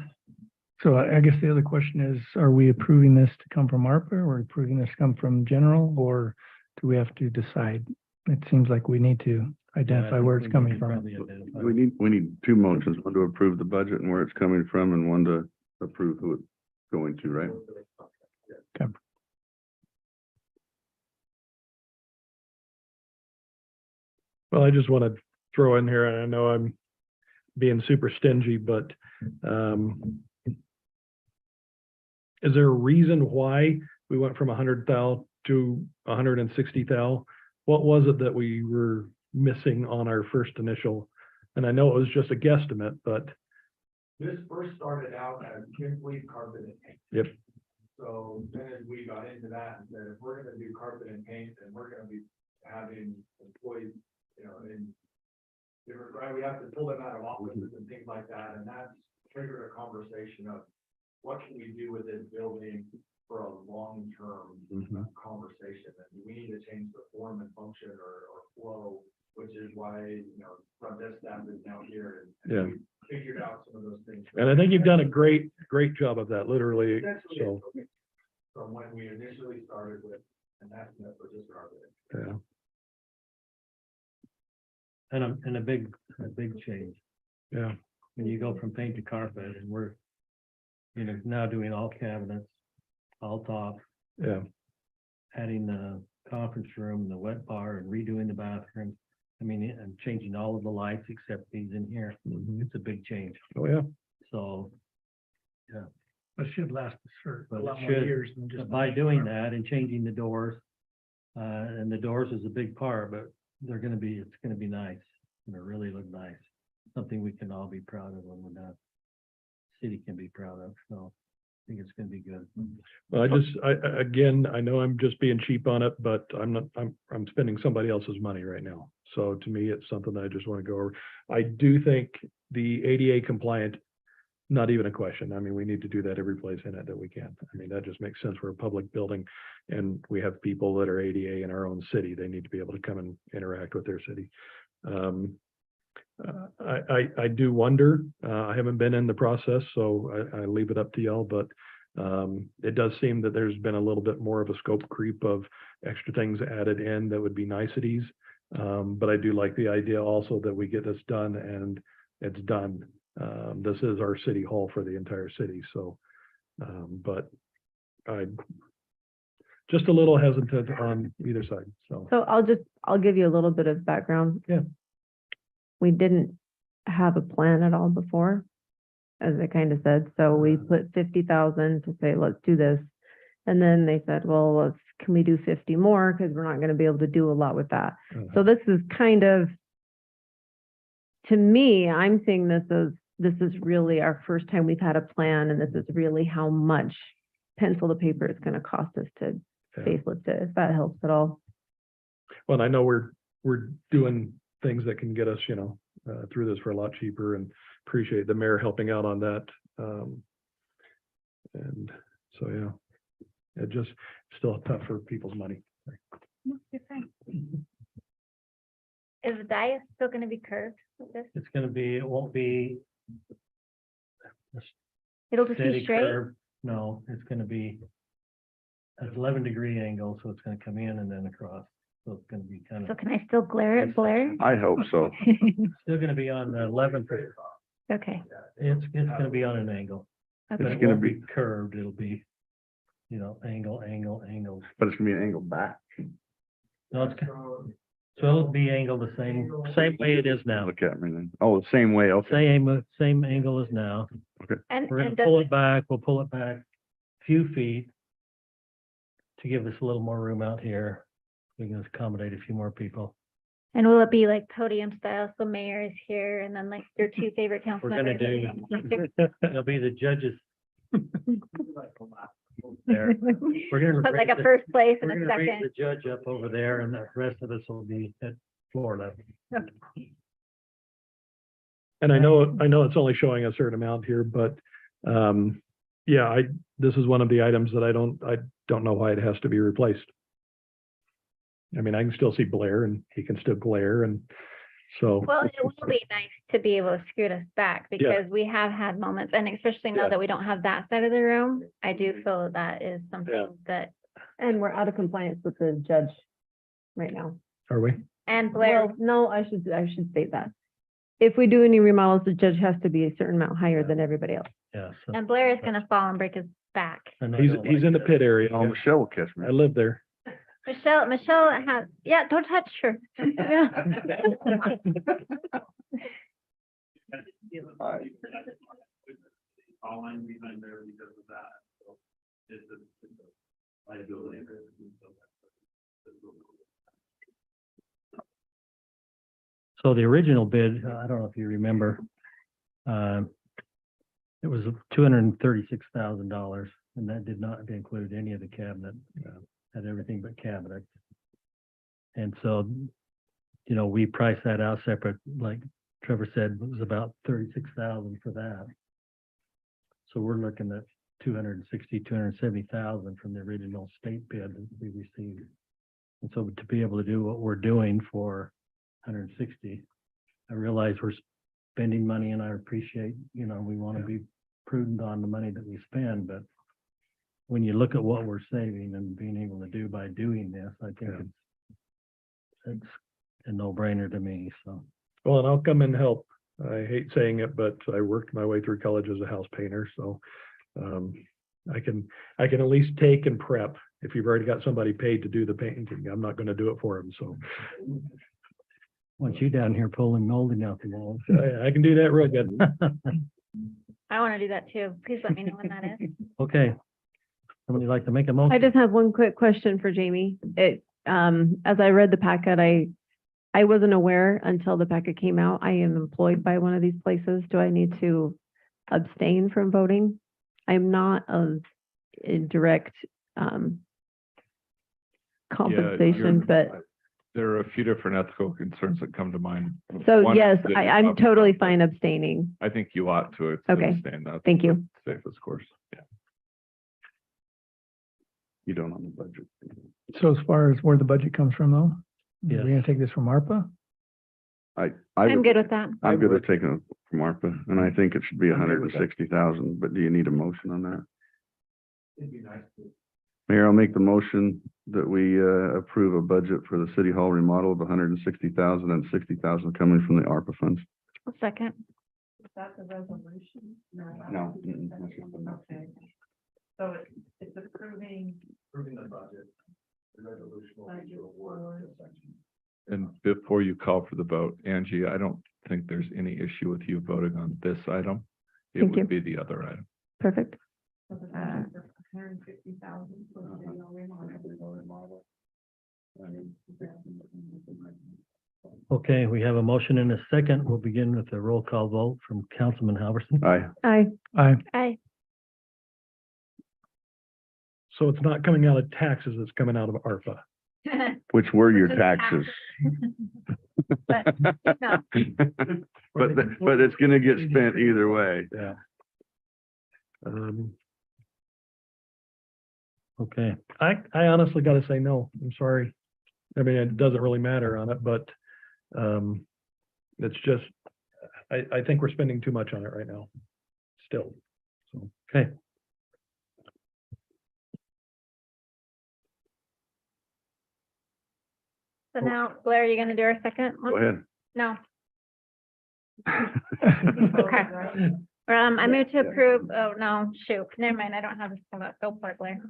So I guess the other question is, are we approving this to come from ARPA, or approving this to come from general, or do we have to decide? It seems like we need to identify where it's coming from. We need two motions, one to approve the budget and where it's coming from, and one to approve who it's going to, right? Well, I just want to throw in here, and I know I'm being super stingy, but is there a reason why we went from 100 thou to 160 thou? What was it that we were missing on our first initial? And I know it was just a guesstimate, but This first started out as simply carpet and paint. Yep. So then as we got into that, and said, if we're gonna do carpet and paint, then we're gonna be having employees, in different, right, we have to pull them out of offices and things like that, and that's triggered a conversation of what can we do with this building for a long-term conversation, and we need to change the form and function or flow, which is why, front desk staff is now here, and we figured out some of those things. and I think you've done a great job of that, literally. Essentially, So, from when we initially started with an estimate for just carpet. yeah. And a big change. Yeah. When you go from paint to carpet, and we're, now doing all cabinets, all top, Yeah. adding the conference room, the wet bar, and redoing the bathroom. I mean, and changing all of the lights except these in here. Mhm. It's a big change. Oh, yeah. So But it should last us for But a it lot more should. years than just. by doing that and changing the doors, and the doors is a big part, but it's gonna be nice. It's gonna really look nice. Something we can all be proud of when we're done. City can be proud of, so I think it's gonna be good. Well, again, I know I'm just being cheap on it, but I'm spending somebody else's money right now. So to me, it's something that I just want to go over. I do think the ADA compliant, not even a question. I mean, we need to do that every place in it that we can. I mean, that just makes sense. We're a public building, and we have people that are ADA in our own city. They need to be able to come and interact with their city. I do wonder, I haven't been in the process, so I leave it up to y'all, but it does seem that there's been a little bit more of a scope creep of extra things added in that would be niceties. But I do like the idea also that we get this done and it's done. This is our city hall for the entire city, so, but I just a little hesitant on either side, so. So I'll give you a little bit of background. Yeah. We didn't have a plan at all before, as I kind of said, so we put 50,000 to say, let's do this. And then they said, well, can we do 50 more? Because we're not going to be able to do a lot with that. So this is kind of, to me, I'm seeing this as this is really our first time we've had a plan, and this is really how much pencil to paper it's gonna cost us to Yeah. facelift it, if that helps at all. Well, and I know we're doing things that can get us, through this for a lot cheaper, and appreciate the mayor helping out on that. And so, yeah, it just still tough for people's money. Is the dais still gonna be curved with this? It's gonna be, it won't be a It'll just steady be straight? curve. No, it's gonna be an 11-degree angle, so it's gonna come in and then across. So it's gonna be kind So of, can I still glare at Blair? I hope so. still gonna be on the 11th. Okay, It's gonna be on an angle, but okay. it gonna won't be curved. It'll be, angle. But it's gonna be an angle back. No, so it'll be angled the same way it is now. Look at me then. Oh, the same way, okay. Same angle as now. And, We're gonna and pull does, it back. We'll pull it back a few feet to give us a little more room out here. We can accommodate a few more people. and will it be like podium style? So mayor is here and then like your two favorite council We're gonna members? It'll be the judges. There. We're gonna. Put like raise a first place We're and a gonna raise second. the judge up over there and the rest of us will be at floor level. And I know it's only showing a certain amount here, but, yeah, this is one of the items that I don't know why it has to be replaced. I mean, I can still see Blair and he can still glare, and so. Well, it will be nice to be able to scoot us back because we have had moments, and especially now Yeah. that we don't have that side of the room, I do feel that is something that, And we're out of compliance with the judge right now. Are we? and Blair, Well, no, I should state that. If we do any remodels, the judge has to be a certain amount higher than everybody else. Yeah. So- and Blair is gonna fall and break his back. and I He's don't in like the that. pit area. Oh, Michelle will catch me. I live there. Michelle has, yeah, don't touch her. All line behind there because of that, so it's a liability. So the original bid, I don't know if you remember, it was $236,000, and that did not include any of the cabinet, had everything but cabinet. And so, we priced that out separate, like Trevor said, it was about 36,000 for that. So we're looking at 270,000 from the original state bid that we received. And so to be able to do what we're doing for 160, I realize we're spending money, and I appreciate, we want to be prudent on the money that we spend, but when you look at what we're saving and being able to do by doing this, I think it's a no-brainer to me, so. Well, and I'll come and help. I hate saying it, but I worked my way through college as a house painter, so I can at least take and prep. If you've already got somebody paid to do the painting, I'm not gonna do it for them, so. Want you down here pulling molding out the walls. I can do that real good. I wanna do that too. Please let me know when that is. Okay. Somebody like to make a motion? I just have one quick question for Jamie. As I read the packet, I wasn't aware until the packet came out. I am employed by one of these places. Do I need to abstain from voting? I'm not of direct compensation, but There are a few different ethical concerns that come to mind. so One yes, that I'm obviously- totally fine abstaining. I think you ought to Okay. abstain. That's Thank you. the safest course. Yeah. You don't on the budget. So as far as where the budget comes from though, Yes. we're gonna take this from ARPA? I'm good with that. I'm good with taking it from ARPA, and I think it should be I'm good with that. 160,000, but do you need a motion on that? It'd be nice to. Mayor, I'll make the motion that we approve a budget for the city hall remodel of 160,000 and 60,000 coming from the ARPA funds. A second. Is that the resolution? No. That's just the- Okay. So it's approving Approving the budget. The resolution will be to award the section. And before you call for the vote, Angie, I don't think there's any issue with you voting on this item. It Thank you. would be the other item. Perfect. $150,000 for the city hall remodel. Okay, we have a motion and a second. We'll begin with a roll call vote from Councilman Halverson. Aye. Aye. Aye. So it's not coming out of taxes, it's coming out of ARPA. Which were your Just taxes? But, no. But it's gonna get spent either way. Yeah. Okay, I honestly gotta say no, I'm sorry. I mean, it doesn't really matter on it, but, it's just, I think we're spending too much on it right now. Still, so. okay. So now, Blair, are you gonna do our second one? Go ahead. No. Okay. I move to approve, oh, no, shoot, never mind, I don't have this pulled up. Go for it, Blair.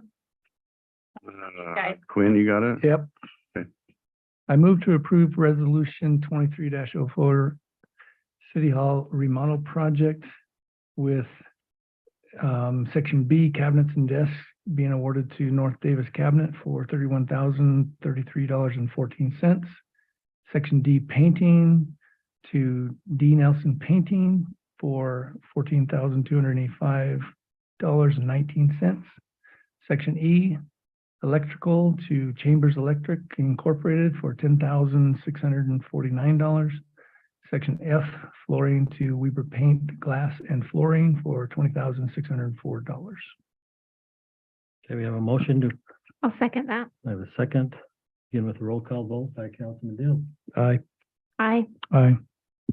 Okay. Quinn, you got it? Yep. Okay. I move to approve resolution 23-04 City Hall remodel project with section B, cabinets and desks being awarded to North Davis Cabinet for $31,033.14. Section D, painting to D Nelson Painting for $14,285.19. Section E, electrical to Chambers Electric Incorporated for $10,649. Section F, flooring to Weber Paint, Glass and Flooring for $20,604. Okay, we have a motion to, I'll second that. I have a second. Begin with a roll call vote by Councilman Deal. Aye. Aye. Aye.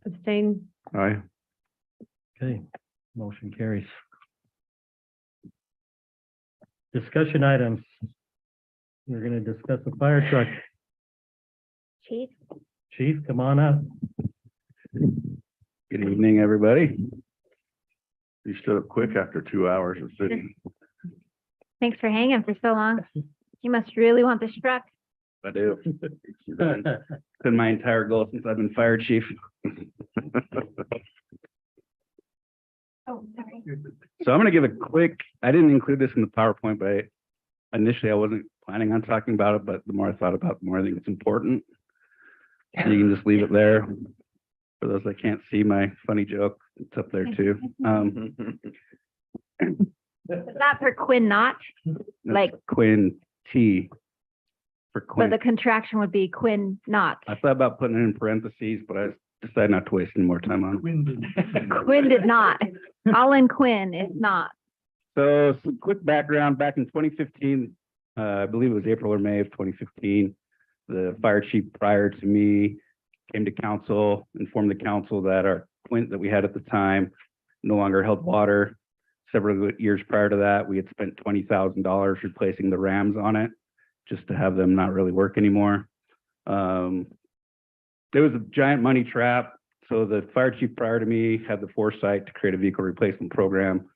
Abstain. Aye. Okay, motion carries. Discussion items. We're gonna discuss the fire truck. Chief? Chief, come on up. Good evening, everybody. You stood up quick after 2 hours of sitting. Thanks for hanging for so long. You must really want this truck. I do. It's been my entire goal since I've been fire chief. Oh, sorry. So I'm gonna give a quick, I didn't include this in the PowerPoint, but initially I wasn't planning on talking about it, but the more I thought about it, the more I think it's important. So you can just leave it there. For those that can't see my funny joke, it's up there too. Is that for Quinn not? Like- Quinn T for But Quinn. the contraction would be Quinn not. I thought about putting it in parentheses, but I decided not to waste any more time on it. Quinn did not. All in Quinn is not. So some quick background, back in 2015, I believe it was April or May of 2015, the fire chief prior to me came to council, informed the council that our Quint that we had at the time no longer held water. Several years prior to that, we had spent $20,000 replacing the rams on it, just to have them not really work anymore. There was a giant money trap. So the fire chief prior to me had the foresight to create a vehicle replacement program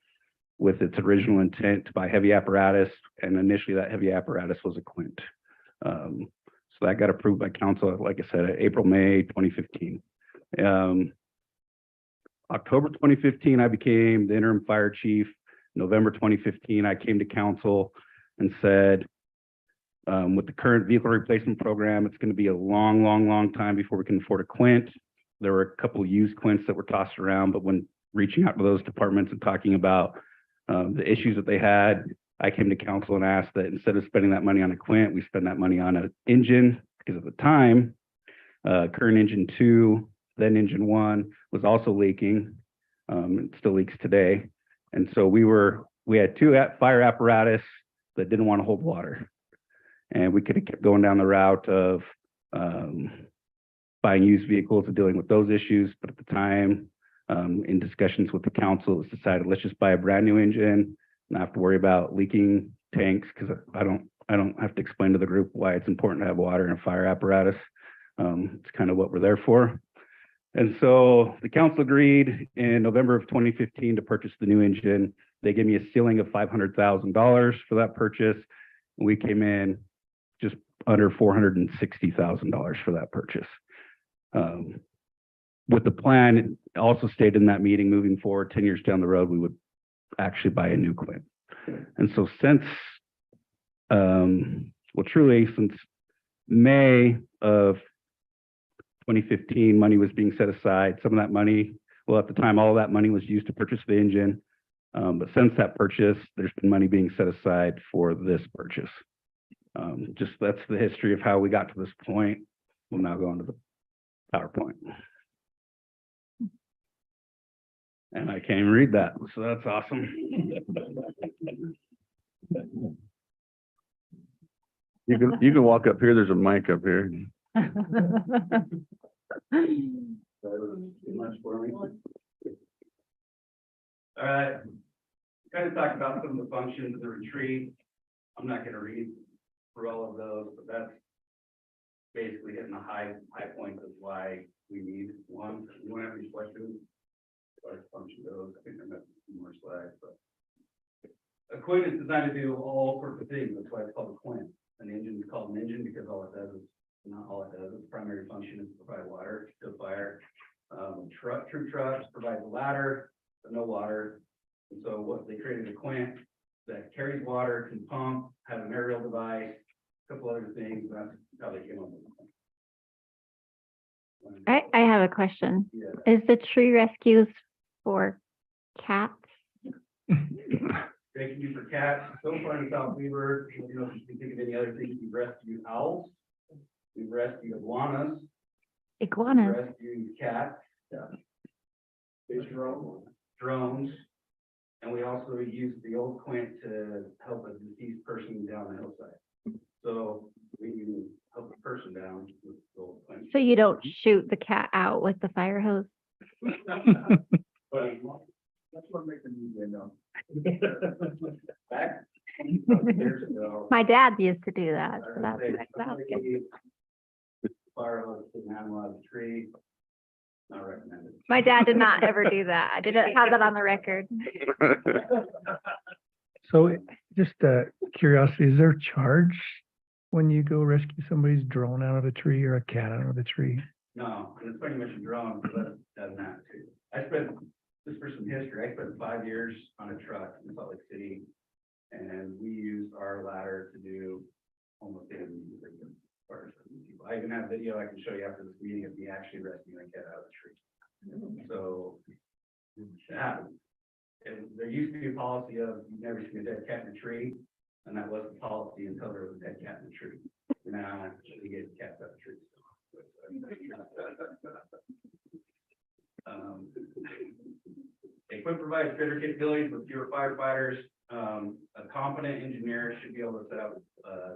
with its original intent to buy heavy apparatus. And initially that heavy apparatus was a Quint. So that got approved by council, like I said, April, May 2015. October 2015, I became the interim fire chief. November 2015, I came to council and said, with the current vehicle replacement program, it's going to be a long time before we can afford a Quint. There were a couple of used Quints that were tossed around, but when reaching out to those departments and talking about the issues that they had, I came to council and asked that instead of spending that money on a Quint, we spend that money on an engine, because at the time, current engine 2, then engine 1 was also leaking. It still leaks today. And so we had 2 fire apparatus that didn't want to hold water. And we could have kept going down the route of buying used vehicles and dealing with those issues. But at the time, in discussions with the council, it was decided, let's just buy a brand new engine, not have to worry about leaking tanks, because I don't have to explain to the group why it's important to have water and fire apparatus. It's kind of what we're there for. And so the council agreed in November of 2015 to purchase the new engine. They gave me a ceiling of $500,000 for that purchase. And we came in just under $460,000 for that purchase. With the plan, it also stated in that meeting, moving forward 10 years down the road, we would actually buy a new Quint. And so since, truly since May of 2015, money was being set aside. Some of that money, well, at the time, all of that money was used to purchase the engine. But since that purchase, there's been money being set aside for this purchase. Just that's the history of how we got to this point. We'll now go on to the PowerPoint. And I can't even read that, so that's awesome. You can walk up here. There's a mic up here. All right, kind of talk about some of the functions of the retreat. I'm not gonna read through all of those, but that's basically hitting the high points of why we need one. You want to have any questions? As function goes, I think I'm at some more slides, but a Quint is designed to do all sorts of things. That's why it's called a Quint. An engine is called an engine because all it does is, not all it does, its primary function is to provide water to fire. Troop trucks provide the ladder, but no water. And so what they created a Quint that carries water, can pump, have an aerial device, a couple other things. That's how they came up with it. I have a question. Yeah. Is the tree rescues for cats? They can use for cats. So far in South Weaver, you know, if you can think of any other things, we've rescued owls, we've rescued iguanas, we've Iguanas? rescued cats, drones, and we also use the old Quint to help a deceased person down the hillside. So we can help a person down with the old Quint. So you don't shoot the cat out with the fire hose? But that's what makes them easy, though. Back years ago. My dad used to do that. So I would say that's good. somebody fire hose to an animal out of the tree, not recommended. My dad did not ever do that. I didn't have that on the record. So just curiosity, is there a charge when you go rescue somebody's drone out of a tree or a cat out of a tree? No, and it's pretty much a drone, so that doesn't have to. I spent, just for some history, I spent 5 years on a truck in Salt Lake City, and we used our ladder to do almost anything. I even have video I can show you after this meeting of me actually rescuing a cat out of the tree. So it happens. And there used to be a policy of you've never seen a dead cat in a tree, and that was the policy until there was a dead cat in the tree. Now we get cats out of the tree. Equip provides greater capabilities with fewer firefighters. A competent engineer should be able to set up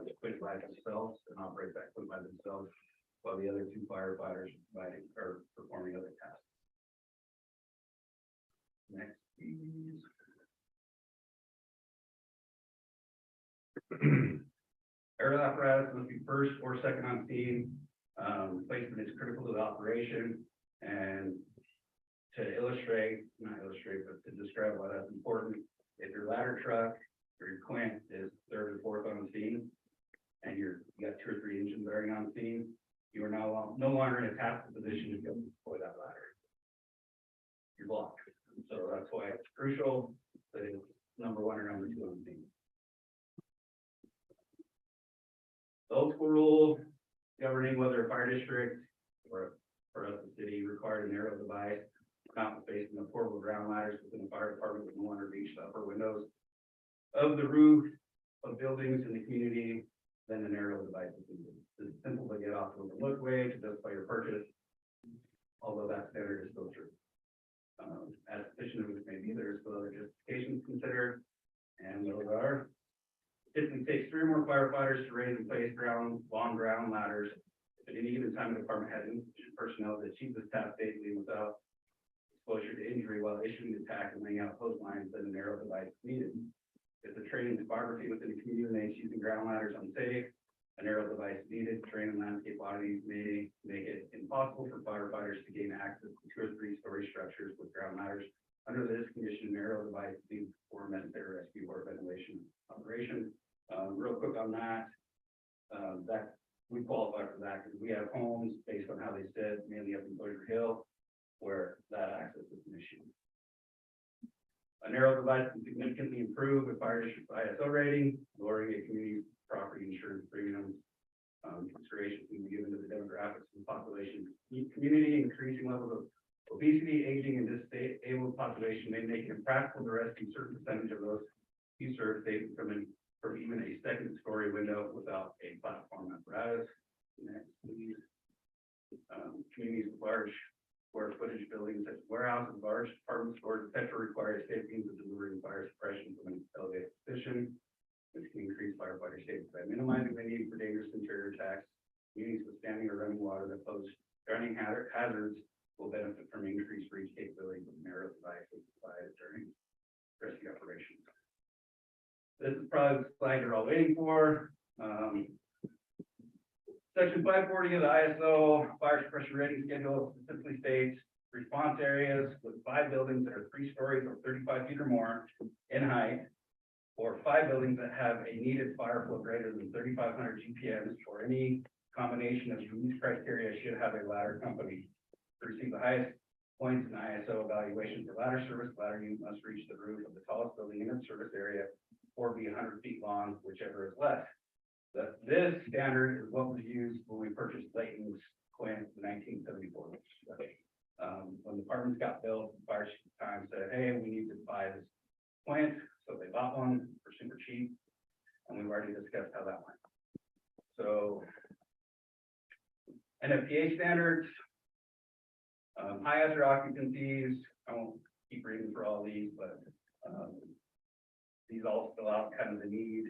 equipment by themselves and operate that equipment by themselves, while the other two firefighters providing or performing other tasks. Next, please. Aerial apparatus must be first or second on scene. Placement is critical to the operation, and to illustrate, not illustrate, but to describe why that's important, if your ladder truck or your Quint is third or fourth on the scene, and you got 2 or 3 engines already on scene, you are no longer in a task position to go deploy that ladder. You're blocked. So that's why it's crucial that it's number 1 or number 2 on scene. The old school rule governing whether a fire district or for us, the city required an aerial device not facing the portable ground ladders within the fire department would no longer reach the upper windows of the roof of buildings in the community, then an aerial device is needed. It's simple to get off of the lookway to justify your purchase, although that standard is still true. As efficient as it may be, there's still other justifications considered, and those are typically takes 3 or more firefighters to raise and place long ground ladders. If at any given time the department has insufficient personnel to achieve this task safely without exposure to injury while issuing the tack and laying out post lines, then an aerial device is needed. If the training topography within the community makes using ground ladders unsafe, an aerial device is needed. Terrain and landscape oddities may make it impossible for firefighters to gain access to 2 or 3-story structures with ground ladders. Under this condition, an aerial device is needed for necessary rescue or ventilation operation. Real quick on that, that we qualify for that because we have homes based on how they sit, mainly up in Bossier Hill, where that access is an issue. An aerial device can significantly improve with fire district ISO rating, lowering a community property insurance premiums. consideration can be given to the demographics of the population. Community, increasing levels of obesity, aging, and disabled population may make it impractical to rescue certain percentage of those you serve safely from even a second story window without a platform apparatus. Next, please. Communities with large square footage buildings such as warehouses, large department stores, etc. require safe means of delivering fire suppression from an elevated position, which can increase firefighter safety by minimizing the need for dangerous interior attacks. Communities with standing or running water that pose drowning hazards will benefit from increased breach capability with narrow devices provided during rescue operations. This is probably the slide you're all waiting for. Section 540 of the ISO fire suppression rating schedule specifically states response areas with 5 buildings that are 3 stories or 35 feet or more in height, or 5 buildings that have a needed fire flow greater than 3,500 GPMs, or any combination of these criteria should have a ladder company. To receive the highest points in ISO evaluation for ladder service, ladder unit must reach the roof of the tallest building in its service area or be 100 feet long, whichever is less. This standard is what was used when we purchased Layton's Quint in 1974. When the apartments got built, the fire chief at the time said, hey, we need to buy this Quint. So they bought one for super cheap, and we've already discussed how that went. So NFPA standards, high hazard occupancies, I won't keep reading for all these, but these all fill out kind of the need.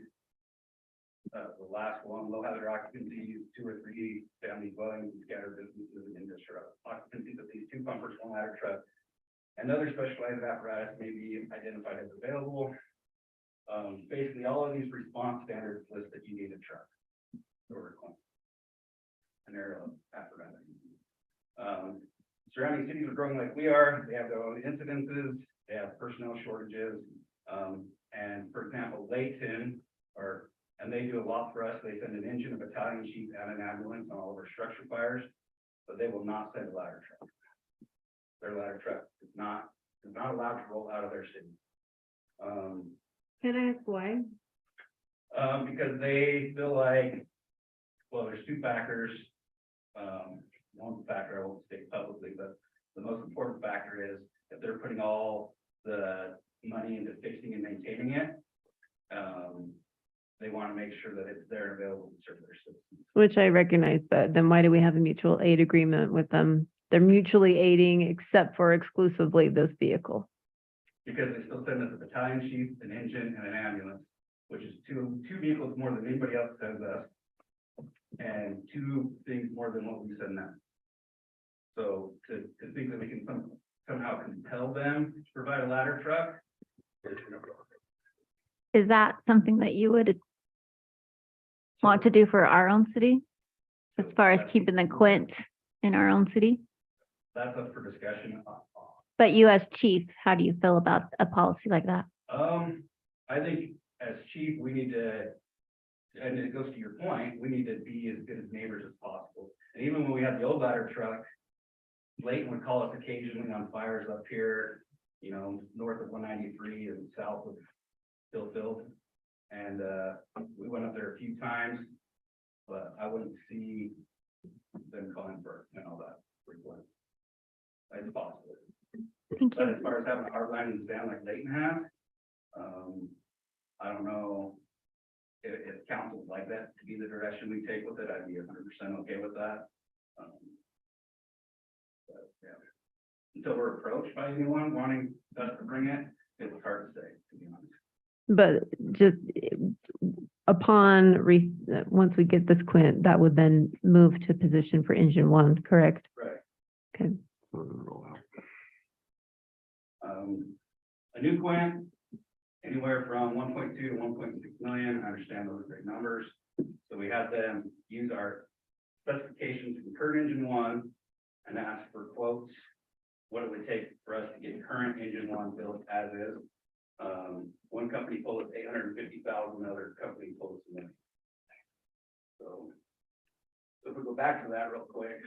The last one, low hazard occupancies, 2 or 3 family dwellings, and scattered businesses and industrial occupancies of these 2 pumpers, 1 ladder truck, and other specialized apparatus may be identified as available. Basically, all of these response standards list that you need a truck or an aerial apparatus. Surrounding cities are growing like we are. They have their own incidences. They have personnel shortages. And for example, Layton, and they do a lot for us. They send an engine, a battalion chief, and an ambulance on all of our structure fires, but they will not send a ladder truck. Their ladder truck is not allowed to roll out of their city. Can I ask why? Because they feel like, well, there's 2 factors. One factor I won't state publicly, but the most important factor is that they're putting all the money into fixing and maintaining it. They want to make sure that it's there and available to serve their citizens. Which I recognize, but then why do we have a mutual aid agreement with them? They're mutually aiding except for exclusively this vehicle. Because they still send us a battalion chief, an engine, and an ambulance, which is two vehicles more than anybody else sends us, and 2 things more than what we send them. So to think that we can somehow compel them to provide a ladder truck. Is that something that you would want to do for our own city? As far as keeping the Quint in our own city? That's up for discussion. But you as chief, how do you feel about a policy like that? I think as chief, we need to, and it goes to your point, we need to be as good as neighbors as possible. And even when we had the old ladder truck, Layton would call us occasionally on fires up here, you know, north of 193 and south of Philfield. And we went up there a few times, but I wouldn't see them calling for, you know, that frequent. It's possible. Thank But you. as far as having a hard line and stand like Layton has, I don't know if council's like that to be the direction we take with it. I'd be 100% okay with that. But yeah, until we're approached by anyone wanting us to bring it, it's hard to say, to be honest. But just upon once we get this Quint, that would then move to position for engine 1, correct? Right. Okay. A new Quint, anywhere from 1.2 to 1.6 million. I understand those are great numbers. So we have them use our specifications from current engine 1 and ask for quotes. What it would take for us to get current engine 1 built as is. One company told us 850,000, another company told us $1 million. So if we go back to that real quick,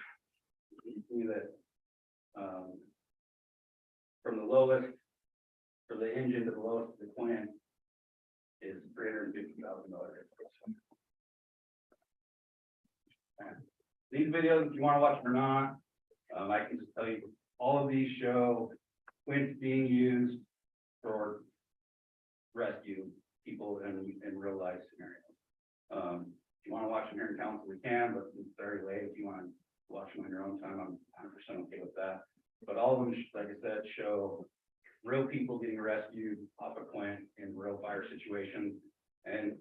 you see that from the lowest for the engine to the lowest of the Quint is $350,000. these videos, if you wanna watch them or not, I can just tell you, all of these show Quint's being used for rescue people in real life scenarios. If you wanna watch them here in council, we can, but it's very late. If you wanna watch them on your own time, I'm 100% okay with that. But all of them, like I said, show real people getting rescued off of Quint in real fire situations. And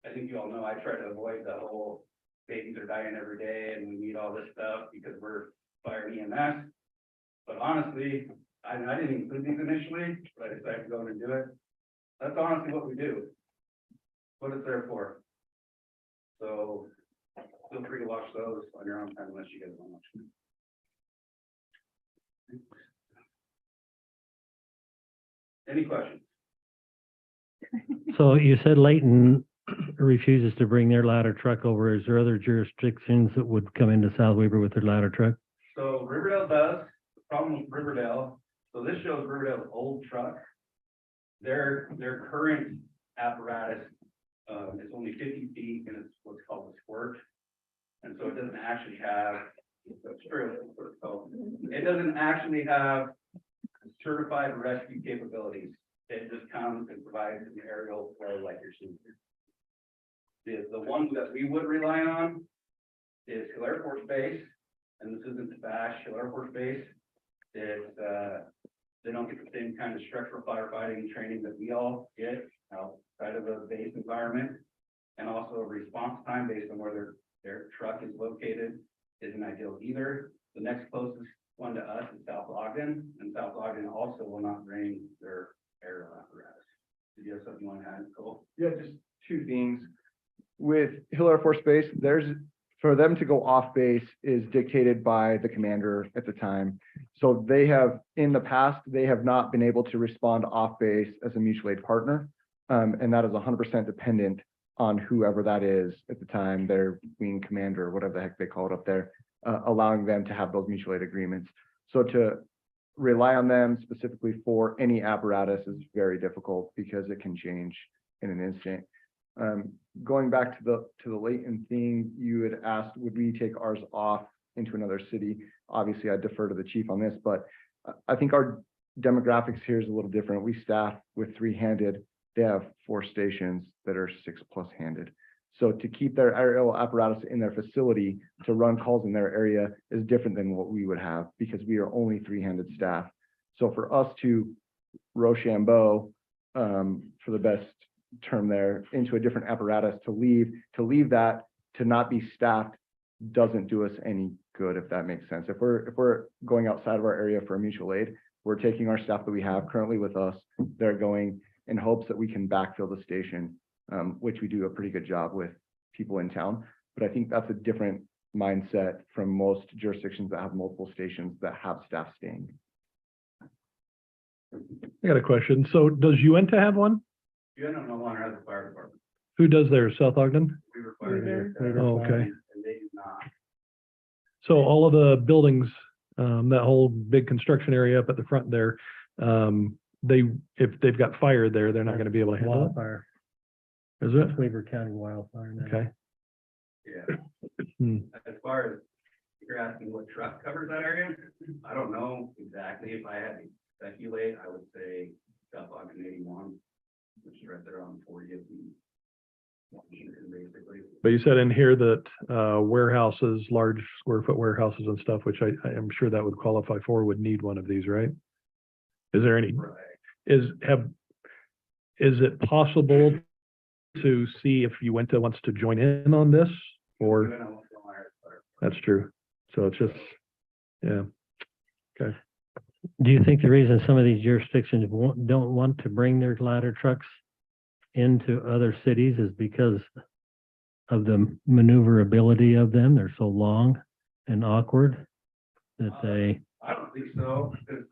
I think you all know, I try to avoid the whole babies are dying every day and we need all this stuff because we're fire EMS. But honestly, I didn't include these initially, but I decided to go in and do it. That's honestly what we do. What it's there for. So feel free to watch those on your own time unless you guys want to watch them. Any questions? So you said Layton refuses to bring their ladder truck over. Is there other jurisdictions that would come into South Weaver with their ladder truck? So Riverdale does. The problem with Riverdale, so this shows Riverdale's old truck. Their current apparatus is only 50 feet and it's what's called a squirt. And so it doesn't actually have, it doesn't actually have certified rescue capabilities. It just comes and provides an aerial flow like you're seeing here. The one that we would rely on is Hill Air Force Base, and this isn't to bash Hill Air Force Base. It's, they don't get the same kind of structural firefighting training that we all get outside of a base environment. And also response time based on where their truck is located isn't ideal either. The next closest one to us is South Ogden, and South Ogden also will not bring their aerial apparatus. Did you have something you want to add, Cole? Yeah, just two things. With Hill Air Force Base, for them to go off base is dictated by the commander at the time. So they have, in the past, they have not been able to respond off base as a mutual aid partner. And that is 100% dependent on whoever that is at the time, their wing commander, whatever the heck they call it up there, allowing them to have those mutual aid agreements. So to rely on them specifically for any apparatus is very difficult because it can change in an instant. Going back to the Layton thing, you had asked, would we take ours off into another city? Obviously, I defer to the chief on this, but I think our demographics here is a little different. We staff with 3-handed. They have 4 stations that are 6+ handed. So to keep their aerial apparatus in their facility to run calls in their area is different than what we would have because we are only 3-handed staff. So for us to Rochambeau, for the best term there, into a different apparatus to leave that to not be staffed doesn't do us any good, if that makes sense. If we're going outside of our area for a mutual aid, we're taking our staff that we have currently with us. They're going in hopes that we can backfill the station, which we do a pretty good job with people in town. But I think that's a different mindset from most jurisdictions that have multiple stations that have staff staying. I got a question. So does Uinta have one? You don't no longer have the fire department. Who does theirs? South Ogden? We require. Oh, okay. And they do not. So all of the buildings, that whole big construction area up at the front there, if they've got fire there, they're not going to be able to handle it. Wildfire, Is it? Weaver County wildfire. now. Okay. Yeah. As far as you're asking what truck covers that area, I don't know exactly. If I had to speculate, I would say South Ogden 81, which is right there on 40th. Basically. But you said in here that warehouses, large square foot warehouses and stuff, which I am sure that would qualify for, would need one of these, right? Is there any, Right. is it possible to see if Uinta wants to join in on this? Or, that's true. So it's just, yeah. Okay. Do you think the reason some of these jurisdictions don't want to bring their ladder trucks into other cities is because of the maneuverability of them? They're so long and awkward that they. I don't think so, because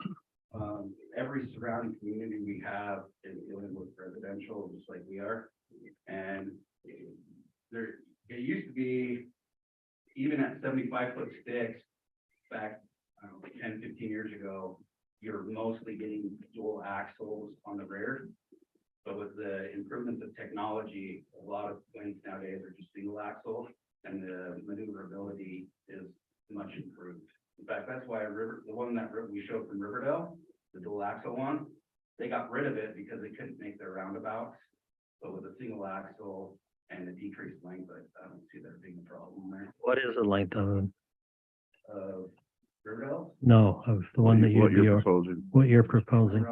every surrounding community we have is dealing with residential, just like we are. And there, it used to be, even at 75-foot sticks, back, I don't know, 10, 15 years ago, you're mostly getting dual axles on the rear. But with the improvements of technology, a lot of planes nowadays are just single axle, and the maneuverability is much improved. In fact, that's why the one that we showed from Riverdale, the dual axle one, they got rid of it because they couldn't make their roundabouts. But with a single axle and the decreased length, I don't see there being a problem there. What is the length of it? Riverdale? No, of the one that What you're you're, proposing. what you're proposing.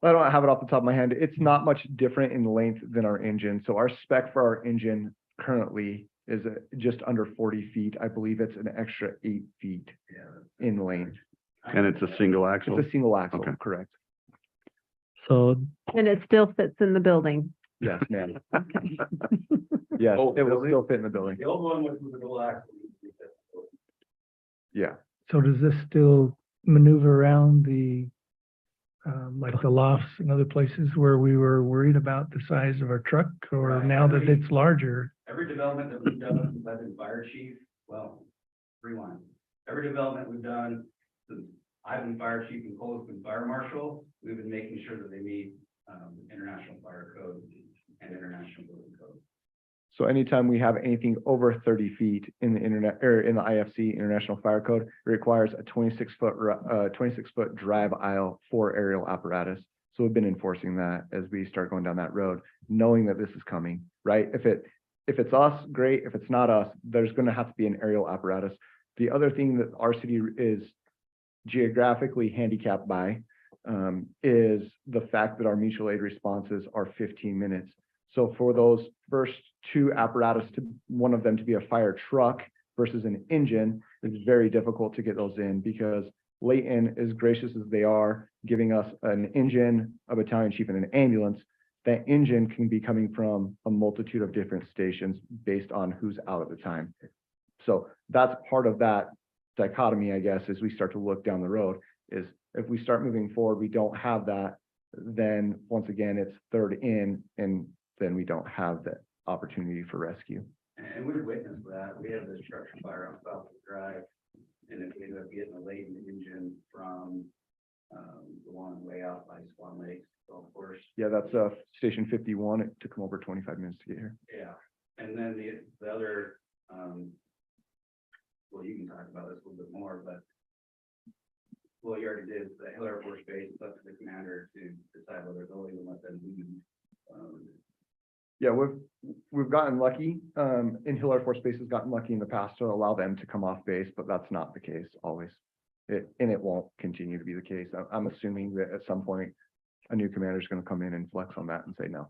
I don't have it off the top of my head. It's not much different in length than our engine. So our spec for our engine currently is just under 40 feet. I believe it's an extra 8 feet in length. And it's a single axle? It's a single axle, Okay. correct? So And it still fits in the building. Yes, ma'am. Yes, Oh, it will really? still fit in the building. The old one was with the dual axle. Yeah. So does this still maneuver around the, like the lofts and other places where we were worried about the size of our truck? Or Right. now that it's larger? Every development that we've done since I've been fire chief, well, rewind. Every development we've done since I've been fire chief and Cole's been fire marshal, we've been making sure that they meet international fire code and international building code. So anytime we have anything over 30 feet in the internet or in the IFC International Fire Code, it requires a 26-foot drive aisle for aerial apparatus. So we've been enforcing that as we start going down that road, knowing that this is coming, right? If it's us, great. If it's not us, there's going to have to be an aerial apparatus. The other thing that our city is geographically handicapped by is the fact that our mutual aid responses are 15 minutes. So for those first two apparatus, one of them to be a fire truck versus an engine, it's very difficult to get those in because Layton, as gracious as they are, giving us an engine, a battalion chief, and an ambulance, that engine can be coming from a multitude of different stations based on who's out at the time. So that's part of that dichotomy, I guess, as we start to look down the road, is if we start moving forward, we don't have that, then once again, it's third in, and then we don't have the opportunity for rescue. And we've witnessed that. We had this structure fire on Southwood Drive. And if we ended up getting a laden engine from the one way out by Swan Lakes, so of course. Yeah, that's station 51. It took them over 25 minutes to get here. Yeah, and then the other, well, you can talk about this a little bit more, but well, you already did, the Hill Air Force Base, it's up to the commander to decide whether they'll even let them leave. Yeah, we've gotten lucky, and Hill Air Force Base has gotten lucky in the past to allow them to come off base, but that's not the case always. And it won't continue to be the case. I'm assuming that at some point, a new commander is going to come in and flex on that and say no.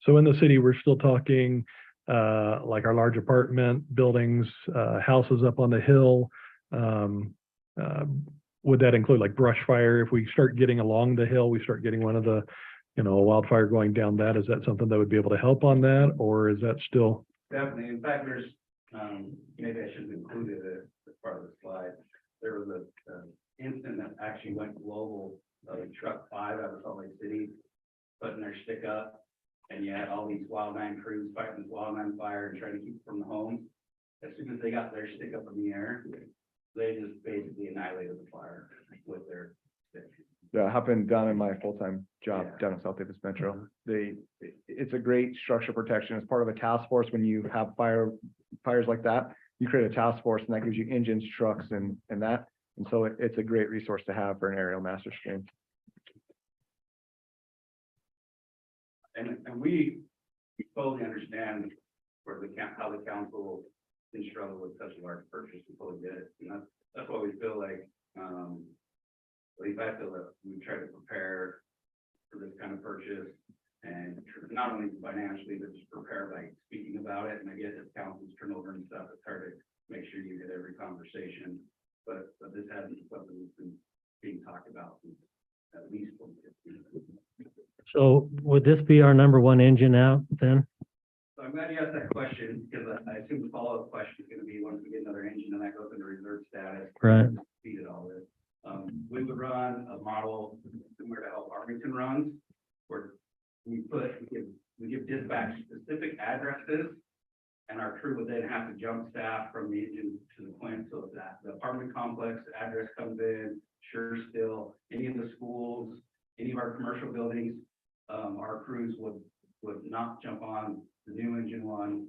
So in the city, we're still talking, like our large apartment buildings, houses up on the hill. Would that include like brush fire? If we start getting along the hill, we start getting one of the, a wildfire going down that, is that something that would be able to help on that, or is that still? Definitely. In fact, there's, maybe I should have included it as part of the slide. There was a incident that actually went global, truck 5 out of Salt Lake City, putting their stick up, and you had all these wildland crews fighting this wildland fire and trying to keep it from the homes. As soon as they got their stick up in the air, they just basically annihilated the fire with their stick. Yeah, it happened down in my full-time job Yeah. down in South Davis Metro. It's a great structure protection. As part of a task force, when you have fires like that, you create a task force and that gives you engines, trucks, and that. And so it's a great resource to have for an aerial master stream. And we totally understand where how the council can struggle with such a large purchase. We totally get it. And that's why we feel like, at least I feel that we try to prepare for this kind of purchase, and not only financially, but just prepare by speaking about it. And I get that council's turnover and stuff, it's hard to make sure you get every conversation, but this hasn't been something that's been being talked about since at least 2015. So would this be our number one engine out then? So I'm glad you asked that question, because I assume the follow-up question is gonna be, once we get another engine and that goes into reserve status. Right. Speed it all this. We would run a model similar to how Arlington runs, where we give dispatch specific addresses, and our crew would then have to jump staff from the engine to the plant, so that the apartment complex address comes in, sure still, any of the schools, any of our commercial buildings, our crews would not jump on the new engine one,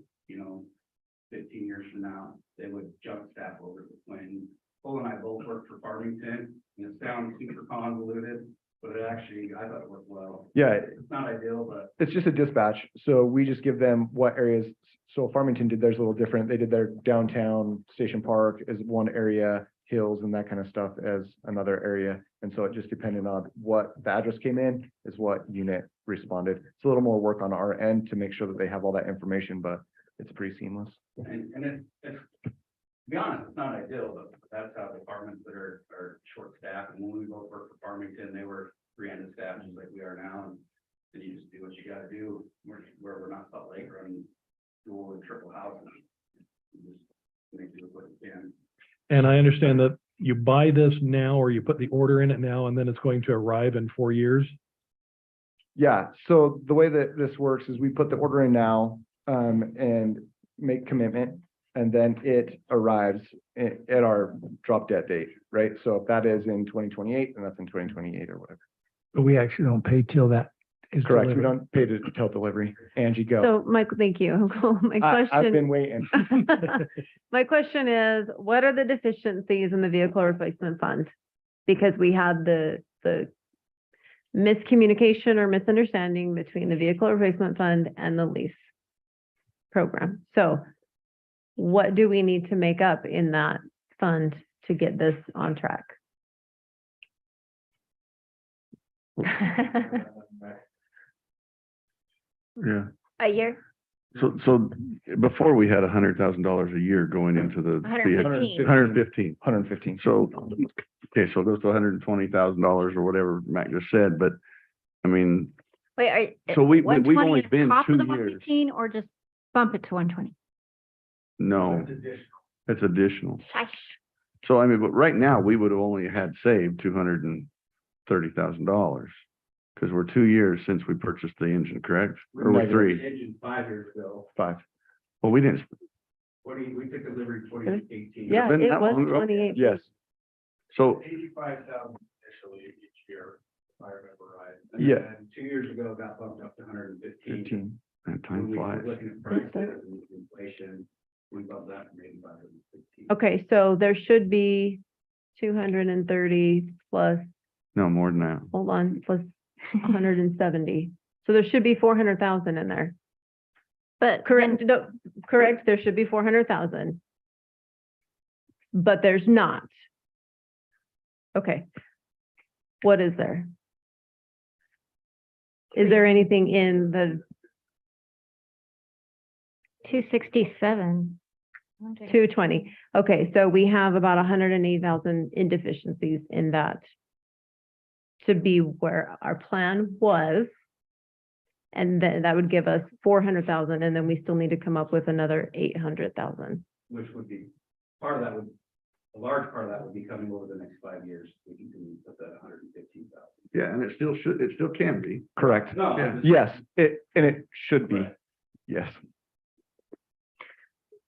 15 years from now, they would jump staff over when Cole and I both worked for Farmington, and it sounds super convoluted, but it actually, I thought it worked well. Yeah, It's not ideal, but it's just a dispatch. So we just give them what areas. So Farmington did theirs a little different. They did their downtown Station Park as one area, Hills and that kind of stuff as another area. And so it just depended on what the address came in is what unit responded. It's a little more work on our end to make sure that they have all that information, but it's pretty seamless. And it's, to be honest, it's not ideal, but that's how departments that are short-staffed, and when we both worked for Farmington, they were 300 staff, just like we are now, and then you just do what you gotta do, where we're not Salt Lake running dual and triple houses. You just make do with what you can. And I understand that you buy this now, or you put the order in it now, and then it's going to arrive in 4 years? Yeah, so the way that this works is we put the order in now, and make commitment, and then it arrives at our drop dead date, right? So if that is in 2028, then that's in 2028 or whatever. But we actually don't pay till that is Correct, we delivered. don't pay to till delivery. Angie, go. So, Michael, thank you. My I've been question, waiting. my question is, what are the deficiencies in the vehicle replacement fund? Because we had the miscommunication or misunderstanding between the vehicle replacement fund and the lease program. So what do we need to make up in that fund to get this on track? Yeah. A year, So before we had $100,000 a year going into the. 115. 115. 115. So, okay, so it goes to $120,000 or whatever Mac just said, but I mean, wait, so we've only 120 is been top of 2 the years. 115, or just bump it to 120? No, it's additional. Shush. So I mean, but right now, we would have only had saved $230,000. Because we're 2 years since we purchased the engine, correct? Or we're 3? Engine 5 years ago, 5. Well, we didn't, we took delivery in 2018. Yeah, been it that was long ago? 28. Yes. so, 85,000 initially each year, if I remember right. And Yeah. then 2 years ago, it got bumped up to 115. 15. and When time we were flies. looking at prices and inflation, we bumped that from 85 to 16. Okay, so there should be 230 plus, No, more than that. hold on, plus 170. So there should be 400,000 in there. But Correct, no, correct, there should be 400,000. But there's not. Okay. What is there? Is there anything in the 267. 220? Okay, so we have about 180,000 in deficiencies in that to be where our plan was. And then that would give us 400,000, and then we still need to come up with another 800,000. Which would be, part of that would, a large part of that would be coming over the next 5 years. We can put that 115,000. Yeah, and it still can be. Correct. No, Yeah. Yes, it should be. Yes.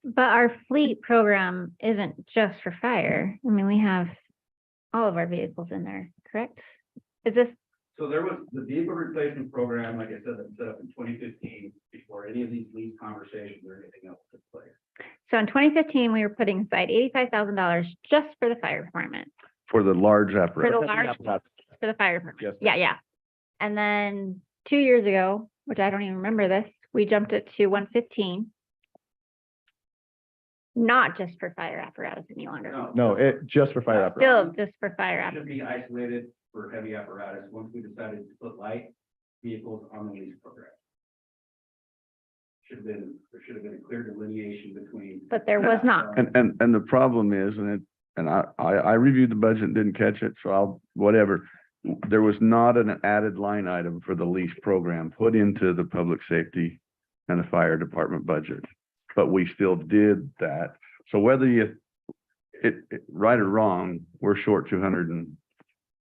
But our fleet program isn't just for fire. I mean, we have all of our vehicles in there, correct? Is this, So there was the vehicle replacement program, like I said, that was set up in 2015, before any of these lease conversations or anything else took place. so in 2015, we were putting aside $85,000 just for the fire department, For the large for the apparatus. large, for the fire department. Yes. Yeah. And then 2 years ago, which I don't even remember this, we jumped it to 115. Not just for fire apparatus any longer, No, it just for fire apparatus. still just for fire Should apparatus. be isolated for heavy apparatus, once we decided to put light vehicles on the lease program. There should have been a clear delineation between. But there was not. And the problem is, and I reviewed the budget and didn't catch it, so I'll, whatever. There was not an added line item for the lease program put into the public safety and the fire department budget. But we still did that. So whether right or wrong, we're short 200 and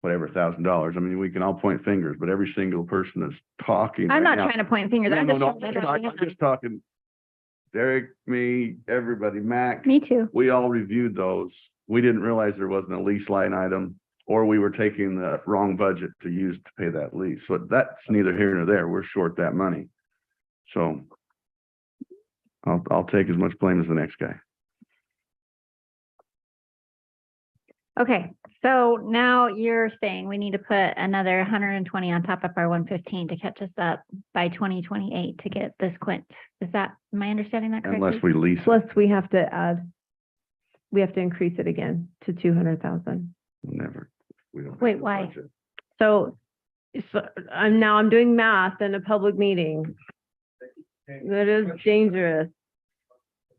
whatever $1,000. I mean, we can all point fingers, but every single person that's talking. I'm right not now- trying to point fingers. I'm No, just no, trying to I'm just talking, Derek, me, everybody, Mac. Me too. We all reviewed those. We didn't realize there wasn't a lease line item, or we were taking the wrong budget to use to pay that lease. So that's neither here nor there. We're short that money. So I'll take as much blame as the next guy. Okay, so now you're saying we need to put another 120 on top of our 115 to catch us up by 2028 to get this quint. Is that, am I understanding that correctly? Unless we lease it. Plus, we have to increase it again to 200,000. Never. We don't have Wait, the why? budget. So I'm doing math in a public meeting. That is dangerous.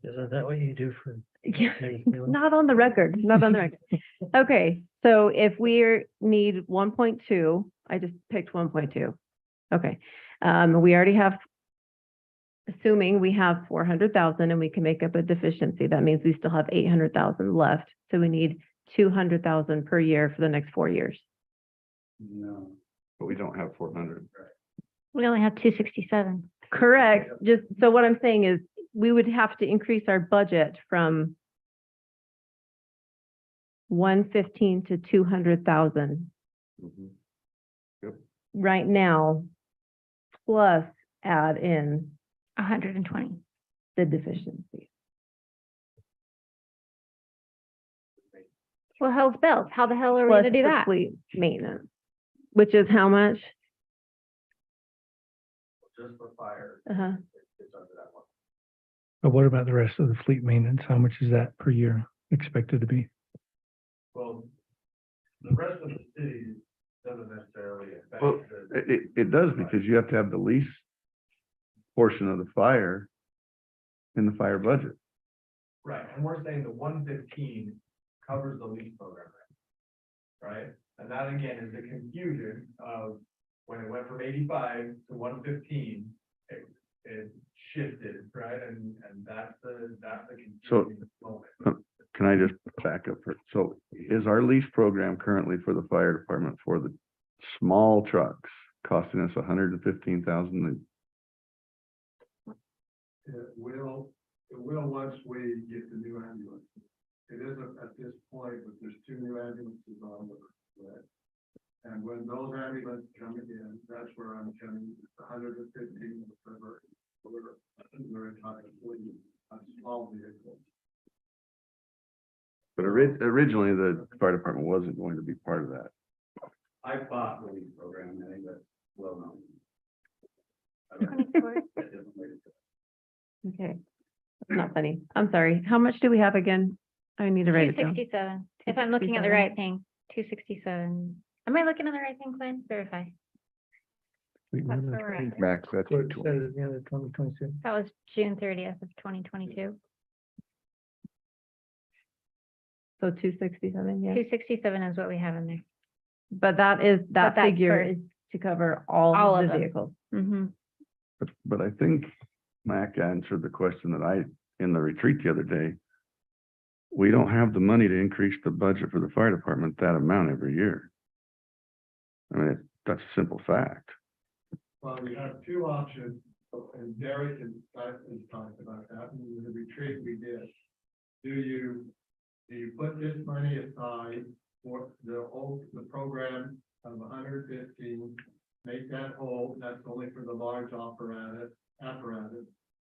Isn't that what you do for? Not on the record, not on the record. Okay, so if we need 1.2, I just picked 1.2. Okay, we already have, assuming we have 400,000 and we can make up a deficiency, that means we still have 800,000 left. So we need 200,000 per year for the next 4 years. No. But we don't have 400. We only have 267. Correct. Just, so what I'm saying is we would have to increase our budget from 115 to 200,000 right now, plus add in 120. the deficiency. Well, hell's bells. How the hell are we Plus gonna do the that? fleet maintenance, which is how much? Just for fire, Uh-huh. it's under that one. But what about the rest of the fleet maintenance? How much is that per year expected to be? Well, the rest of the city doesn't necessarily affect Well, the. it does because you have to have the lease portion of the fire in the fire budget. Right, and we're saying the 115 covers the lease program, right? And that again is the confusion of when it went from 85 to 115, it shifted, right? And that's the So- confusing moment. Can I just back up for, so is our lease program currently for the fire department for the small trucks costing us 115,000? It will once we get the new ambulance. It isn't at this point, but there's 2 new ambulances on the way. And when those ambulances come in, that's where I'm coming, it's 115 per we're entitled to a small vehicle. But originally, the fire department wasn't going to be part of that. I bought the lease program, I think that's well known. 24. Okay. That's not funny. I'm sorry. How much do we have again? I need to write it down. 267. If I'm looking at the 267. right thing, 267. Am I looking at the right thing, Glenn? Verify. Fleet That's maintenance. where we're at. Max, that's What it says at the end of 2022. That was June 30th of 2022. So 267, yeah. 267 is what we have in there. But that that's figure for- is to cover all All of of the them. vehicles. Mm-hmm. But I think Mac answered the question that in the retreat the other day. We don't have the money to increase the budget for the fire department that amount every year. I mean, that's a simple fact. Well, we have 2 options, and Derek and Scott has talked about that, in the retreat we did. Do you put this money aside for the program of 115, make that whole, that's only for the large apparatus,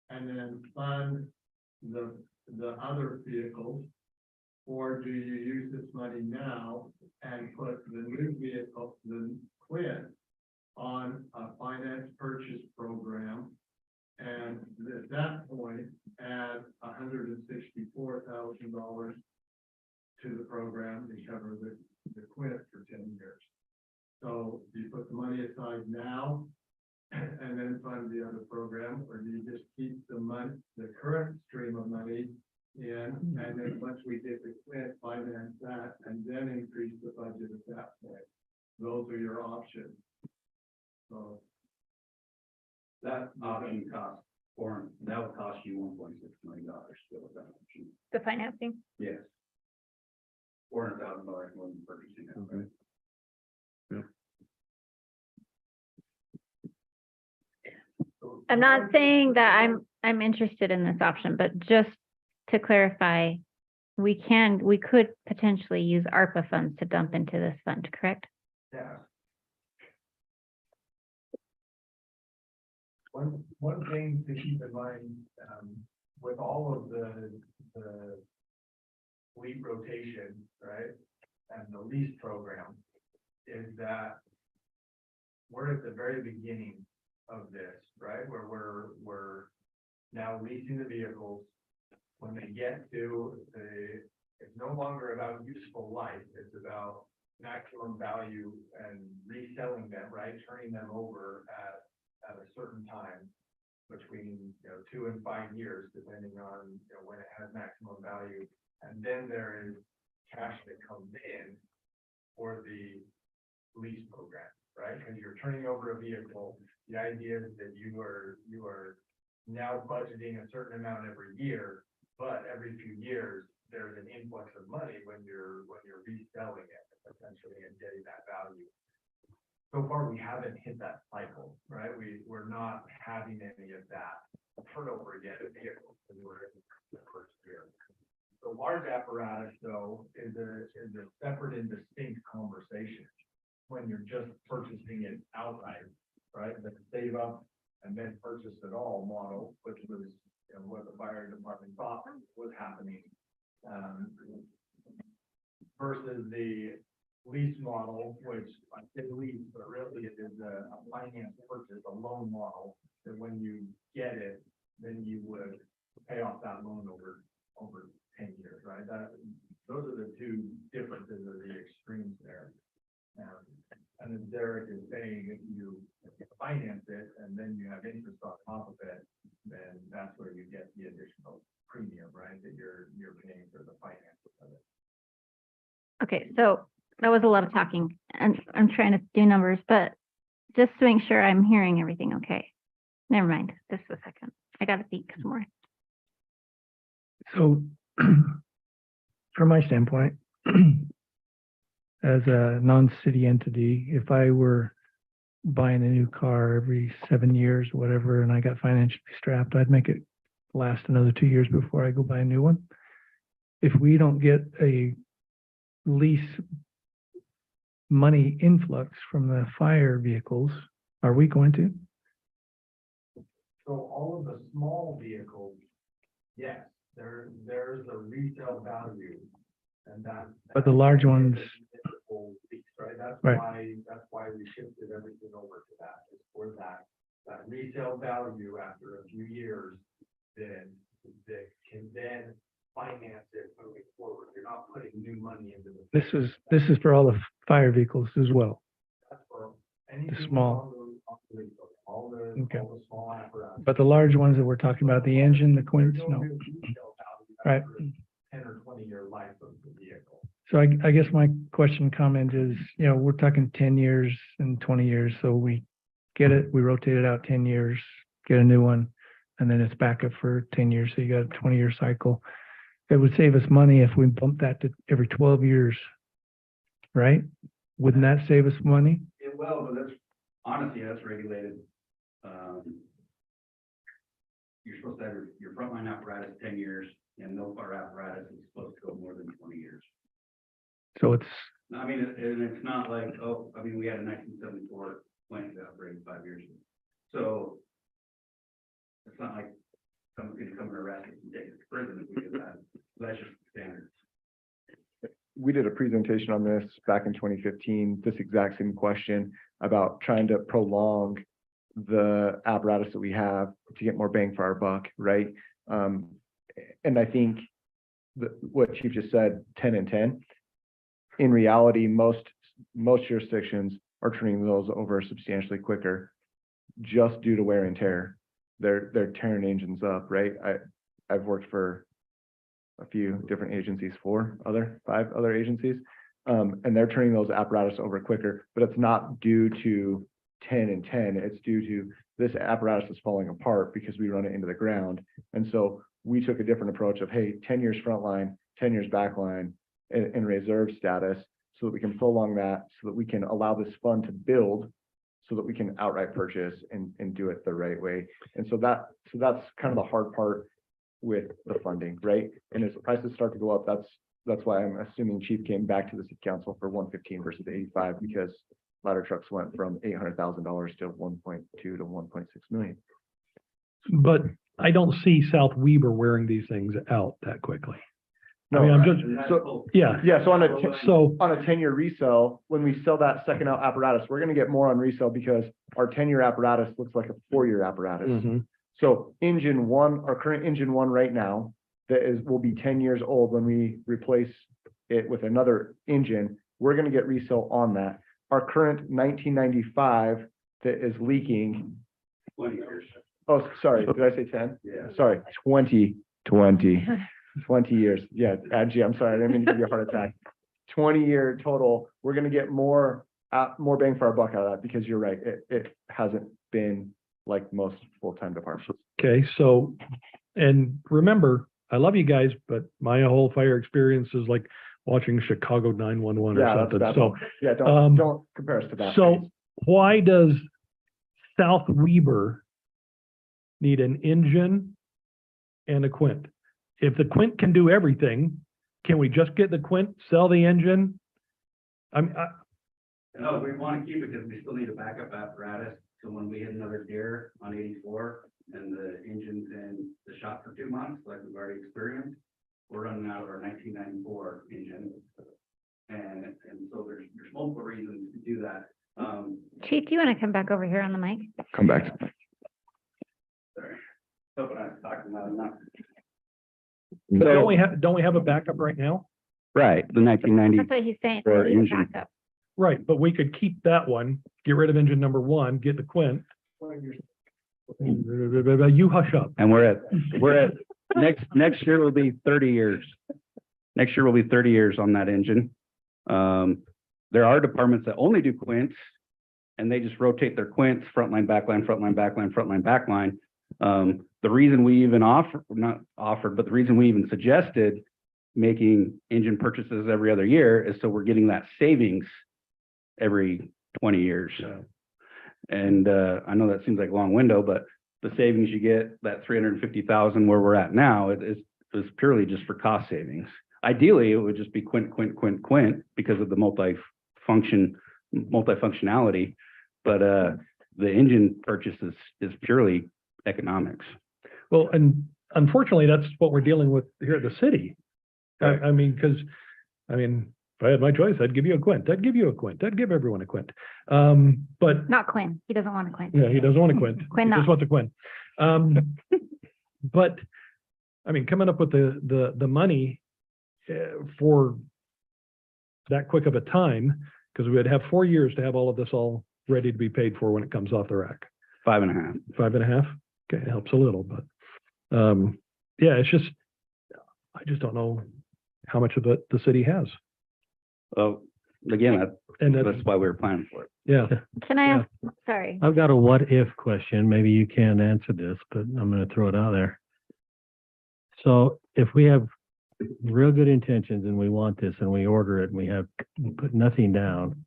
and then fund the other vehicles? Or do you use this money now and put the new vehicle, the Quint, on a finance purchase program? And at that point, add $164,000 to the program to cover the Quint for 10 years. So do you put the money aside now and then fund the other program, or do you just keep the current stream of money in, and then once we get the Quint, finance that, and then increase the budget at that point? Those are your options. So that option costs, that would cost you $1.6 million to go with that option. The financing. Yes. $400,000 more than purchasing it, right? I'm not saying that I'm interested in this option, but just to clarify, we could potentially use ARPA funds to dump into this fund, correct? Yeah. One thing to keep in mind, with all of the fleet rotation, right? and the lease program is that we're at the very beginning of this, right? Where we're now leasing the vehicles. When they get to it's no longer about useful life, it's about maximum value and reselling them, right? Turning them over at a certain time between, 2 and 5 years, depending on, when it has maximum value. And then there is cash that comes in for the lease program, right? Because you're turning over a vehicle. The idea is that you are now budgeting a certain amount every year, but every few years, there's an influx of money when you're reselling it essentially and getting that value. So far, we haven't hit that cycle, right? We're not having any of that turnover yet in vehicles because we're in the first year. The large apparatus, though, is a separate and distinct conversation when you're just purchasing it outright, right? The save up and then purchase it all model, which was what the fire department thought was happening, versus the lease model, which I say lease, but really it is a finance purchase, a loan model, that when you get it, then you would pay off that loan over 10 years, right? Those are the two differences or the extremes there. And as Derek is saying, if you finance it and then you have interest on top of it, then that's where you get the additional premium, right? That you're paying for the finance of it. Okay, so that was a lot of talking and I'm trying to do numbers, but just to make sure I'm hearing everything okay. Never mind, just a second. I gotta think some more. So from my standpoint, as a non-city entity, if I were buying a new car every 7 years, whatever, and I got financially strapped, I'd make it last another 2 years before I go buy a new one. If we don't get a lease money influx from the fire vehicles, are we going to? So all of the small vehicles, yes, there's a resale value, and that. But the large ones. Right, Right. that's why we shifted everything over to that, is for that resale value after a few years, then that can then finance it moving forward. You're not putting new money into the. This is for all the fire vehicles as well. That's for anything small. all the Okay. all the small apparatus. But the large ones that we're talking about, the engine, the quints, There's no. real resale value Right. after a 10 or 20-year life of the vehicle. So I guess my question comment is, we're talking 10 years and 20 years. So we get it, we rotate it out 10 years, get a new one, and then it's back up for 10 years. So you got a 20-year cycle. It would save us money if we bump that to every 12 years, right? Wouldn't that save us money? It will, but that's regulated. You're supposed to have your frontline apparatus 10 years, and no fire apparatus is supposed to go more than 20 years. So it's, I mean, and it's not like, we had a 1974 plant that operated 5 years ago. So it's not like someone's gonna come and arrest us and take us to prison if we do that. That's just standards. We did a presentation on this back in 2015, this exact same question about trying to prolong the apparatus that we have to get more bang for our buck, right? And I think what Chief just said, 10 and 10, in reality, most jurisdictions are turning those over substantially quicker just due to wear and tear. They're tearing engines up, right? I've worked for a few different agencies, 5 other agencies, and they're turning those apparatus over quicker, but it's not due to 10 and 10, it's due to this apparatus is falling apart because we run it into the ground. And so we took a different approach of, hey, 10 years frontline, 10 years backline in reserve status, so that we can prolong that, so that we can allow this fund to build, so that we can outright purchase and do it the right way. And so that's kind of the hard part with the funding, right? And as the prices start to go up, that's why I'm assuming Chief came back to the city council for 115 versus 85, because ladder trucks went from $800,000 to 1.2 to 1.6 million. But I don't see South Weber wearing these things out that quickly. I mean, I'm just, So, yeah, yeah, so so, on a 10-year resale, when we sell that second out apparatus, we're gonna get more on resale because our 10-year apparatus looks like a 4-year apparatus. mhm. So engine one, our current engine one right now, will be 10 years old when we replace it with another engine, we're gonna get resale on that. Our current 1995 that is leaking. 20 years. Oh, sorry, did I say 10? Yeah. Sorry, 20 years. Yeah, Angie, I'm sorry, I didn't mean to give you a heart attack. 20-year total, we're gonna get more bang for our buck out of that, because you're right, it hasn't been like most full-time departments. Okay, so, and remember, I love you guys, but my whole fire experience is like watching Chicago 911 or Yeah, that's something, bad. so. Yeah, um, don't compare us to that. So why does South Weber need an engine and a Quint? If the Quint can do everything, can we just get the Quint, sell the engine? No, we want to keep it because we still need a backup apparatus. So when we hit another deer on 84 and the engine's in the shop for 2 months, like we've already experienced, we're running out of our 1994 engine. And so there's multiple reasons to do that. Chief, do you want to come back over here on the mic? Come back. Sorry. Hoping I was talking loud enough. But don't we have a backup right now? Right, the 1990. That's what he's saying. For we need a engine. backup. Right, but we could keep that one, get rid of engine number one, get the Quint. You hush up. And we're at, next year will be 30 years. Next year will be 30 years on that engine. There are departments that only do Quints and they just rotate their Quints, frontline, backline, frontline, backline, frontline, backline. The reason we even the reason we even suggested making engine purchases every other year is so we're getting that savings every 20 years. And I know that seems like a long window, but the savings you get, that 350,000 where we're at now, is purely just for cost savings. Ideally, it would just be Quint because of the multifunctionality, but the engine purchase is purely economics. Well, and unfortunately, that's what we're dealing with here at the city. Right. I mean, because, if I had my choice, I'd give you a Quint. I'd give you a Quint. I'd give everyone a Quint. But Not Quinn. He doesn't want a Quinn. yeah, he doesn't want a Quint. Quinn He not. just wants a Quint. But coming up with the money for that quick of a time, because we'd have 4 years to have all of this all ready to be paid for when it comes off the rack. 5.5. 5.5. Okay, it helps a little, but yeah, it's just, I just don't know how much of it the city has. Well, again, And that's why we were planning for it. yeah, Can I ask, sorry. I've got a what if question. Maybe you can't answer this, but I'm gonna throw it out there. So if we have real good intentions and we want this and we order it and we put nothing down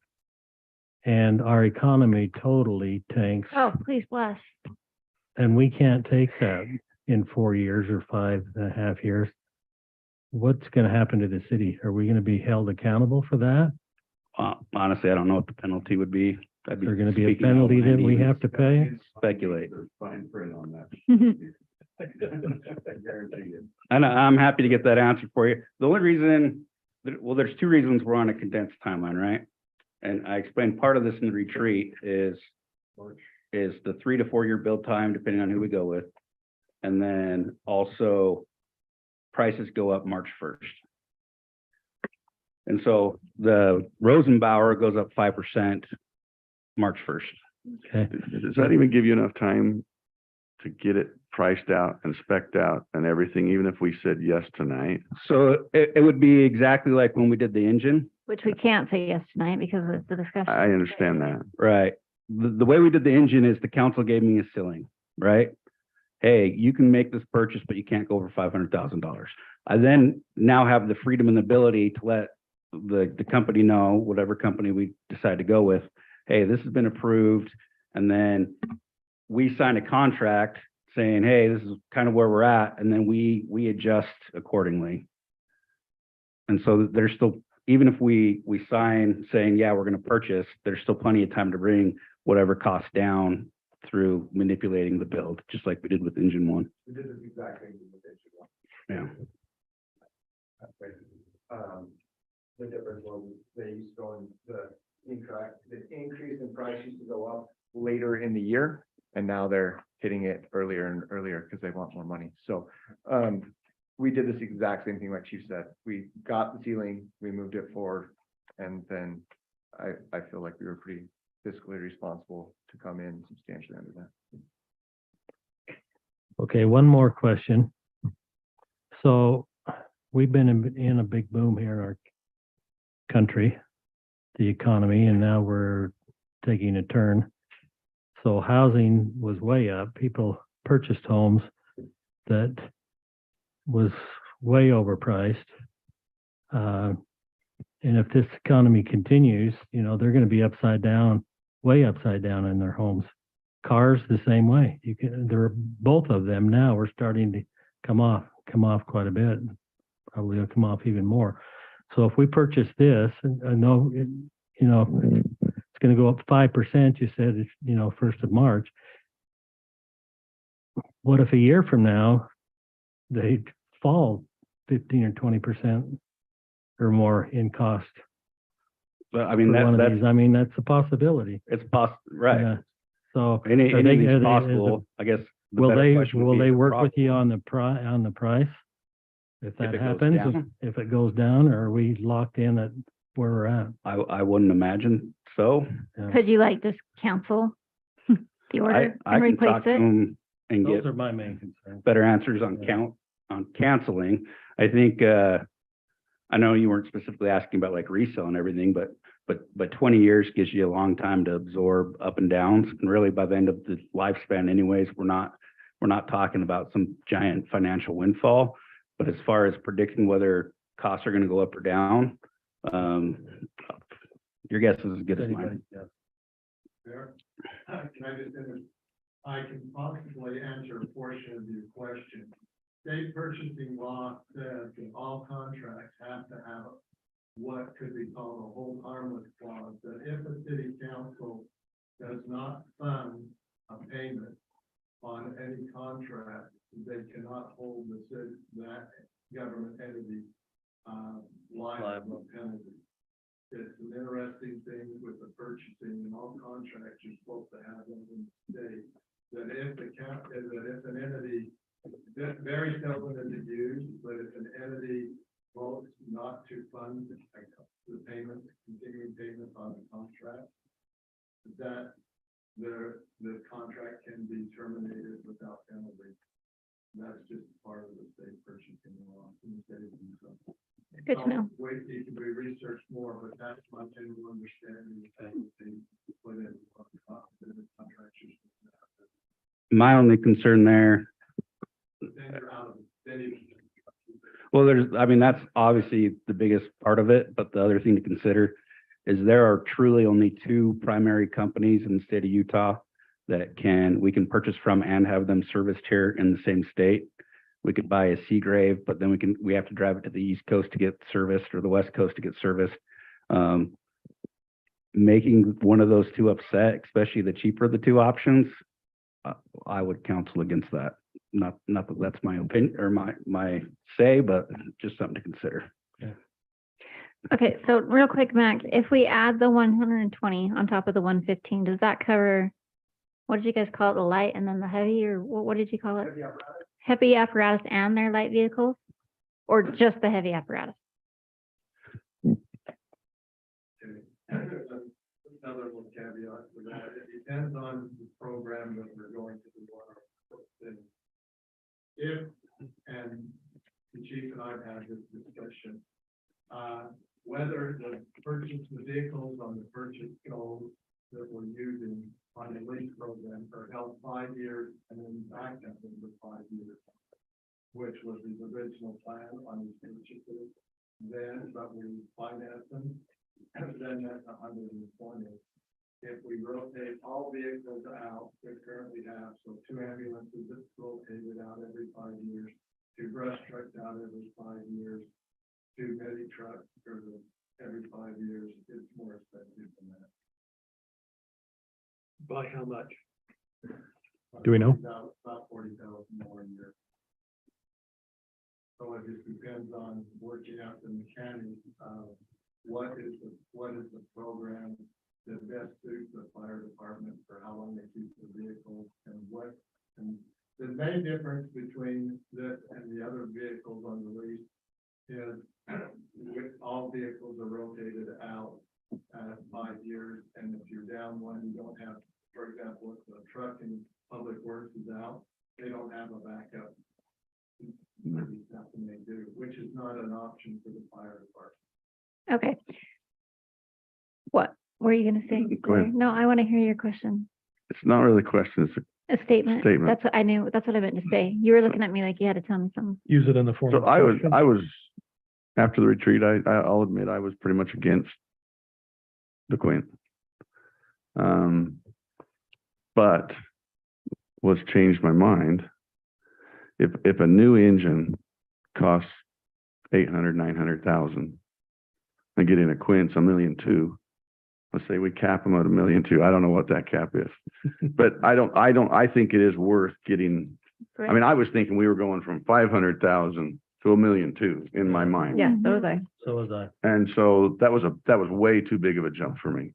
and our economy totally tanks Oh, please bless. and we can't take that in 4 years or 5.5 years, what's gonna happen to the city? Are we gonna be held accountable for that? Honestly, I don't know what the penalty would be. I'd be Is there gonna be a speaking out penalty when I that we even have to pay? Speculate. Fine print on that. I guarantee you. And I'm happy to get that answer for you. The only reason, there's 2 reasons we're on a condensed timeline, right? And I explained part of this in the retreat is the 3 to 4 year build time, depending on who we go with. And then also prices go up March 1st. And so the Rosenbauer goes up 5% March 1st. Okay. Does that even give you enough time to get it priced out and spec'd out and everything, even if we said yes tonight? So it would be exactly like when we did the engine. Which we can't say yes tonight because of the discussion. I understand that. Right. The way we did the engine is the council gave me a ceiling, right? Hey, you can make this purchase, but you can't go over $500,000. I then now have the freedom and ability to let the company know, whatever company we decide to go with, hey, this has been approved. And then we sign a contract saying, hey, this is kind of where we're at. And then we adjust accordingly. And so there's still, even if we sign saying, yeah, we're going to purchase, there's still plenty of time to bring whatever costs down through manipulating the build, just like we did with engine 1. We did this exact thing with engine 1. Yeah. That's basically the difference was they used to go in the increase in price used to go up later in the year, and now they're hitting it earlier and earlier because they want more money. So, we did this exact same thing like Chief said. We got the ceiling, we moved it forward, and then I feel like we were pretty fiscally responsible to come in substantially under that. Okay, one more question. So we've been in a big boom here in our country, the economy, and now we're taking a turn. So housing was way up. People purchased homes that was way overpriced. And if this economy continues, you know, they're going to be upside down, way upside down in their homes. Cars the same way. Both of them now are starting to come off quite a bit. Probably will come off even more. So if we purchase this, and I know, you know, it's going to go up 5%, you said, it's, you know, 1st of March. What if a year from now, they fall 15 or 20% or more in cost? But I mean, for one of that's, these? I mean, that's a possibility. it's right. Yeah. So Anything's possible, I guess. will they work with you on the price? If that it goes happens, down? if it goes down, or are we locked in at where we're at? I wouldn't imagine so. Could you like just cancel the order I and can replace talk to it? them and Those get are my main concerns. better answers on canceling. I think, I know you weren't specifically asking about like resale and everything, but 20 years gives you a long time to absorb up and downs. And really by the end of the lifespan anyways, we're not talking about some giant financial windfall. But as far as predicting whether costs are going to go up or down, your guess is as good as mine. Fair. Can I just finish? I can possibly answer a portion of your question. State purchasing law says that all contracts have to have what could be called a hold harmless clause, that if a city council does not fund a payment on any contract, they cannot hold that government entity liable for penalty. It's an interesting thing with the purchasing and all contracts you're supposed to have in the state, that if an entity, very seldom is it used, but if an entity votes not to fund the payment, continuing payment on the contract, that the contract can be terminated without penalty. That's just part of the state purchasing law in the state of Utah. Good to know. Wait, it can be researched more, but that's my general understanding of the put in the contract. My only concern there, Then you're out of it. Then you. well, I mean, that's obviously the biggest part of it, but the other thing to consider is there are truly only two primary companies in the state of Utah that we can purchase from and have them serviced here in the same state. We could buy a Seagrave, but then we have to drive it to the East Coast to get serviced or the West Coast to get serviced. Making one of those two upset, especially the cheaper of the two options, I would counsel against that. Not that that's my opinion or my say, but just something to consider. Okay, so real quick, Mac, if we add the 120 on top of the 115, does that cover, what did you guys call it, the light and then the heavy, or what did you call it? Heavy apparatus and their light vehicles? Or just the heavy apparatus? Another little caveat to that, it depends on the program that we're going to do on our thing. If, and the chief and I've had this discussion, whether the vehicles on the purchase goals that we're using on the lease program are held 5 years and then back up for 5 years, which was the original plan on these purchases. Then, but we finance them, and then that's 120. If we rotate all vehicles out we currently have, so 2 ambulances that's rotated out every 5 years, 2 brush trucks out every 5 years, 2 mini trucks every 5 years, it's more expensive than that. By how much? Do we know? About 40,000 more a year. So it just depends on working out the mechanics of what is the program that best suits the fire department for how long they keep the vehicles and the main difference between this and the other vehicles on the lease is with all vehicles are rotated out at 5 years, and if you're down one, you don't have, for example, if the truck in Public Works is out, they don't have a backup. Nothing they do, which is not an option for the fire department. Okay. What were you gonna say? Go ahead. No, I want to hear your question. It's not really a question, it's A statement. Statement. That's what I knew. That's what I meant to say. You were looking at me like you had to tell me something. Use it in the form so of. a question. I was, after the retreat, I'll admit I was pretty much against the Quint. But what's changed my mind, if a new engine costs 800, 900,000, and getting a Quint's $1.2 million, let's say we cap them at $1.2 million. I don't know what that cap is, but I think it is worth getting. I mean, I was thinking we were going from 500,000 to $1.2 million in my mind. Yeah, so was I. So was I. And so that was way too big of a jump for me.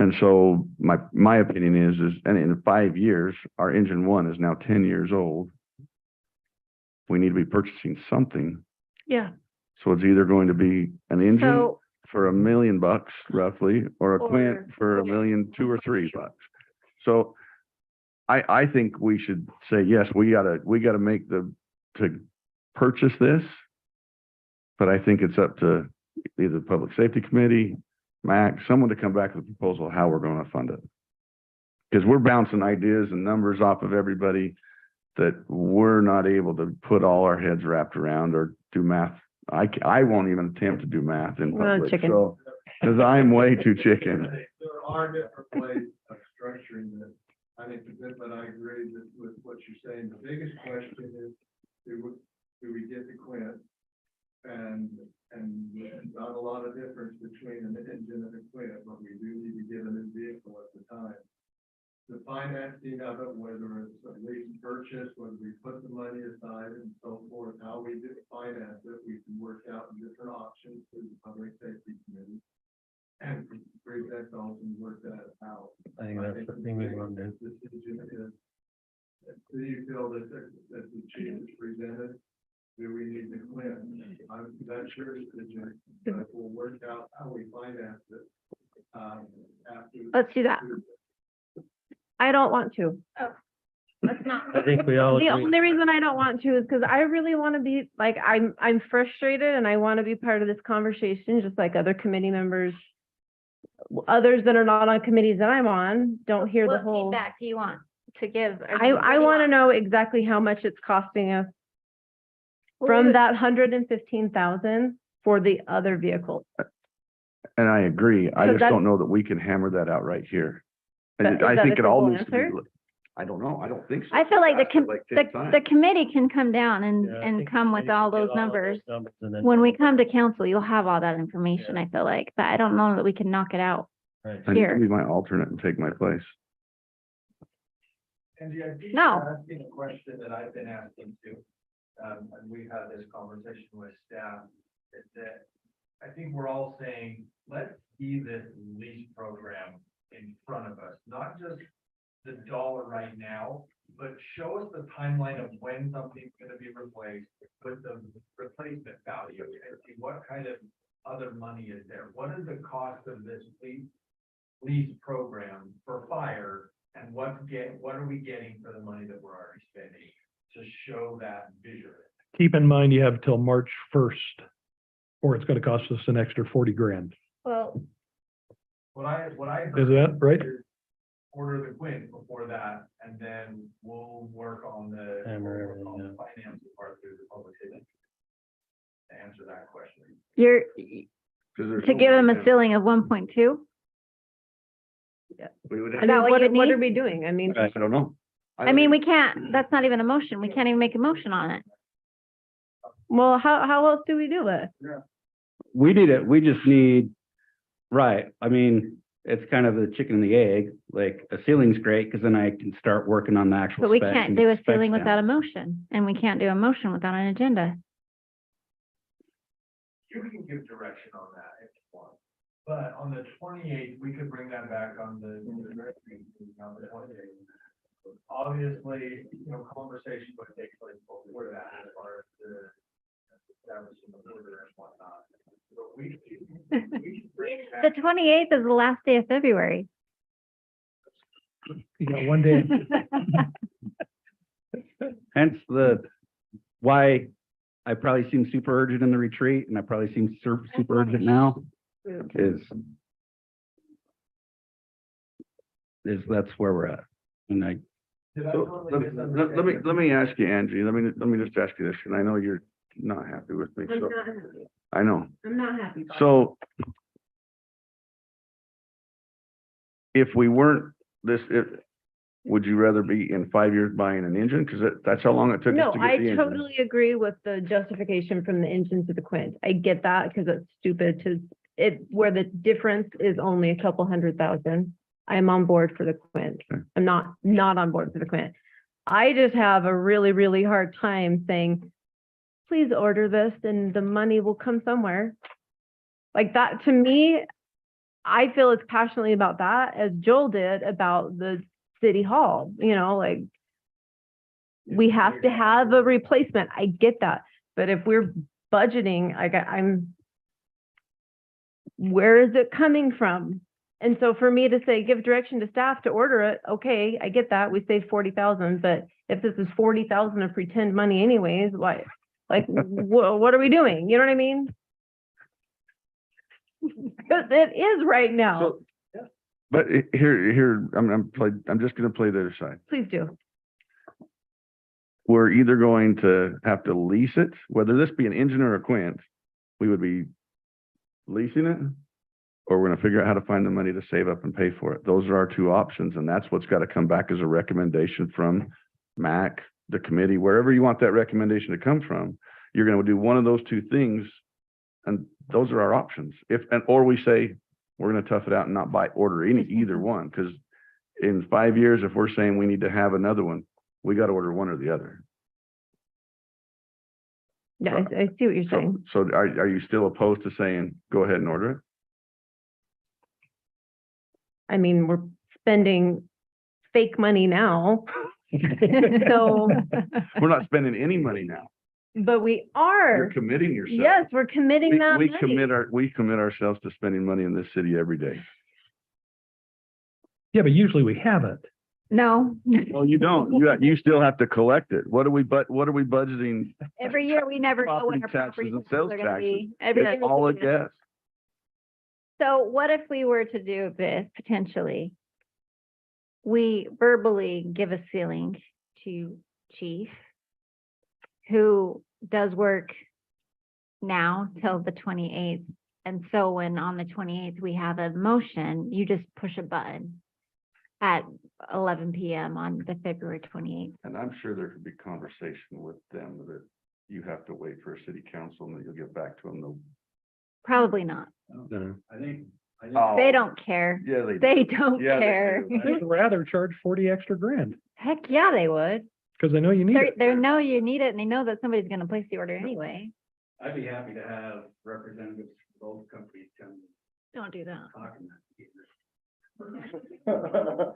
And so my opinion is, and in 5 years, our engine one is now 10 years old. We need to be purchasing something. Yeah. So it's either going to be an engine So, for $1 million roughly, or a Quint Or- for $1.2 million or $3 million. So I think we should say, yes, we gotta make to purchase this. But I think it's up to either the Public Safety Committee, MAC, someone to come back with a proposal how we're gonna fund it. Because we're bouncing ideas and numbers off of everybody that we're not able to put all our heads wrapped around or do math. I won't even attempt to do math in Well, public, chicken. so, because I'm way too chicken. There are different ways of structuring this. I think, but I agree with what you're saying. The biggest question is, do we get the Quint? And there's not a lot of difference between an engine and a Quint, but we do need to get a new vehicle at the time. The financing of it, whether it's a lease purchase, whether we put the money aside and so forth, how we do finance it, we can work out different options through the Public Safety Committee. And present those and work that out. I think that's the thing we want to do. The decision is, do you feel that the chief is presented? Do we need the Quint? That's your decision, but we'll work out how we finance it. After. let's do that. I don't want to. Let's not. I think we all The agree. only reason I don't want to is because I really want to be, like, I'm frustrated and I want to be part of this conversation, just like other committee members. Others that are not on committees that I'm on don't hear the What whole. feedback do you want to give? Or I what do you want to know exactly how much it's costing us Well, we from would- that 115,000 for the other vehicles. And I agree. I So just that's- don't know that we can hammer that out right here. But And is I that think a it all simple needs to be, answer? I don't know. I don't think so. I feel like It has to, take time. the committee can come down and, Yeah, I and think come we with need to all get those numbers. and then- When we come to council, you'll have all that information, I feel like, but I don't know that we can knock it out. Right. I need here. to be my alternate and take my place. Andy, I think No. you're asking a question that I've been asking too. And we've had this conversation with staff, is that I think we're all saying, let's see this lease program in front of us, not just the dollar right now, but show us the timeline of when something's gonna be replaced with the replacement value and see what kind of other money is there. What is the cost of this lease program for fire, and what are we getting for the money that we're already spending to show that visually? Keep in mind, you have till March 1st, or it's gonna cost us an extra 40 grand. Well, What I Is that right? is order the Quint before that, and then we'll work on the Hammer we'll work on everything the financing part through the public safety to answer that question. you're, 'Cause there's to no give them way a to- ceiling of 1.2? We would I have, Is that mean, what what you are, would what are need? we doing? I mean, I don't know. I mean, we can't, that's not even a motion. We can't even make a motion on it. well, how else do we do it? We need it, we just need, right, I mean, it's kind of the chicken and the egg, like a ceiling's great, because then I can start working on the actual. But we specs can't and do get a the specs ceiling down. without a motion, and we can't do a motion without an agenda. You can give direction on that if you want. But on the 28th, we could bring that back on the 28th. Obviously, conversation would take place before that as far as the establishing the order and whatnot. But we can bring it The back. 28th is the last day of February. You got one day. Hence why I probably seem super urgent in the retreat, and I probably seem super urgent now, is that's where we're at. And I, Did I So, totally let me ask you, Angie, let me just ask you this, and I know you're not happy with me, so, I know. I'm not happy. So if we weren't would you rather be in 5 years buying an engine? Because that's how long it took us No, to get I the engine. totally agree with the justification from the engine to the Quint. I get that because it's stupid where the difference is only a couple $100,000. I'm on board for the Quint. Okay. I'm not on board for the Quint. I just have a really, really hard time saying, please order this and the money will come somewhere. Like that, to me, I feel as passionately about that as Joel did about the city hall, like we have to have a replacement. I get that. But if we're budgeting, where is it coming from? And so for me to say, give direction to staff to order it, okay, I get that. We saved 40,000, but if this is 40,000 of pretend money anyways, why? Like, what are we doing? You know what I mean? Because it is right now. So, but here, I'm just gonna play the other side. Please do. We're either going to have to lease it, whether this be an engine or a Quint, we would be leasing it, or we're gonna figure out how to find the money to save up and pay for it. Those are our two options, and that's what's gotta come back as a recommendation from MAC, the committee, wherever you want that recommendation to come from. You're gonna do one of those two things, and those are our options. Or we say, we're gonna tough it out and not order either one, because in 5 years, if we're saying we need to have another one, we gotta order one or the other. Yeah, I see what you're saying. So are you still opposed to saying, go ahead and order it? I mean, we're spending fake money now. So, We're not spending any money now. but we You're are. committing yourself. Yes, we're committing that We money. we commit ourselves to spending money in this city every day. Yeah, but usually we haven't. No, Well, you don't. You still have to collect it. What are we budgeting? every year we never know what Property our taxes property and taxes sales are gonna taxes. be. Every year It's we all a do. guess. So what if we were to do this potentially? We verbally give a ceiling to chief, who does work now till the 28th. And so when on the 28th, we have a motion, you just push a button at 11 PM on the February 28th. And I'm sure there could be conversation with them that you have to wait for a city council and that you'll get back to them. They'll- Probably not. No. I think. Oh, They don't care. Yeah, they do. They don't Yeah, they care. do. They'd rather charge 40 extra grand, Heck, yeah, they would. because they know you need it. They know you need it and they know that somebody's gonna place the order anyway. I'd be happy to have representatives from both companies come Don't do that. talk on that.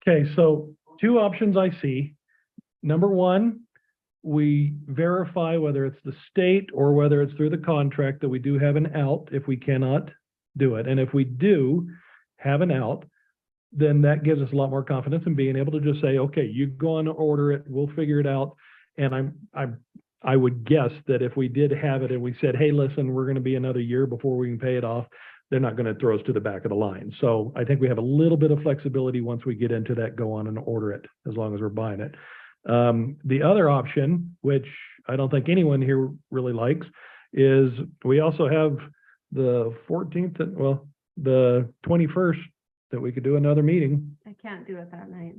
Okay, so two options I see. Number one, we verify whether it's the state or whether it's through the contract that we do have an out if we cannot do it. And if we do have an out, then that gives us a lot more confidence in being able to just say, okay, you go on and order it, we'll figure it out. And I would guess that if we did have it and we said, hey, listen, we're gonna be another year before we can pay it off, they're not gonna throw us to the back of the line. So I think we have a little bit of flexibility once we get into that, go on and order it, as long as we're buying it. The other option, which I don't think anyone here really likes, is we also have the 14th, the 21st, that we could do another meeting. I can't do it that night.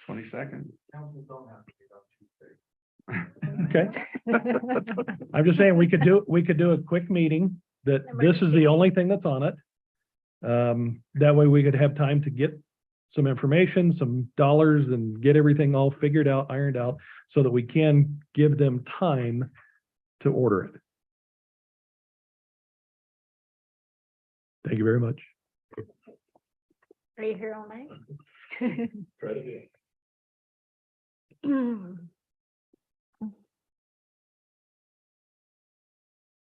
22nd. Councils don't have to be on Tuesday. Okay. I'm just saying, we could do a quick meeting that this is the only thing that's on it. That way we could have time to get some information, some dollars, and get everything all figured out, ironed out, so that we can give them time to order it. Thank you very much. Are you here all night? Try to do.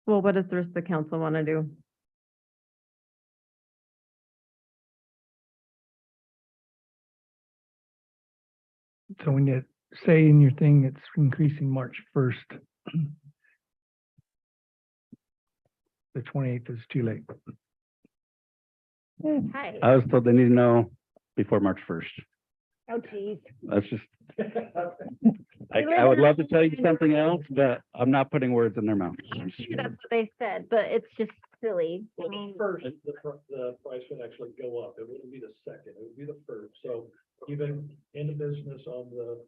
Well, what does the rest of the council want to do? So when you say in your thing, it's increasing March first. The 28th is too late. Hi. I was told they need to know before March first. Oh, geez. That's just, I would love to tell you something else, but I'm not putting words in their mouth. That's what they said, but it's just silly. I mean, First, the price would actually go up. It wouldn't be the second, it would be the first. So even in the business on the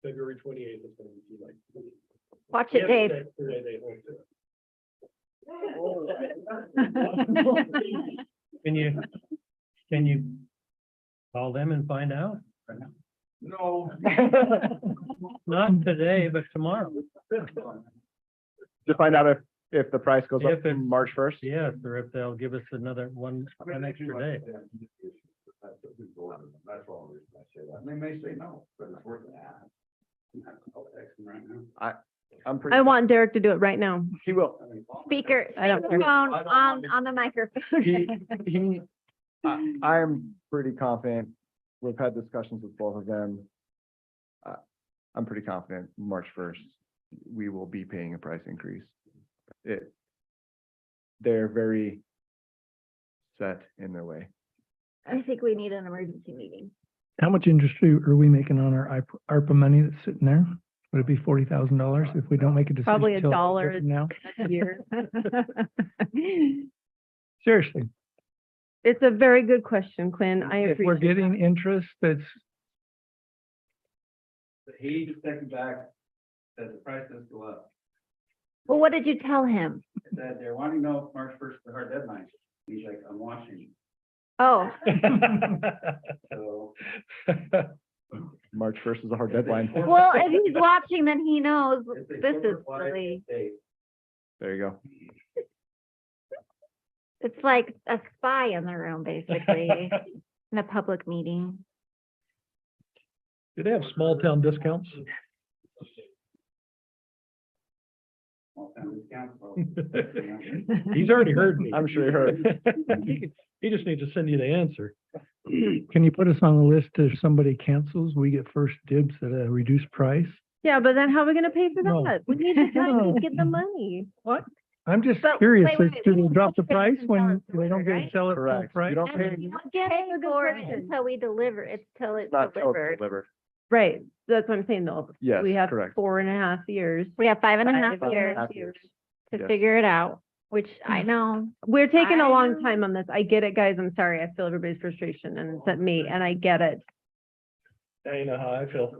February 28th, it's gonna be too late. watch it, Dave. That's the way they hold to it. Can you call them and find out? No. Not today, but tomorrow. To find out if the price goes If up in it's- March first. Yes, or if they'll give us another an extra day. That's all the reason I say that. And they may say no, but it's worth an ask. I'll text them right now. I'm pretty. I want Derek to do it right now. He will. Speaker, I don't care. phone on the microphone. I'm pretty confident. We've had discussions with both of them. I'm pretty confident March first, we will be paying a price increase. They're very set in their way. I think we need an emergency meeting. How much interest are we making on our ARPA money that's sitting there? Would it be $40,000 if we don't make a decision? Probably till $1 from now? Year. Seriously, It's a very good question, Quinn. I if we're appreciate getting interest that's, He just texted back, said the price does go up. Well, what did you tell him? Said they're wanting to know if March first is the hard deadline. He's like, I'm watching. Oh, So March first is a hard deadline. well, if he's watching, then he knows if they this is forward silly. date, There you go. It's like a spy in the room, basically, in a public meeting. Do they have small town discounts? small town discount, so, He's already heard me. I'm sure he heard. He just needs to send you the answer. can you put us on the list if somebody cancels, we get first dibs at a reduced price? Yeah, but then how are we gonna pay for No. that? We need the time No. to get the money. What? I'm just But curious, wait, do wait, they drop the wait, price wait, when wait, they don't get right? to sell it full Correct. price? You don't And pay, you don't get That's a paid good for it question. until we deliver, it's till it's not till it's delivered. delivered. Right, that's what I'm saying though. Yes, We have correct. 4.5 years. We have 5.5 5.5 years years. to Yes. figure it out, which I know. We're taking I a long know. time on this. I get it, guys. I'm sorry. I feel everybody's frustration and it's at me and I get it. Now you know how I feel.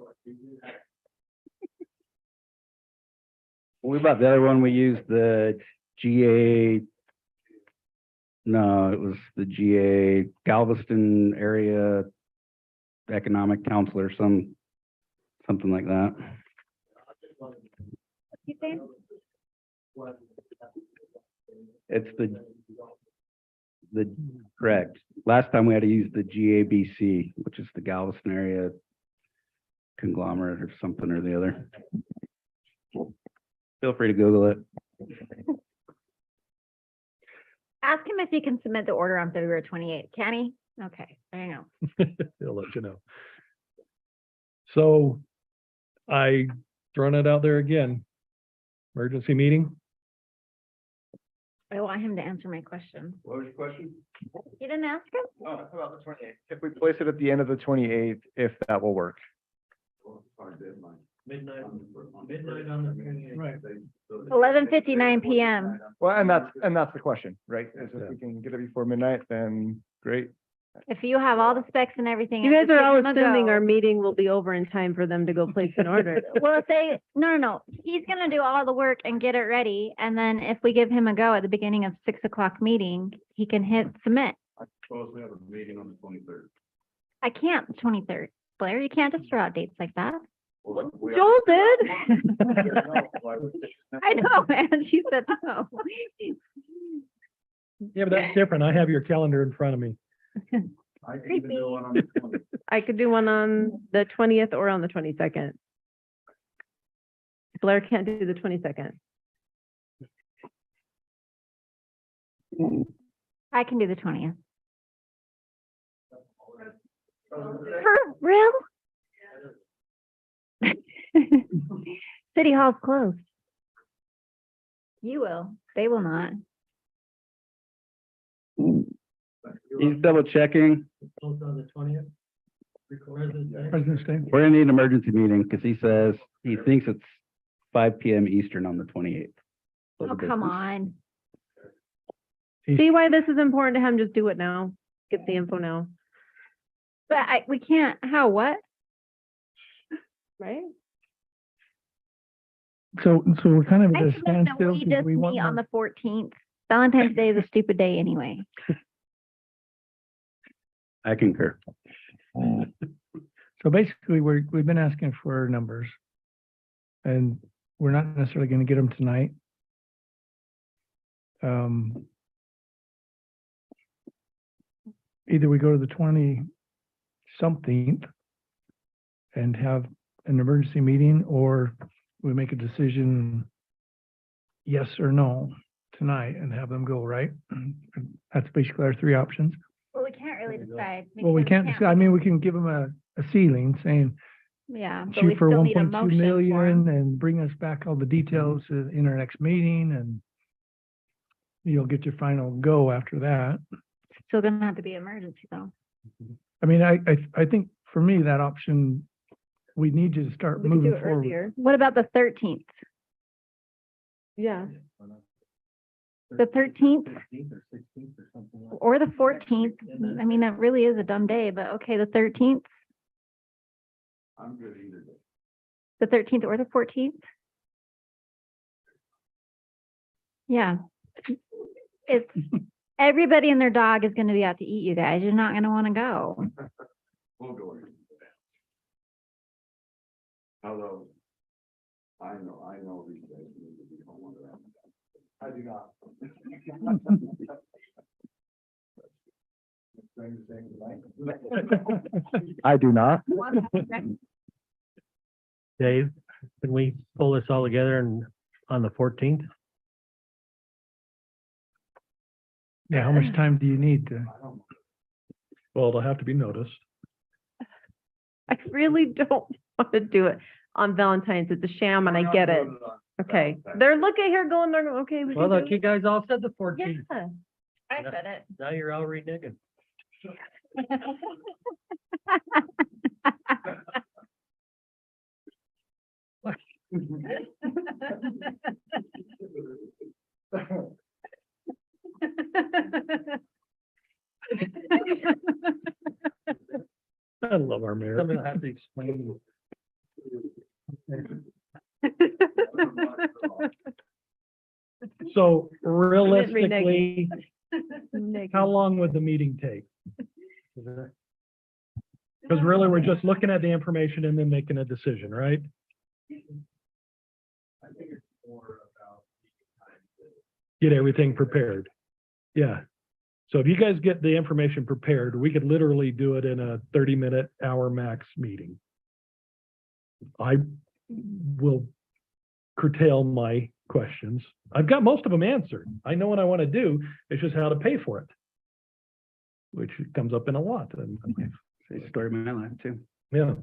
What about the other one? We used the GA. No, it was the GA Galveston Area Economic Counselor, something like that. You think? It's the correct. Last time we had to use the GABC, which is the Galveston Area Conglomerate or something or the other. Feel free to Google it. Ask him if he can submit the order on February 28th. Can he? Okay, there you go. He'll let you know. So I throwing it out there again. Emergency meeting? I want him to answer my question. what was your question? You didn't ask him? Oh, about the 28th. If we place it at the end of the 28th, if that will work. Hard deadline. Midnight on the 28th. Right. 11:59 PM. Well, and that's the question, right? Is if we can get it before midnight, then great. If you have all the specs and everything. You and guys just are all give him a assuming go- our meeting will be over in time for them to go place an order. Well, if they, no, he's gonna do all the work and get it ready, and then if we give him a go at the beginning of 6 o'clock meeting, he can hit submit. Suppose we have a meeting on the 23rd. I can't, the 23rd. Blair, you can't just throw out dates like that. Joel did. I know, man, she said no. Yeah, but that's different. I have your calendar in front of me. I can even do one on the 20th. I could do one on the 20th or on the 22nd. Blair can't do the 22nd. I can do the 20th. For real? City Hall's closed. You will, they will not. He's double checking. Both on the 20th. President's Day. President's Day. We're gonna need an emergency meeting because he says he thinks it's 5 PM Eastern on the 28th. Oh, come on. See why this is important to have him just do it now? Get the info now, But we can't, how, what? right? So we're kind of I at a think that standstill. we because just we want meet on more- the 14th. Valentine's Day is a stupid day anyway. I concur. So basically, we've been asking for numbers. And we're not necessarily gonna get them tonight. Either we go to the 20-something and have an emergency meeting, or we make a decision yes or no tonight and have them go, right? That's basically our three options. Well, we can't really decide. Well, we because can't, I mean, we can give them a ceiling saying, Yeah, but we shoot for still one need a point two motion for 'em. million and bring us back all the details in our next meeting, and you'll get your final go after that. Still gonna have to be emergency though. I mean, I think for me, that option, we need you to start We could do moving it forward. earlier. What about the 13th? Yeah. The 13th or the 14th? I mean, that really is a dumb day, but okay, the 13th, I'm good either day. the 13th or the 14th? Yeah. It's, everybody and their dog is gonna be out to eat, you guys. You're not gonna wanna go. We'll go in. Although, I know these guys need to be home on their own. I do not. I do not. Dave, can we pull this all together and on the 14th? Yeah, how much time do you need to? Well, it'll have to be noticed. I really don't want to do it on Valentine's. It's a sham and I get it. Okay. They're looking here going, they're, going, okay, we Well, can look, do you it. guys all said the 14th. Yeah. I said it. Now you're all reneging. I love our mayor. Somebody will have to explain. So reneging. realistically, Negative. how long would the meeting take? Because really, we're just looking at the information and then making a decision, right? I think it's more about Get everything prepared. Yeah. So if you guys get the information prepared, we could literally do it in a 30-minute, hour max meeting. I will curtail my questions. I've got most of them answered. I know what I want to do. It's just how to pay for it, which comes up in a lot. And It's the story of my life too. yeah,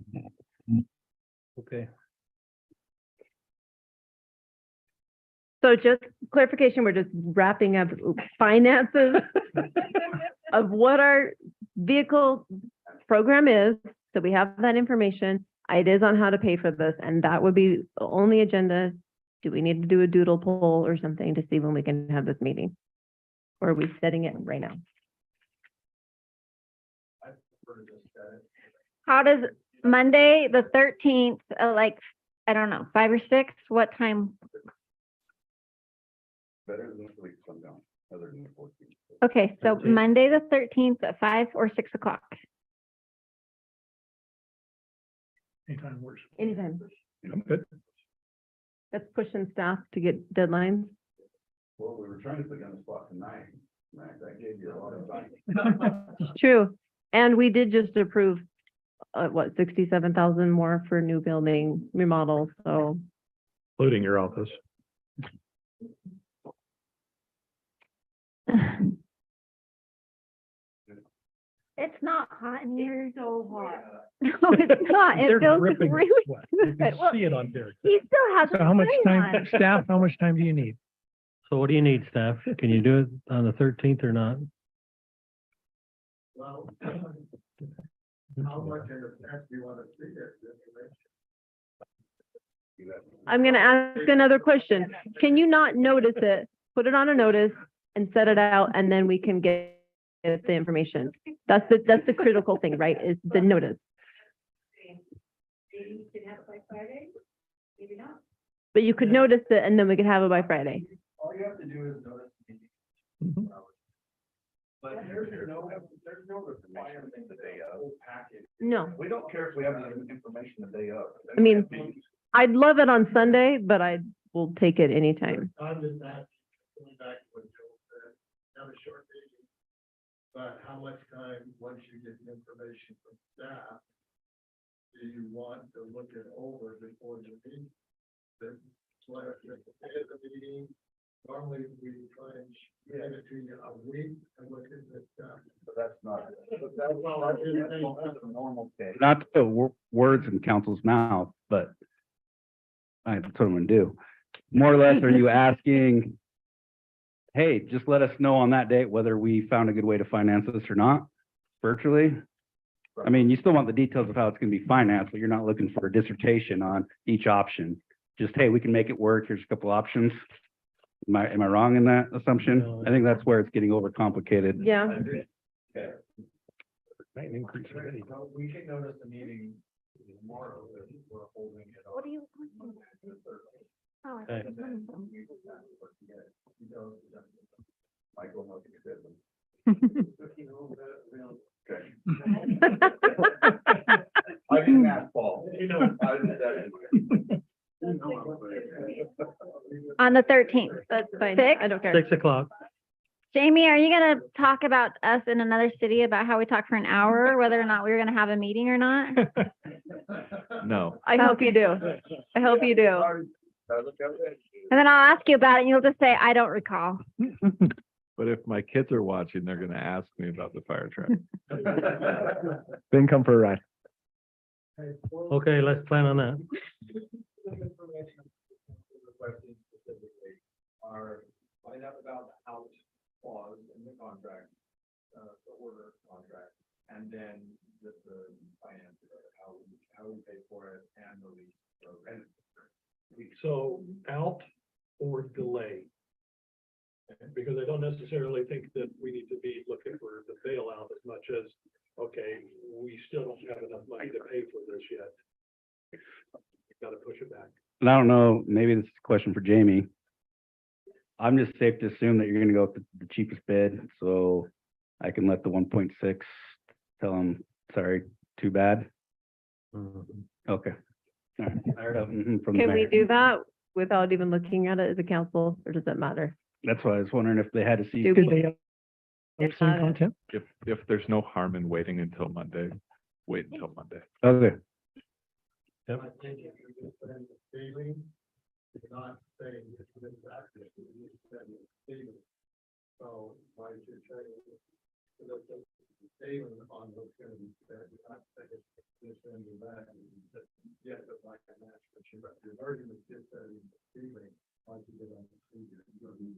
Okay. So just clarification, we're just wrapping up finances of what our vehicle program is. So we have that information. Ideas on how to pay for this, and that would be the only agenda. Do we need to do a doodle poll or something to see when we can have this meeting? Or are we setting it right now? How does Monday, the 13th, like, I don't know, 5 or 6, what time? Better than this week sometime, other than the 14th. Okay, so 13th. Monday, the 13th at 5 or 6 o'clock. Anytime works. Anytime. I'm good. That's pushing staff to get deadlines. Well, we were trying to put you on the spot tonight. Matt, that gave you a lot of time. It's true. And we did just approve, 67,000 more for new building remodel, so. Including your office. It's not hot in here. So hot. No, it's not. It They're feels dripping with really sweat. You good. can Well, see it on Derek. he still has So a how much sweating time, on. staff, how much time do you need? So what do you need, staff? Can you do it on the 13th or not? Well, how much in advance do you want to see this information? I'm gonna ask another question. Can you not notice it? Put it on a notice and set it out, and then we can get the information. That's the critical thing, right, is the notice. But you could notice it, and then we could have it by Friday. All you have to do is notice the meeting. Mhm. But there's no requirement the day of package. No, We don't care if we have the information the day of. I mean, I'd love it on Sunday, but I will take it anytime. I'm just asking, going back to what Joel said, have a short meeting. But how much time, once you get the information from staff, do you want to look it over before the meeting? Then, so at the day of the meeting, normally we try and give it to you a week and look at the stuff. But that's not. That's a normal case. Not to put words in council's mouth, but that's what I'm gonna do. More or less, are you asking, hey, just let us know on that date whether we found a good way to finance this or not virtually? I mean, you still want the details of how it's gonna be financed, but you're not looking for a dissertation on each option. Just, hey, we can make it work. Here's a couple options. Am I wrong in that assumption? No. I think that's where it's getting overcomplicated. Yeah, Might increase already. So we can notice the meeting tomorrow, that we're holding it. What do you? Oh, I Okay. thought it was one of them. Michael, what you said. I didn't ask Paul. You know, I did that anyway. On the 13th. that's fine. 6? I don't care. 6 o'clock. Jamie, are you gonna talk about us in another city about how we talked for an hour, whether or not we were gonna have a meeting or not? No. I hope you do. I hope you do. And then I'll ask you about it and you'll just say, I don't recall. But if my kids are watching, they're gonna ask me about the fire truck. Then come for a ride. Okay, let's plan on that. Some information requesting specifically are find out about the house clause in the contract, the order contract, and then the finance, how we pay for it and the lease program. So out or delay? Because I don't necessarily think that we need to be looking for the bailout as much as, okay, we still don't have enough money to pay for this yet. Got to push it back. And I don't know, maybe this is a question for Jamie. I'm just safe to assume that you're gonna go with the cheapest bid, so I can let the 1.6 tell them, sorry, too bad. Mhm. Okay. All right. I heard a mhm from the Can we mayor. do that without even looking at it as a council, or does it matter? That's why I was wondering if they had to see. Do Did we- they have some Uh, content? If there's no harm in waiting until Monday, wait until Monday. Okay. I think if you just put in the saving, you're not saying it's been practice, you just said it's saving. So why should you say the saving on what's gonna be spent, you're not saying it's just gonna be that, yes, it's like a match, but your argument is that it's saving, why should you get on the saving?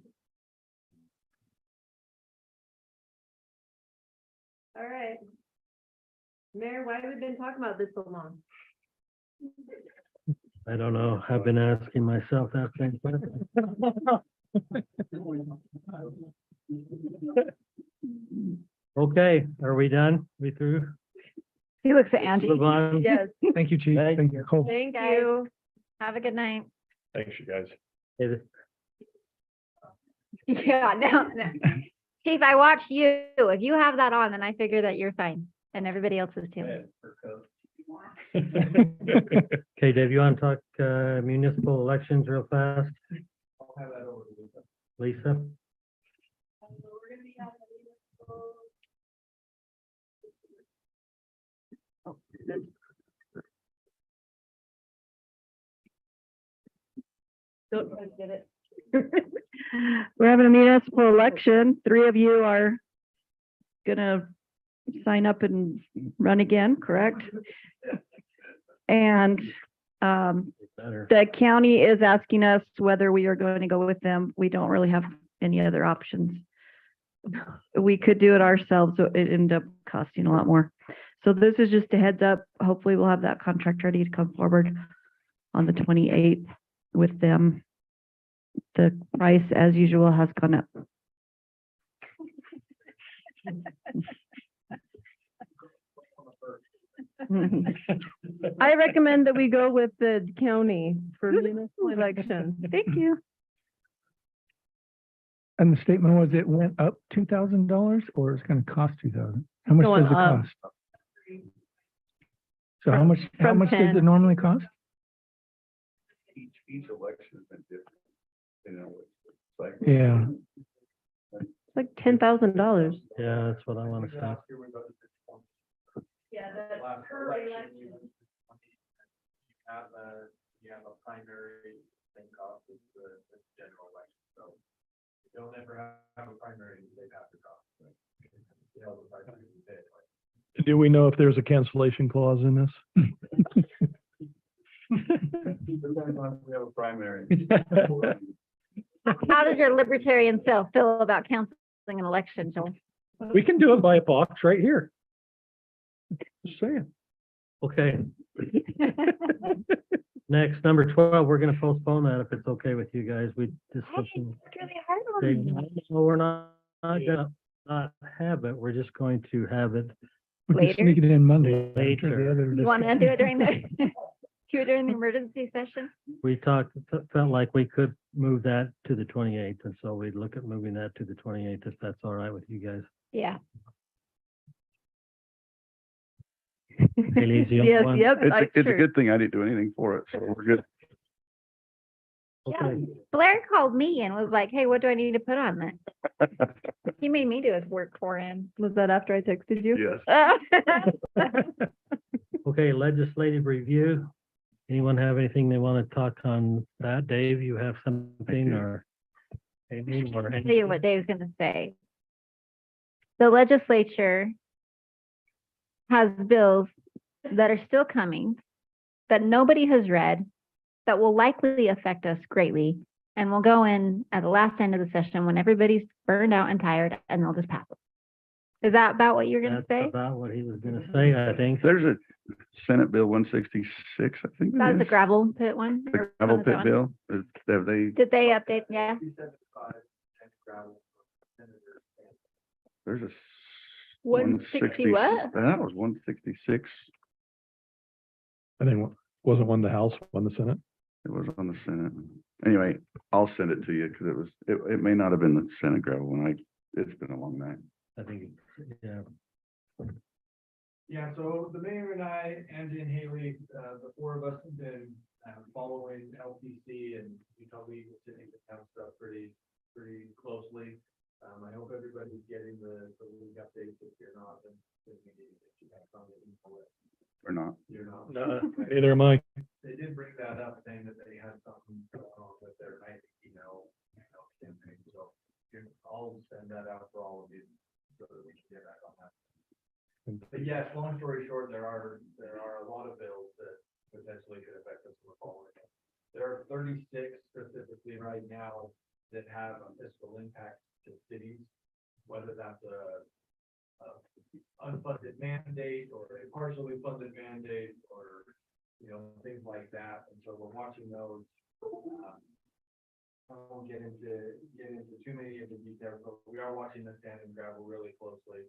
All right. Mayor, why have we been talking about this so long? I don't know. I've been asking myself that same question. Okay, are we done? We through? He looks at Angie. Move on. Yes, Thank you, Chief. Thank Thank you, Cole. thank Guys. you. Have a good night. Thanks, you guys. Okay, Yeah, no. Chief, I watch you. If you have that on, then I figure that you're fine and everybody else is too. Okay, Dave, you want to talk municipal elections real fast? I'll have that over to Lisa. Lisa? We're having a municipal election. 3 of you are gonna sign up and run again, correct? And, Better. the county is asking us whether we are going to go with them. We don't really have any other options. We could do it ourselves, so it ended up costing a lot more. So this is just a heads up. Hopefully we'll have that contract ready to come forward on the 28th with them. The price, as usual, has gone up. I recommend that we go with the county for municipal election. Thank you. And the statement was it went up $2,000 or it's gonna cost 2,000? How much Going does it up. cost? So how much From does 10. it normally cost? Each election has been different. You know, it's like. Yeah. It's like $10,000. Yeah, that's what I want to say. Last year we voted 620. Yeah, Last election, we voted 620. You have a primary thing cost is the general election, so you don't ever have a primary, they have to cost. You know, the primary is big, like. Do we know if there's a cancellation clause in this? Depends on if we have a primary. How does your libertarian self feel about canceling an election, Joel? We can do it by a box right here. Just saying. Okay, next, number 12, we're gonna postpone that if it's okay with you guys. We just. It's really hard on They- me. no, we're not gonna not have it. We're just going to have it. We could Later? sneak it in Monday. after Later. the other You want to discussion. do it during the, do it during the emergency session? We felt like we could move that to the 28th, and so we'd look at moving that to the 28th if that's all right with you guys. Yeah. Haley's the only Yes, one. yep. It's a sure. good thing I didn't do anything for it, so we're good. Yeah, Okay. Blair called me and was like, hey, what do I need to put on that? He made me do his work for him. Was that after I texted you? Yes. Okay, legislative review. Anyone have anything they want to talk on that? Dave, you have something or? anything or Tell you what Dave's gonna say. The legislature has bills that are still coming, that nobody has read, that will likely affect us greatly, and will go in at the last end of the session when everybody's burned out and tired, and they'll just pass it. Is that about what you're gonna That's say? about what he was gonna say, I think. There's a Senate Bill 166, I think. That was it the is. gravel pit one? The or gravel was that pit one? bill, have they, Did they update? Yeah. 275 and gravel for senators. there's a. 160 what? That was 166. I think, wasn't one the House, one the Senate? It was on the Senate. Anyway, I'll send it to you because it may not have been the Senate gravel one. It's been a long night. I think, yeah. Yeah, so the mayor and I, Angie and Haley, the 4 of us have been following LPC and Utah League of City and Town stuff pretty closely. I hope everybody's getting the league updates. If you're not, then maybe you have some info. Or not. You're not. No, neither am I. They did bring that up, saying that they had something going on with their night campaign, so I'll send that out for all of you so that we can get back on that. But yes, long story short, there are a lot of bills that potentially could affect us in the following. There are 36 specifically right now that have a fiscal impact to cities, whether that's a unfunded mandate or a partially funded mandate or, things like that. And so we're watching those. I won't get into too many of the details, but we are watching the sand and gravel really closely.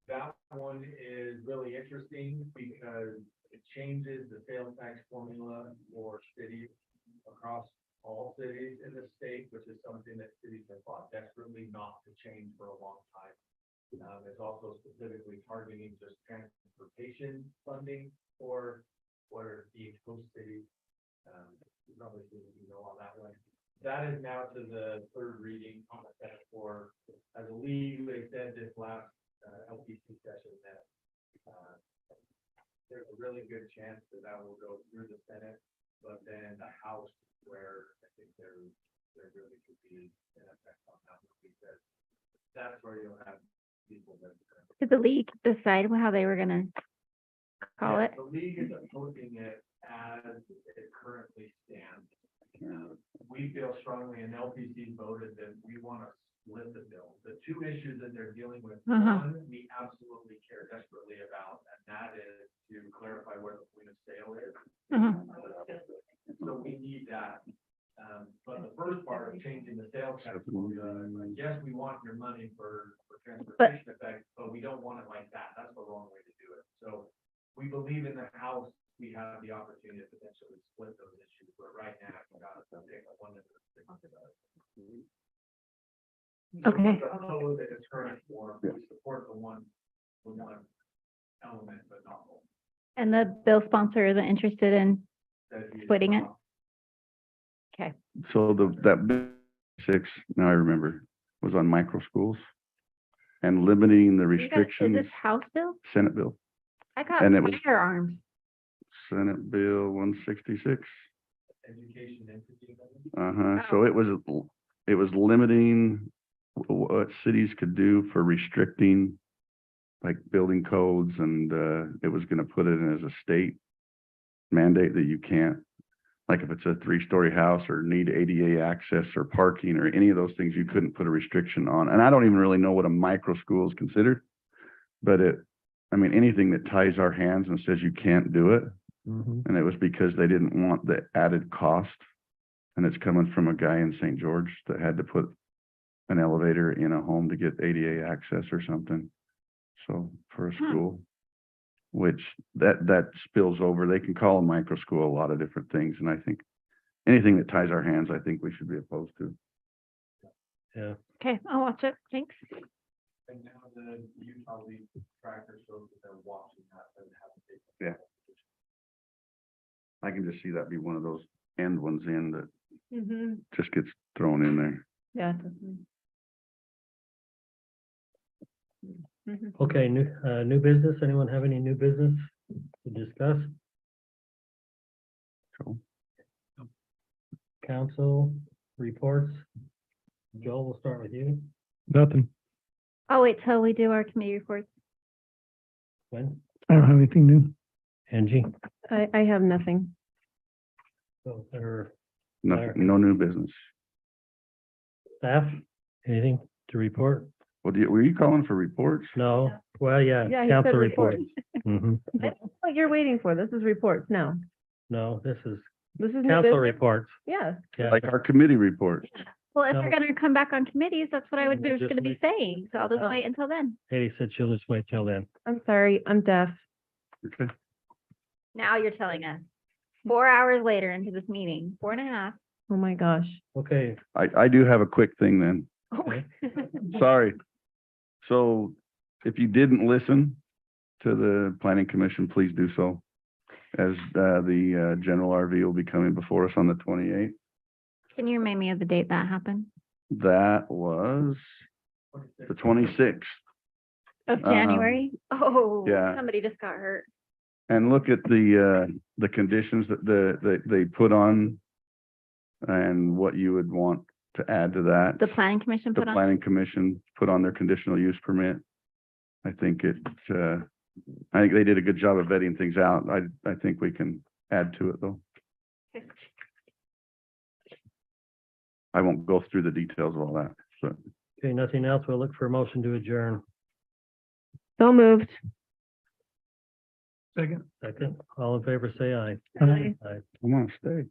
That one is really interesting because it changes the sales tax formula for cities across all cities in the state, which is something that cities have fought desperately not to change for a long time. It's also specifically targeting just transportation funding for the coast cities. You probably didn't know all that one. That is now to the third reading on the Senate floor. I believe they said this last LPC session that there's a really good chance that will go through the Senate, but then the House where I think there really could be an effect on that one because that's where you'll have people that. Did the league decide how they were gonna call it? The league is opposing it as it currently stands. We feel strongly, and LPC voted that we want to split the bill. The two issues that they're dealing with, one, we absolutely care desperately about, and that is to clarify where the point of sale is. So we need that. But the first part of changing the sales tax formula, like, yes, we want your money for transportation effects, but we don't want it like that. That's the wrong way to do it. So we believe in the House, we have the opportunity to potentially split those issues, but right now, we got to take one of the six. Okay. Although that it's current form, we support the one element, but not all. And the bill sponsor isn't interested in splitting it? Okay. So that bill 6, now I remember, was on micro schools and limiting the Is restrictions, this House bill? Senate bill, I got And it was- firearms. Senate Bill 166. Education entity. So it was limiting what cities could do for restricting like building codes and, it was gonna put it in as a state mandate that you can't, like if it's a 3-story house or need ADA access or parking or any of those things, you couldn't put a restriction on. And I don't even really know what a micro school is considered, but anything that ties our hands and says you can't do it. And it was because they didn't want the added cost. And it's coming from a guy in St. George that had to put an elevator in a home to get ADA access or something. So for a school, which that spills over, they can call a micro school a lot of different things. And I think anything that ties our hands, I think we should be opposed to. Yeah. Okay, I'll watch it. Thanks. And now the Utah League tracker shows that they're watching that and have to take. Yeah. I can just see that be one of those end ones in that just gets thrown in there. Yeah. Okay, new business. Anyone have any new business to discuss? Cool. Council reports. Joel, we'll start with you. Nothing. I'll wait till we do our committee reports. When? I don't have anything new. Angie? I have nothing. So, or Nothing, no new business. staff, anything to report? Well, were you calling for reports? No, well, yeah, Yeah, he council said reports. reports. That's what you're waiting for. This is reports now. No, this is This is new council business. reports. Yes. Yeah, Like our committee reports. Well, if No. they're gonna come back on committees, that's what I was Just gonna be wait. saying, so I'll just wait until then. Katie said she'll just wait till then. I'm sorry, I'm deaf. Okay. Now you're telling us. 4 hours later into this meeting, 4.5. Oh my gosh. Okay, I do have a quick thing then. Okay. Sorry. So if you didn't listen to the planning commission, please do so. As the general RV will be coming before us on the 28th. Can you remind me of the date that happened? That was the 26th. Of January? Oh, yeah. somebody just got hurt. And look at the conditions that they put on and what you would want to add to that. The planning commission The put on? planning commission put on their conditional use permit. I think I think they did a good job of vetting things out. I think we can add to it though. I won't go through the details of all that, so. okay, nothing else. We'll look for a motion to adjourn. So moved. Second. Second, all in favor, say aye. Aye. Aye. I'm gonna stay.